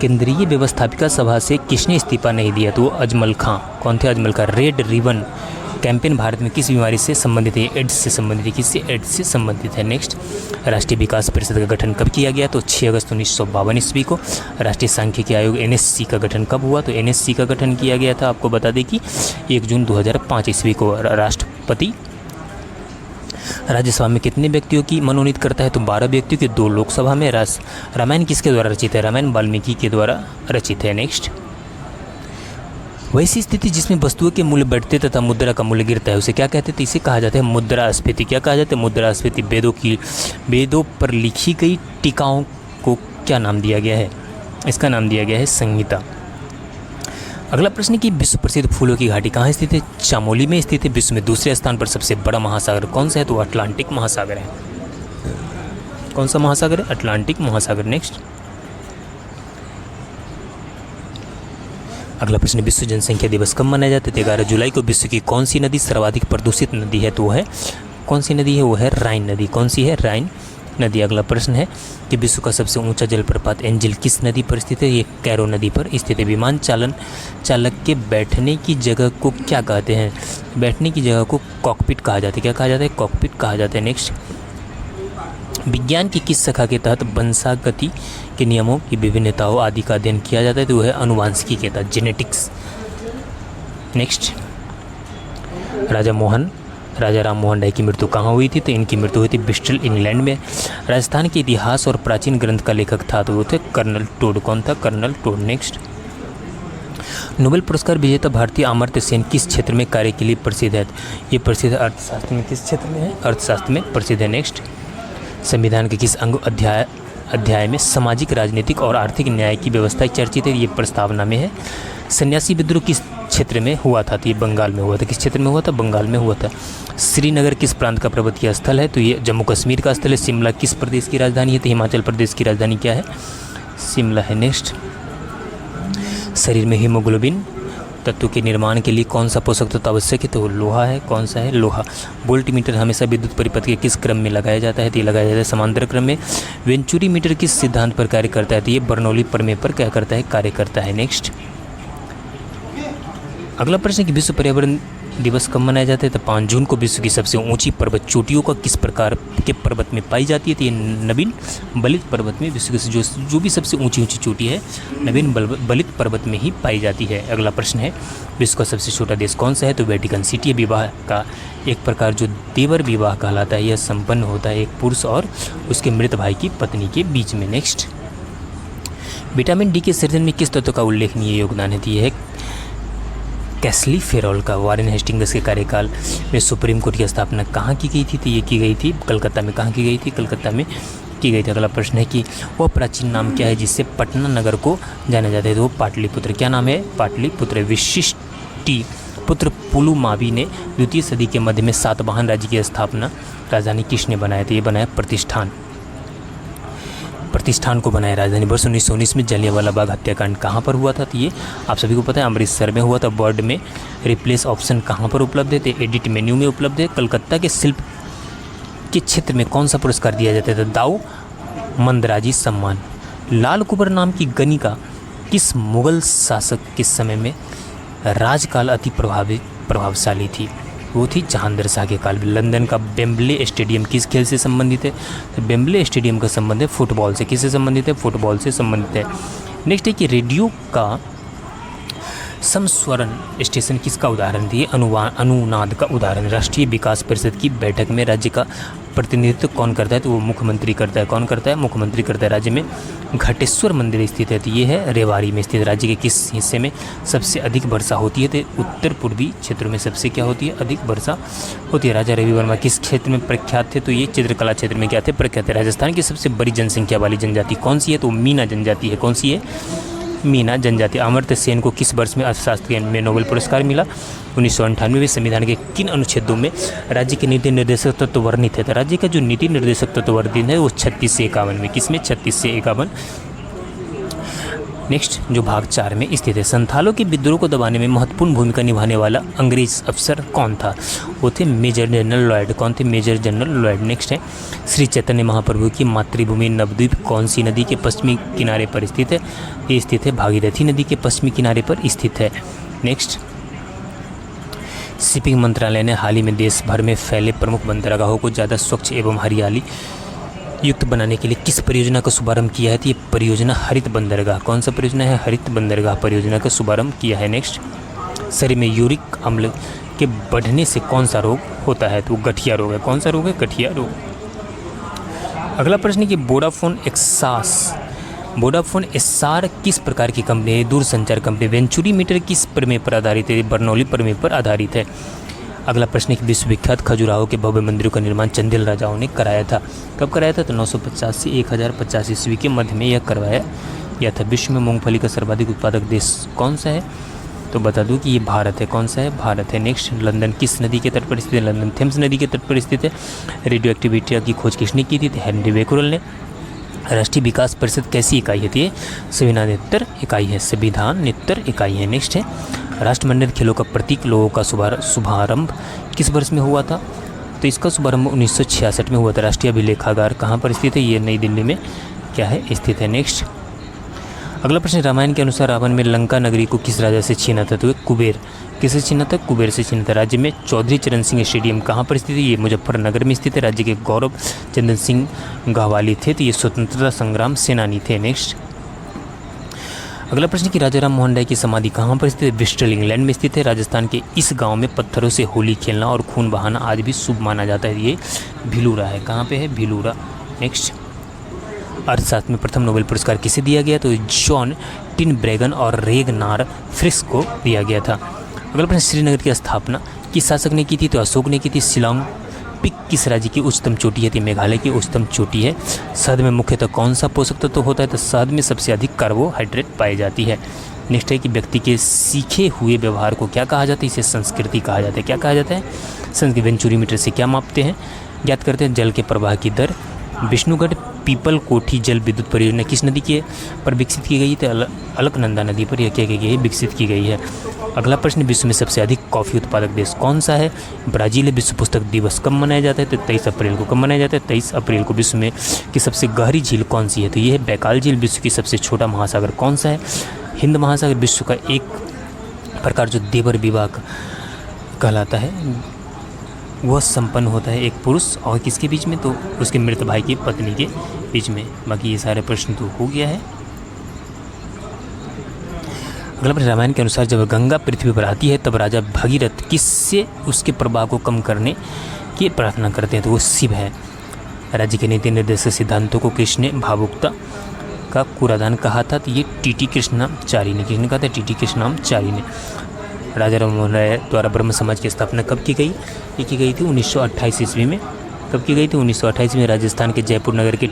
केंद्रीय व्यवस्थापिका सभा से किसने इस्तीफा नहीं दिया? तो अजमल खां। कौन थे? अजमल खां। रेड रिबन कैंपेन भारत में किस बीमारी से संबंधित है? एड्स से संबंधित है। किससे? एड्स से संबंधित है। नेक्स्ट, राष्ट्रीय विकास परिषद का गठन कब किया गया? तो 6 अगस्त 1952 ईस्वी को। राष्ट्रीय सांख्यिकी आयोग NSC का गठन कब हुआ? तो NSC का गठन किया गया था, आपको बता दें कि 1 जून 2005 ईस्वी को। राष्ट्रपति राज्यसभा में कितने व्यक्तियों की मनोनीत करता है? तो 12 व्यक्तियों की। 2 लोकसभा में। रामायण किसके द्वारा रचित है? रामायण वाल्मीकि के द्वारा रचित है। नेक्स्ट, वैसी स्थिति जिसमें वस्तुओं के मूल्य बढ़ते तथा मुद्रा का मूल्य गिरता है उसे क्या कहते हैं? तो इसे कहा जाता है मुद्रास्फीति। क्या कहा जाता है? मुद्रास्फीति। वेदों पर लिखी गई टीकाओं को क्या नाम दिया गया है? इसका नाम दिया गया है संहिता। अगला प्रश्न कि विश्व प्रसिद्ध फूलों की घाटी कहाँ स्थित है? चामोली में स्थित है। विश्व में दूसरे स्थान पर सबसे बड़ा महासागर कौन सा है? तो अटलांटिक महासागर है। कौन सा महासागर है? अटलांटिक महासागर। नेक्स्ट, अगला प्रश्न, विश्व जनसंख्या दिवस कब मनाया जाता है? 11 जुलाई को। विश्व की कौन सी नदी सर्वाधिक प्रदूषित नदी है? तो वो है, कौन सी नदी है? वो है राइन नदी। कौन सी है? राइन नदी। अगला प्रश्न है कि विश्व का सबसे ऊंचा जलप्रपात एंजल किस नदी पर स्थित है? ये कैरो नदी पर स्थित है। विमान चालक के बैठने की जगह को क्या कहते हैं? बैठने की जगह को कॉकपिट कहा जाता है। क्या कहा जाता है? कॉकपिट कहा जाता है। नेक्स्ट, विज्ञान की किस शाखा के तहत वंशागति के नियमों की विभिन्नताओं आदि का अध्ययन किया जाता है? तो वह है अनुवांशिकी के तहत, जेनेटिक्स। नेक्स्ट, राजा राम मोहन राय की मृत्यु कहाँ हुई थी? तो इनकी मृत्यु हुई थी ब्रिस्टल, इंग्लैंड में। राजस्थान के इतिहास और प्राचीन ग्रंथ का लेखक था तो वो थे कर्नल टोड। कौन था? Colonel toad. नेक्स्ट, नोबेल पुरस्कार विजेता भारतीय अमर्त्य सेन किस क्षेत्र में कार्य के लिए प्रसिद्ध है? ये प्रसिद्ध है अर्थशास्त्र में। किस क्षेत्र में है? अर्थशास्त्र में प्रसिद्ध है। नेक्स्ट, संविधान के किस अध्याय में सामाजिक, राजनीतिक और आर्थिक न्याय की व्यवस्था चर्चित है? ये प्रस्तावना में है। सन्यासी विद्रोह किस क्षेत्र में हुआ था? तो ये बंगाल में हुआ था। किस क्षेत्र में हुआ था? बंगाल में हुआ था। श्रीनगर किस प्रांत का पर्वतीय स्थल है? तो ये जम्मू कश्मीर का स्थल है। शिमला किस प्रदेश की राजधानी है? तो हिमाचल प्रदेश की राजधानी क्या है? शिमला है। नेक्स्ट, शरीर में हीमोग्लोबिन तत्व के निर्माण के लिए कौन सा पोषक तत्व आवश्यक है? तो लोहा है। कौन सा है? लोहा। वोल्ट मीटर हमेशा विद्युत परिपथ के किस क्रम में लगाया जाता है? तो ये लगाया जाता है समांतर क्रम में। वेंचुरी मीटर किस सिद्धांत पर कार्य करता है? तो ये बर्नौली प्रमेय पर क्या करता है? कार्य करता है। नेक्स्ट, अगला प्रश्न कि विश्व पर्यावरण दिवस कब मनाया जाता है? तो 5 जून को। विश्व की सबसे ऊंची पर्वत चोटियों का किस प्रकार के पर्वत में पाई जाती है? तो ये नवीन बलित पर्वत में। विश्व की जो भी सबसे ऊंची चोटी है नवीन बलित पर्वत में ही पाई जाती है। अगला प्रश्न है विश्व का सबसे छोटा देश कौन सा है? तो वेटिकन सिटी। विवाह का एक प्रकार जो देवर विवाह कहलाता है यह संपन्न होता है एक पुरुष और उसके मृत भाई की पत्नी के बीच में। नेक्स्ट, विटामिन डी के सृजन में किस तत्व का उल्लेखनीय योगदान है? तो यह है कैल्सीफेरॉल का। वारेन हेस्टिंग्स के कार्यकाल में सुप्रीम कोर्ट की स्थापना कहाँ की गई थी? तो ये की गई थी कलकत्ता में। कहाँ की गई थी? कलकत्ता में की गई थी। अगला प्रश्न है कि वह प्राचीन नाम क्या है जिससे पटना नगर को जाना जाता है? तो वो पाटलिपुत्र। क्या नाम है? पाटलिपुत्र। विशिष्टि पुत्र पुलुमावी ने 2वीं सदी के मध्य में सातवाहन राज्य की स्थापना राजधानी किसने बनाया? तो ये बनाया प्रतिष्ठान को बनाया राजधानी। वर्ष 1919 में जलियांवाला बाग हत्याकांड कहाँ पर हुआ था? तो ये आप सभी को पता है अमृतसर में हुआ था। वर्ड में रिप्लेस ऑप्शन कहाँ पर उपलब्ध है? तो एडिट मेन्यू में उपलब्ध है। कलकत्ता के शिल्प के क्षेत्र में कौन सा पुरस्कार दिया जाता है? तो दाऊ मंदराजी सम्मान। लाल कुबर नाम की गणिका किस मुगल शासक के समय में राजकाल अति प्रभावशाली थी? वो थी जहांगीर शाह के काल में। लंदन का वेम्बले स्टेडियम किस खेल से संबंधित है? तो वेम्बले स्टेडियम का संबंध है फुटबॉल से। किससे संबंधित है? फुटबॉल से संबंधित है। नेक्स्ट है कि रेडियो का समस्वरण स्टेशन किसका उदाहरण दिए? अनुनाद का उदाहरण। राष्ट्रीय विकास परिषद की बैठक में राज्य का प्रतिनिधित्व कौन करता है? तो वो मुख्यमंत्री करता है। कौन करता है? मुख्यमंत्री करता है। राज्य में घटेश्वर मंदिर स्थित है, तो ये है रेवाड़ी में स्थित। राज्य के किस हिस्से में सबसे अधिक वर्षा होती है? तो उत्तर पूर्वी क्षेत्रों में सबसे क्या होती है? अधिक वर्षा होती है। राजा रवि वर्मा किस क्षेत्र में प्रख्यात थे? तो ये चित्रकला क्षेत्र में क्या थे? प्रख्यात है। राजस्थान की सबसे बड़ी जनसंख्या वाली जनजाति कौन सी है? तो मीना जनजाति है। कौन सी है? मीना जनजाति। अमर्त्य सेन को किस वर्ष में अर्थशास्त्र में नोबेल पुरस्कार मिला? 1998 में। संविधान के किन अनुच्छेदों में राज्य के नीति निर्देशक तत्व वर्णित है? तो राज्य का जो नीति निर्देशक तत्व वर्णित है वो 36 से 51 में। किसमें? 36 से 51। नेक्स्ट जो भाग 4 में स्थित है। संथालों के विद्रोह को दबाने में महत्वपूर्ण भूमिका निभाने वाला अंग्रेज अफसर कौन था? वो थे मेजर जनरल लॉयड। कौन थे? Major general Lloyd. नेक्स्ट है श्री चैतन्य महाप्रभु की मातृभूमि नवद्वीप कौन सी नदी के पश्चिमी किनारे पर स्थित है? ये स्थित है भागीरथी नदी के पश्चिमी किनारे पर स्थित है। नेक्स्ट शिपिंग मंत्रालय ने हाल ही में देश भर में फैले प्रमुख बंदरगाहों को ज़्यादा स्वच्छ एवं हरियाली युक्त बनाने के लिए किस परियोजना का शुभारंभ किया है? तो ये परियोजना हरित बंदरगाह। कौन सा परियोजना है? हरित बंदरगाह परियोजना का शुभारंभ किया है। नेक्स्ट शरीर में यूरिक अम्ल के बढ़ने से कौन सा रोग होता है? तो गठिया रोग है। कौन सा रोग है? गठिया रोग। अगला प्रश्न है कि वोडाफोन एस्सार किस प्रकार की कंपनी है? दूरसंचार कंपनी। वेंचुरी मीटर किस प्रमेय पर आधारित है? बर्नौली प्रमेय पर आधारित है। अगला प्रश्न है कि विश्वविख्यात खजुराहो के भव्य मंदिरों का निर्माण चंदेल राजाओं ने कराया था। कब कराया था? तो 950 से 1050 ईस्वी के मध्य में यह करवाया गया था। विश्व में मूंगफली का सर्वाधिक उत्पादक देश कौन सा है? तो बता दूं कि ये भारत है। कौन सा है? भारत है। नेक्स्ट लंदन किस नदी के तट पर स्थित है? लंदन थेम्स नदी के तट पर स्थित है। रेडियो एक्टिविटी की खोज किसने की थी? हेनरी बेकरल ने। राष्ट्रीय विकास परिषद कैसी इकाई होती है? संविधानेतर इकाई है। संविधानेतर इकाई है। नेक्स्ट है राष्ट्रमंडल खेलों का प्रतीक लोगों का शुभारंभ किस वर्ष में हुआ था? तो इसका शुभारंभ 1966 में हुआ था। राष्ट्रीय अभिलेखागार कहाँ पर स्थित है? ये नई दिल्ली में क्या है? स्थित है। नेक्स्ट अगला प्रश्न रामायण के अनुसार रावण में लंका नगरी को किस राजा से छीना था? तो कुबेर। किससे छीना था? कुबेर से छीना था। राज्य में चौधरी चरण सिंह स्टेडियम कहाँ पर स्थित है? ये मुजफ्फरनगर में स्थित है। राज्य के गौरव चंद्र सिंह गहवाली थे, तो ये स्वतंत्रता संग्राम सेनानी थे। नेक्स्ट अगला प्रश्न कि राजा राम मोहन राय की समाधि कहाँ पर स्थित है? ब्रिस्टल इंग्लैंड में स्थित है। राजस्थान के इस गांव में पत्थरों से होली खेलना और खून बहाना आज भी शुभ माना जाता है। ये भिलूरा है। कहाँ पे है? भिलूरा। नेक्स्ट अर्थशास्त्र में प्रथम नोबेल पुरस्कार किसे दिया गया? तो जॉन टिनब्रेगन और रेगनार फ्रिक्स को दिया गया था। अगला प्रश्न श्रीनगर की स्थापना किस शासक ने की थी? तो अशोक ने की थी। शिलांग पीक किस राज्य की उच्चतम चोटी है? तो मेघालय की उच्चतम चोटी है। शहद में मुख्यतः कौन सा पोषक तत्व होता है? तो शहद में सबसे अधिक कार्बोहाइड्रेट पाई जाती है। नेक्स्ट है कि व्यक्ति के सीखे हुए व्यवहार को क्या कहा जाता है? इसे संस्कृति कहा जाता है। क्या कहा जाता है? संस्कृति। वेंचुरी मीटर से क्या मापते हैं? ज्ञात करते हैं जल के प्रवाह की दर। विष्णुगढ़ पीपल कोठी जल विद्युत परियोजना किस नदी के पर विकसित की गई? तो अलकनंदा नदी पर यह क्या की गई है? विकसित की गई है। अगला प्रश्न विश्व में सबसे अधिक कॉफ़ी उत्पादक देश कौन सा है? ब्राज़ील है। विश्व पुस्तक दिवस कब मनाया जाता है? तो 23 अप्रैल को। कब मनाया जाता है? 23 अप्रैल को। विश्व में की सबसे गहरी झील कौन सी है? तो ये है बैकाल झील। विश्व की सबसे छोटा महासागर कौन सा है? हिंद महासागर। विश्व का एक प्रकार जो देवर विवाह कहलाता है वह संपन्न होता है एक पुरुष और किसके बीच में? तो उसके मृत भाई की पत्नी के बीच में। बाकी ये सारे प्रश्न तो हो गया है। अगला प्रश्न रामायण के अनुसार जब गंगा पृथ्वी पर आती है तब राजा भगीरथ किससे उसके प्रभाव को कम करने की प्रार्थना करते हैं? तो वो शिव है। राज्य के नीति निर्देशक सिद्धांतों को किसने भावुकता का कूड़ादान कहा था? तो ये टीटी कृष्णाचार्य ने। किसने कहा था? टीटी कृष्णाचार्य ने। राजा राम मोहन राय द्वारा ब्रह्म समाज की स्थापना कब की गई? ये की गई थी 1928 ईस्वी में। कब की गई थी? 1928 में। राजस्थान के जयपुर नगर के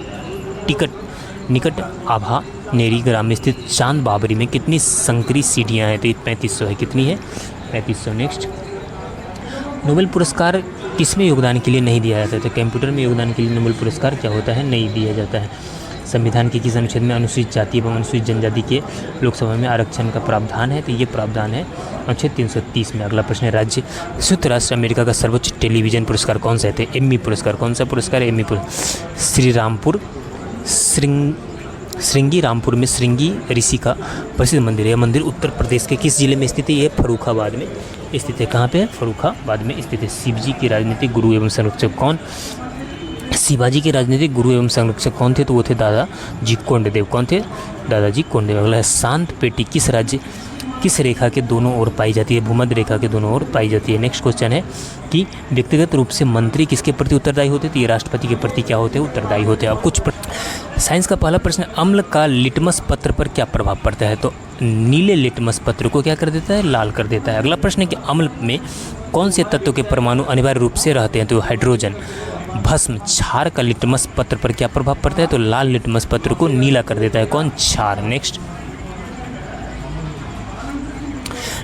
निकट आभा नेरी ग्राम में स्थित चांद बाबरी में कितनी संकरी सीढ़ियाँ हैं? तो 3500 है। कितनी है? 3500। नेक्स्ट नोबेल पुरस्कार किसमें योगदान के लिए नहीं दिया जाता है? तो कंप्यूटर में योगदान के लिए नोबेल पुरस्कार क्या होता है? नहीं दिया जाता है। संविधान के किस अनुच्छेद में अनुसूचित जाति एवं अनुसूचित जनजाति के लोकसभा में आरक्षण का प्रावधान है? तो ये प्रावधान है अनुच्छेद 330 में। अगला प्रश्न है राज्य संयुक्त राष्ट्र अमेरिका का सर्वोच्च टेलीविजन पुरस्कार कौन सा है? एम्मी पुरस्कार। कौन सा पुरस्कार है? एम्मी पुरस्कार। श्री रामपुर श्रृंगी रामपुर में श्रृंगी ऋषि का प्रसिद्ध मंदिर है। यह मंदिर उत्तर प्रदेश के किस जिले में स्थित है? ये फर्रुखाबाद में स्थित है। कहाँ पे है? फर्रुखाबाद में स्थित है। शिवजी के राजनीतिक गुरु एवं संरक्षक कौन? शिवाजी के राजनीतिक गुरु एवं संरक्षक कौन थे? तो वो थे दादाजी कोंडदेव। कौन थे? दादाजी कोंडदेव। अगला है शांत पेटी किस राज्य किस रेखा के दोनों ओर पाई जाती है? भूमध्य रेखा के दोनों ओर पाई जाती है। नेक्स्ट क्वेश्चन है कि व्यक्तिगत रूप से मंत्री किसके प्रति उत्तरदायी होते हैं? तो ये राष्ट्रपति के प्रति क्या होते हैं? उत्तरदायी होते हैं। अब कुछ साइंस का पहला प्रश्न, अम्ल का लिटमस पत्र पर क्या प्रभाव पड़ता है? तो नीले लिटमस पत्र को क्या कर देता है? लाल कर देता है। अगला प्रश्न है कि अम्ल में कौन से तत्व के परमाणु अनिवार्य रूप से रहते हैं? तो हाइड्रोजन। भस्म क्षार का लिटमस पत्र पर क्या प्रभाव पड़ता है? तो लाल लिटमस पत्र को नीला कर देता है। कौन? क्षार। नेक्स्ट,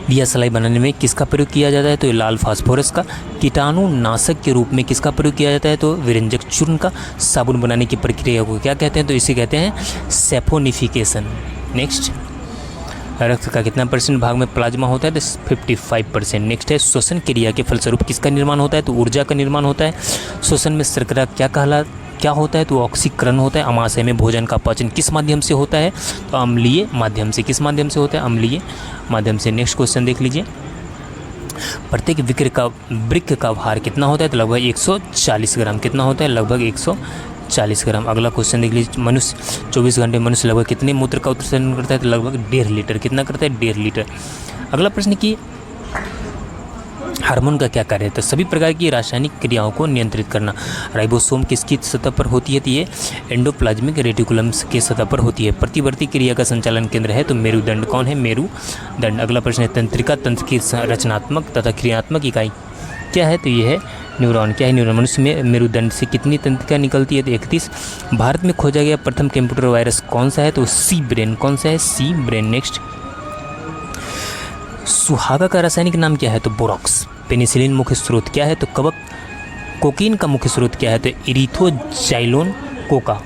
दिया सलाई बनाने में किसका प्रयोग किया जाता है? तो लाल फास्फोरस का। कीटाणुनाशक के रूप में किसका प्रयोग किया जाता है? तो विरंजक चूर्ण का। साबुन बनाने की प्रक्रिया को क्या कहते हैं? तो इसे कहते हैं सैफोनिफिकेशन। नेक्स्ट, रक्त का कितना परसेंट भाग में प्लाज्मा होता है? तो 55%। नेक्स्ट है, श्वसन क्रिया के फलस्वरूप किसका निर्माण होता है? तो ऊर्जा का निर्माण होता है। श्वसन में शर्करा क्या होता है? तो ऑक्सीकरण होता है। अमाशय में भोजन का पाचन किस माध्यम से होता है? तो अम्लीय माध्यम से। किस माध्यम से होता है? अम्लीय माध्यम से। नेक्स्ट क्वेश्चन देख लीजिए, प्रत्येक वृक्क का भार कितना होता है? तो लगभग 140 ग्राम। कितना होता है? लगभग 140 ग्राम। अगला क्वेश्चन देख लीजिए, मनुष्य 24 घंटे मनुष्य लगभग कितने मूत्र का उत्सर्जन करता है? तो लगभग 1.5 लीटर। कितना करता है? 1.5 लीटर। अगला प्रश्न की हार्मोन का क्या कार्य है? तो सभी प्रकार की रासायनिक क्रियाओं को नियंत्रित करना। राइबोसोम किसकी सतह पर होती है? तो ये एंडोप्लाज्मिक रेटिकुलम के सतह पर होती है। प्रतिवर्ती क्रिया का संचालन केंद्र है तो मेरुदंड। कौन है? मेरुदंड। अगला प्रश्न है, तंत्रिका तंत्र की रचनात्मक तथा क्रियात्मक इकाई क्या है? तो ये है न्यूरॉन। क्या है? न्यूरॉन। मनुष्य में मेरुदंड से कितनी तंत्रिका निकलती है? तो 31। भारत में खोजा गया प्रथम कंप्यूटर वायरस कौन सा है? तो सी ब्रेन। कौन सा है? सी ब्रेन। नेक्स्ट, सुहागा का रासायनिक नाम क्या है? तो बोरॉक्स। पेनिसिलिन मुख्य स्रोत क्या है? तो कवक। कोकीन का मुख्य स्रोत क्या है? तो इरिथ्रोजाइलोन कोका।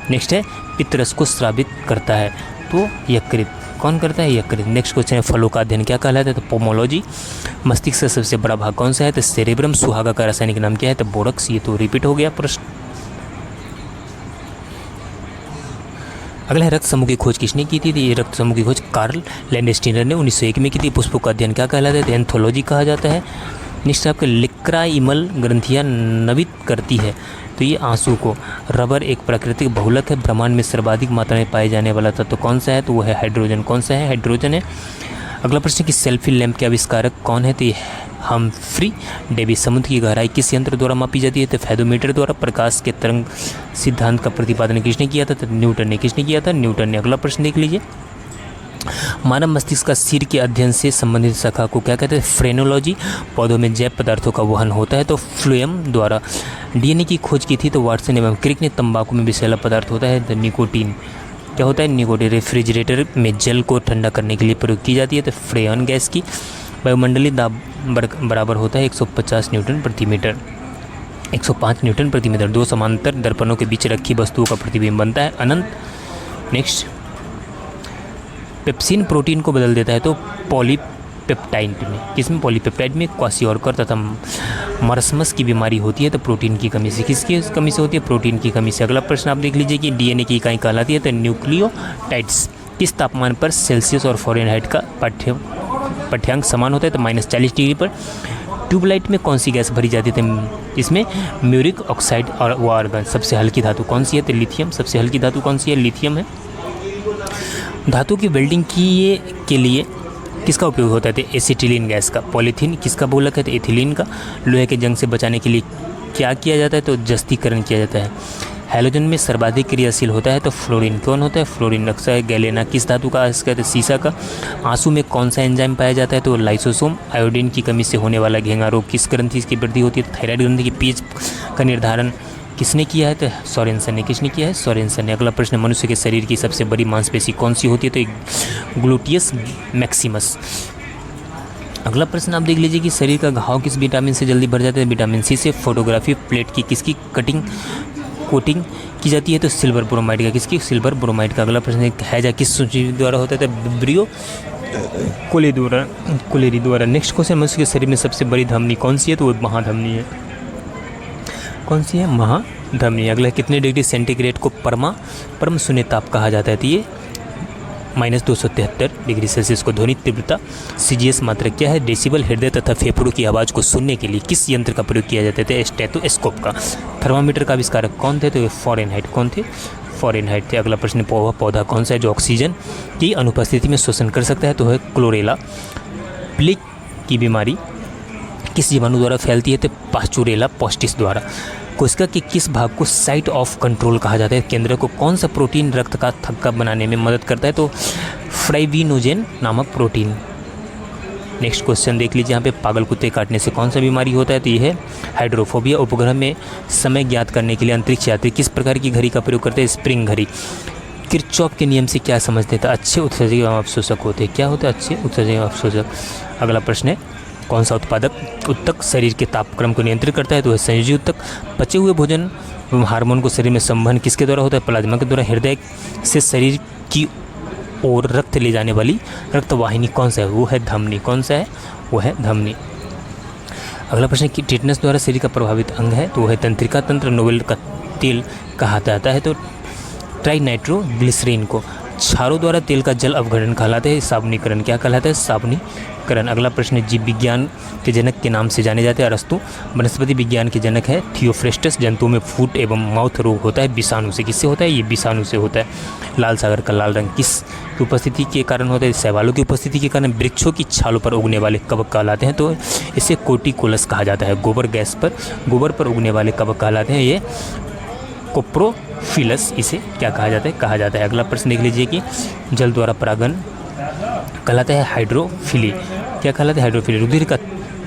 नेक्स्ट है, पित्तरस को स्रावित करता है तो यकृत। कौन करता है? यकृत। नेक्स्ट क्वेश्चन है, फलों का अध्ययन क्या कहलाता है? तो पोमोलॉजी। मस्तिष्क का सबसे बड़ा भाग कौन सा है? तो सेरेब्रम। सुहागा का रासायनिक नाम क्या है? तो बोरॉक्स। ये तो रिपीट हो गया प्रश्न। अगला है, रक्त समूह की खोज किसने की थी? ये रक्त समूह की खोज कार्ल लैंडस्टीनर ने 1901 में की थी। पुष्पों का अध्ययन क्या कहलाता है? तो एंथोलॉजी कहा जाता है। नेक्स्ट आपके लिक्राइमल ग्रंथियाँ नवित करती है तो ये आंसू को। रबर एक प्राकृतिक बहुलक है। ब्रह्मांड में सर्वाधिक मात्रा में पाए जाने वाला तत्व कौन सा है? तो वो है हाइड्रोजन। कौन सा है? हाइड्रोजन है। अगला प्रश्न कि सेल्फी लैंप के आविष्कारक कौन है? तो ये हम्फ्री डेवी। समुद्र की गहराई किस यंत्र द्वारा मापी जाती है? तो फेदोमीटर द्वारा। प्रकाश के तरंग सिद्धांत का प्रतिपादन किसने किया था? तो न्यूटन ने। किसने किया था? न्यूटन ने। अगला प्रश्न देख लीजिए, मानव मस्तिष्क का सिर के अध्ययन से संबंधित शाखा को क्या कहते हैं? फ्रेनोलॉजी। पौधों में जैव पदार्थों का वहन होता है तो फ्लूएम द्वारा। डीएनए की खोज की थी तो वाटसन एवं क्रिक ने। तंबाकू में विषैला पदार्थ होता है तो निकोटीन। क्या होता है? निकोटीन। रेफ्रिजरेटर में जल को ठंडा करने के लिए प्रयोग की जाती है तो फ्रेयन गैस की। वायुमंडलीय दाब बराबर होता है 150 न्यूटन प्रति मीटर। 105 न्यूटन प्रति मीटर। दो समांतर दर्पणों के बीच रखी वस्तुओं का प्रतिबिंब बनता है अनंत। नेक्स्ट, पेप्सिन प्रोटीन को बदल देता है तो पॉलीपेप्टाइड में। किसमें? पॉलीपेप्टाइड में। क्वासियोरकर तथा मरसमस की बीमारी होती है तो प्रोटीन की कमी से। किसकी कमी से होती है? प्रोटीन की कमी से। अगला प्रश्न आप देख लीजिए कि डीएनए की इकाई कहलाती है तो न्यूक्लियोटाइड्स। किस तापमान पर सेल्सियस और फ़ारेनहाइट का पाठ्यांक समान होता है? तो -40 डिग्री पर। ट्यूबलाइट में कौन सी गैस भरी जाती है? इसमें म्यूरिक ऑक्साइड और वो आर्गन। सबसे हल्की धातु कौन सी है? तो लिथियम। सबसे हल्की धातु कौन सी है? लिथियम है। धातु की वेल्डिंग के लिए किसका उपयोग होता है? तो एसिटिलीन गैस का। पॉलीथीन किसका बहुलक है? तो एथिलीन का। लोहे के जंग से बचाने के लिए क्या किया जाता है? तो जस्तीकरण किया जाता है। हैलोजन में सर्वाधिक क्रियाशील होता है तो फ्लोरीन। कौन होता है? फ्लोरीन। अक्सर गैलेना किस धातु का? इसका तो सीसा का। आंसू में कौन सा एंजाइम पाया जाता है? तो लाइसोसोम। आयोडीन की कमी से होने वाला घेंगा रोग किस ग्रंथि की वृद्धि होती है? थायराइड ग्रंथि की पीएच का निर्धारण किसने किया है? तो सोरेनसन ने। किसने किया है? सोरेनसन ने। अगला प्रश्न, मनुष्य के शरीर की सबसे बड़ी मांसपेशी कौन सी होती है? तो ग्लूटियस मैक्सिमस। अगला प्रश्न आप देख लीजिए कि शरीर का घाव किस विटामिन से जल्दी भर जाता है? विटामिन सी से। फोटोग्राफी प्लेट की किसकी कोटिंग की जाती है? तो सिल्वर ब्रोमाइड का। किसकी? सिल्वर ब्रोमाइड का। अगला प्रश्न है जा किस सूची द्वारा होता है? तो ब्रियो कोलेरी द्वारा। नेक्स्ट क्वेश्चन, मनुष्य के शरीर में सबसे बड़ी धमनी कौन सी है? तो वो महाधमनी है। कौन सी है? धमनी। अगला कितने डिग्री सेंटीग्रेड को परम शून्य ताप कहा जाता है? तो ये -273 डिग्री सेल्सियस को। ध्वनि तीव्रता CGS मात्रक क्या है? डेसिबल। हृदय तथा फेफड़ों की आवाज़ को सुनने के लिए किस यंत्र का प्रयोग किया जाता है? स्टेथोस्कोप का। थर्मामीटर का आविष्कारक कौन थे? तो ये फ़ारेनहाइट। कौन थे? फ़ारेनहाइट थे। अगला प्रश्न, पौधा कौन सा है जो ऑक्सीजन की अनुपस्थिति में श्वसन कर सकता है? तो है क्लोरेला। प्लेग की बीमारी किस जीवाणु द्वारा फैलती है? तो पास्चुरेला पोस्टिस द्वारा। कोशिका के किस भाग को साइट ऑफ कंट्रोल कहा जाता है? केंद्र को। कौन सा प्रोटीन रक्त का थक्का बनाने में मदद करता है? तो फ्राइविनोजेन नामक प्रोटीन। नेक्स्ट क्वेश्चन देख लीजिए, यहाँ पे पागल कुत्ते काटने से कौन सा बीमारी होता है? तो ये है हाइड्रोफोबिया। उपग्रह में समय ज्ञात करने के लिए अंतरिक्ष यात्री किस प्रकार की घड़ी का प्रयोग करते हैं? स्प्रिंग घड़ी। किरचॉफ के नियम से क्या समझते थे? अच्छे उत्सर्जक एवं अवशोषक होते हैं। क्या होते हैं? अच्छे उत्सर्जक एवं अवशोषक। अगला प्रश्न है, कौन सा उत्तक शरीर के तापक्रम को नियंत्रित करता है? तो है संयोजी उत्तक। पचे हुए भोजन एवं हार्मोन को शरीर में संवहन किसके द्वारा होता है? प्लाज्मा के द्वारा। हृदय से शरीर की ओर रक्त ले जाने वाली रक्तवाहिनी कौन सा है? वो है धमनी। कौन सा है? वो है धमनी। अगला प्रश्न, कि टिटनेस द्वारा शरीर का प्रभावित अंग है? तो वो है तंत्रिका तंत्र। नोवेल का तेल कहा जाता है? तो ट्राइनाइट्रोग्लिसरीन को। क्षारों द्वारा तेल का जल अपघटन कहलाता है? साबुनीकरण। क्या कहलाता है? साबुनीकरण। अगला प्रश्न, जीव विज्ञान के जनक के नाम से जाने जाते हैं? अरस्तु। वनस्पति विज्ञान के जनक है थियोफ्रेस्टस। जंतुओं में फूट एवं माउथ रोग होता है विषाणु से। किससे होता है? ये विषाणु से होता है। लाल सागर का लाल रंग किस की उपस्थिति के कारण होता है? शैवालों की उपस्थिति के कारण। वृक्षों की छालों पर उगने वाले कवक कहलाते हैं? तो इसे कोटिकोलस कहा जाता है। गोबर पर उगने वाले कवक कहलाते हैं? ये कोप्रोफिलस इसे क्या कहा जाता है? कहा जाता है। अगला प्रश्न देख लीजिए कि जल द्वारा परागण कहलाता है हाइड्रोफिली। क्या कहलाता है? हाइड्रोफिली। रुधिर का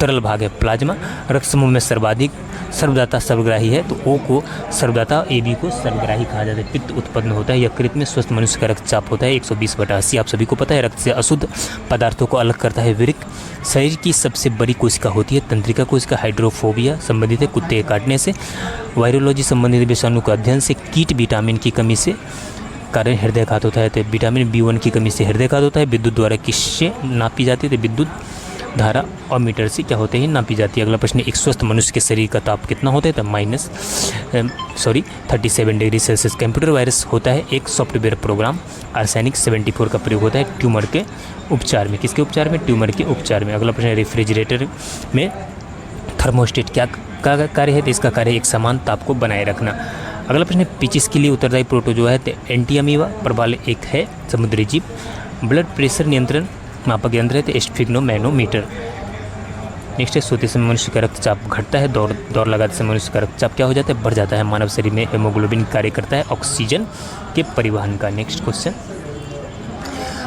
तरल भाग है प्लाज्मा। रक्त समूह में सर्वाधिक सर्वदाता सर्वग्राही है? तो O को सर्वदाता, AB को सर्वग्राही कहा जाता है। पित्त उत्पन्न होता है यकृत में। स्वस्थ मनुष्य का रक्तचाप होता है 120/80। आप सभी को पता है। रक्त से अशुद्ध पदार्थों को अलग करता है विरिक। शरीर की सबसे बड़ी कोशिका होती है तंत्रिका कोशिका। हाइड्रोफोबिया संबंधित है कुत्ते के काटने से। वायरोलॉजी संबंधित विषाणु का अध्ययन से। कीट विटामिन की कमी से कारण हृदयघात होता है? तो विटामिन B1 की कमी से हृदयघात होता है। विद्युत द्वारा किससे नापी जाती है? तो विद्युत धारा और मीटर से क्या होते हैं? नापी जाती है। अगला प्रश्न, एक स्वस्थ मनुष्य के शरीर का ताप कितना होता है? तो 37 डिग्री सेल्सियस। कंप्यूटर वायरस होता है एक सॉफ्टवेयर प्रोग्राम। आर्सेनिक 74 का प्रयोग होता है ट्यूमर के उपचार में। किसके उपचार में? ट्यूमर के उपचार में। अगला प्रश्न, रेफ्रिजरेटर में थर्मोस्टेट क्या कार्य है? तो इसका कार्य एक समान ताप को बनाए रखना। अगला प्रश्न, पिचिस के लिए उत्तरदायी प्रोटोजोआ है? तो एंटीअमीबा। प्रबल एक है समुद्री जीव। ब्लड प्रेशर नियंत्रण मापक यंत्र है? तो स्फिग्नोमैनोमीटर। नेक्स्ट है, सोते समय मनुष्य का रक्तचाप घटता है। दौड़ लगाते समय मनुष्य का रक्तचाप क्या हो जाता है? बढ़ जाता है। मानव शरीर में हेमोग्लोबिन कार्य करता है ऑक्सीजन के परिवहन का। नेक्स्ट क्वेश्चन,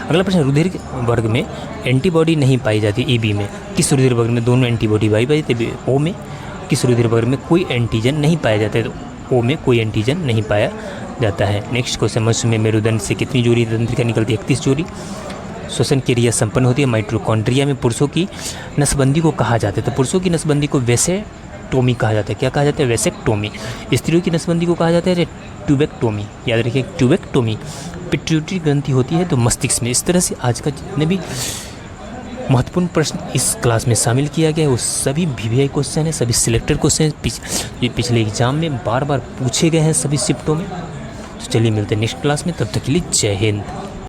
अगला प्रश्न, रुधिर वर्ग में एंटीबॉडी नहीं पाई जाती AB में? किस रुधिर वर्ग में दोनों एंटीबॉडी पाई जाती है? O में। किस रुधिर वर्ग में कोई एंटीजन नहीं पाया जाता है? तो O में कोई एंटीजन नहीं पाया जाता है। नेक्स्ट क्वेश्चन, मनुष्य में मेरुदंड से कितनी जोड़ी तंत्रिका निकलती है? 31 जोड़ी। श्वसन क्रिया संपन्न होती है माइटोकॉन्ड्रिया में। पुरुषों की नसबंदी को कहा जाता है? तो पुरुषों की नसबंदी को वेसेक्टोमी कहा जाता है। क्या कहा जाता है? वेसेक्टोमी। स्त्रियों की नसबंदी को कहा जाता है ट्यूबेक्टोमी। याद रखिए ट्यूबेक्टोमी। पिट्यूटरी ग्रंथि होती है तो मस्तिष्क में। इस तरह से आज का जितने भी महत्वपूर्ण प्रश्न इस क्लास में शामिल किया गया है वो सभी VVI क्वेश्चन है, सभी सिलेक्टेड क्वेश्चन पिछले एग्जाम में बार बार पूछे गए हैं सभी शिफ्टों में। तो चलिए मिलते हैं नेक्स्ट क्लास में, तब तक के लिए जय हिंद।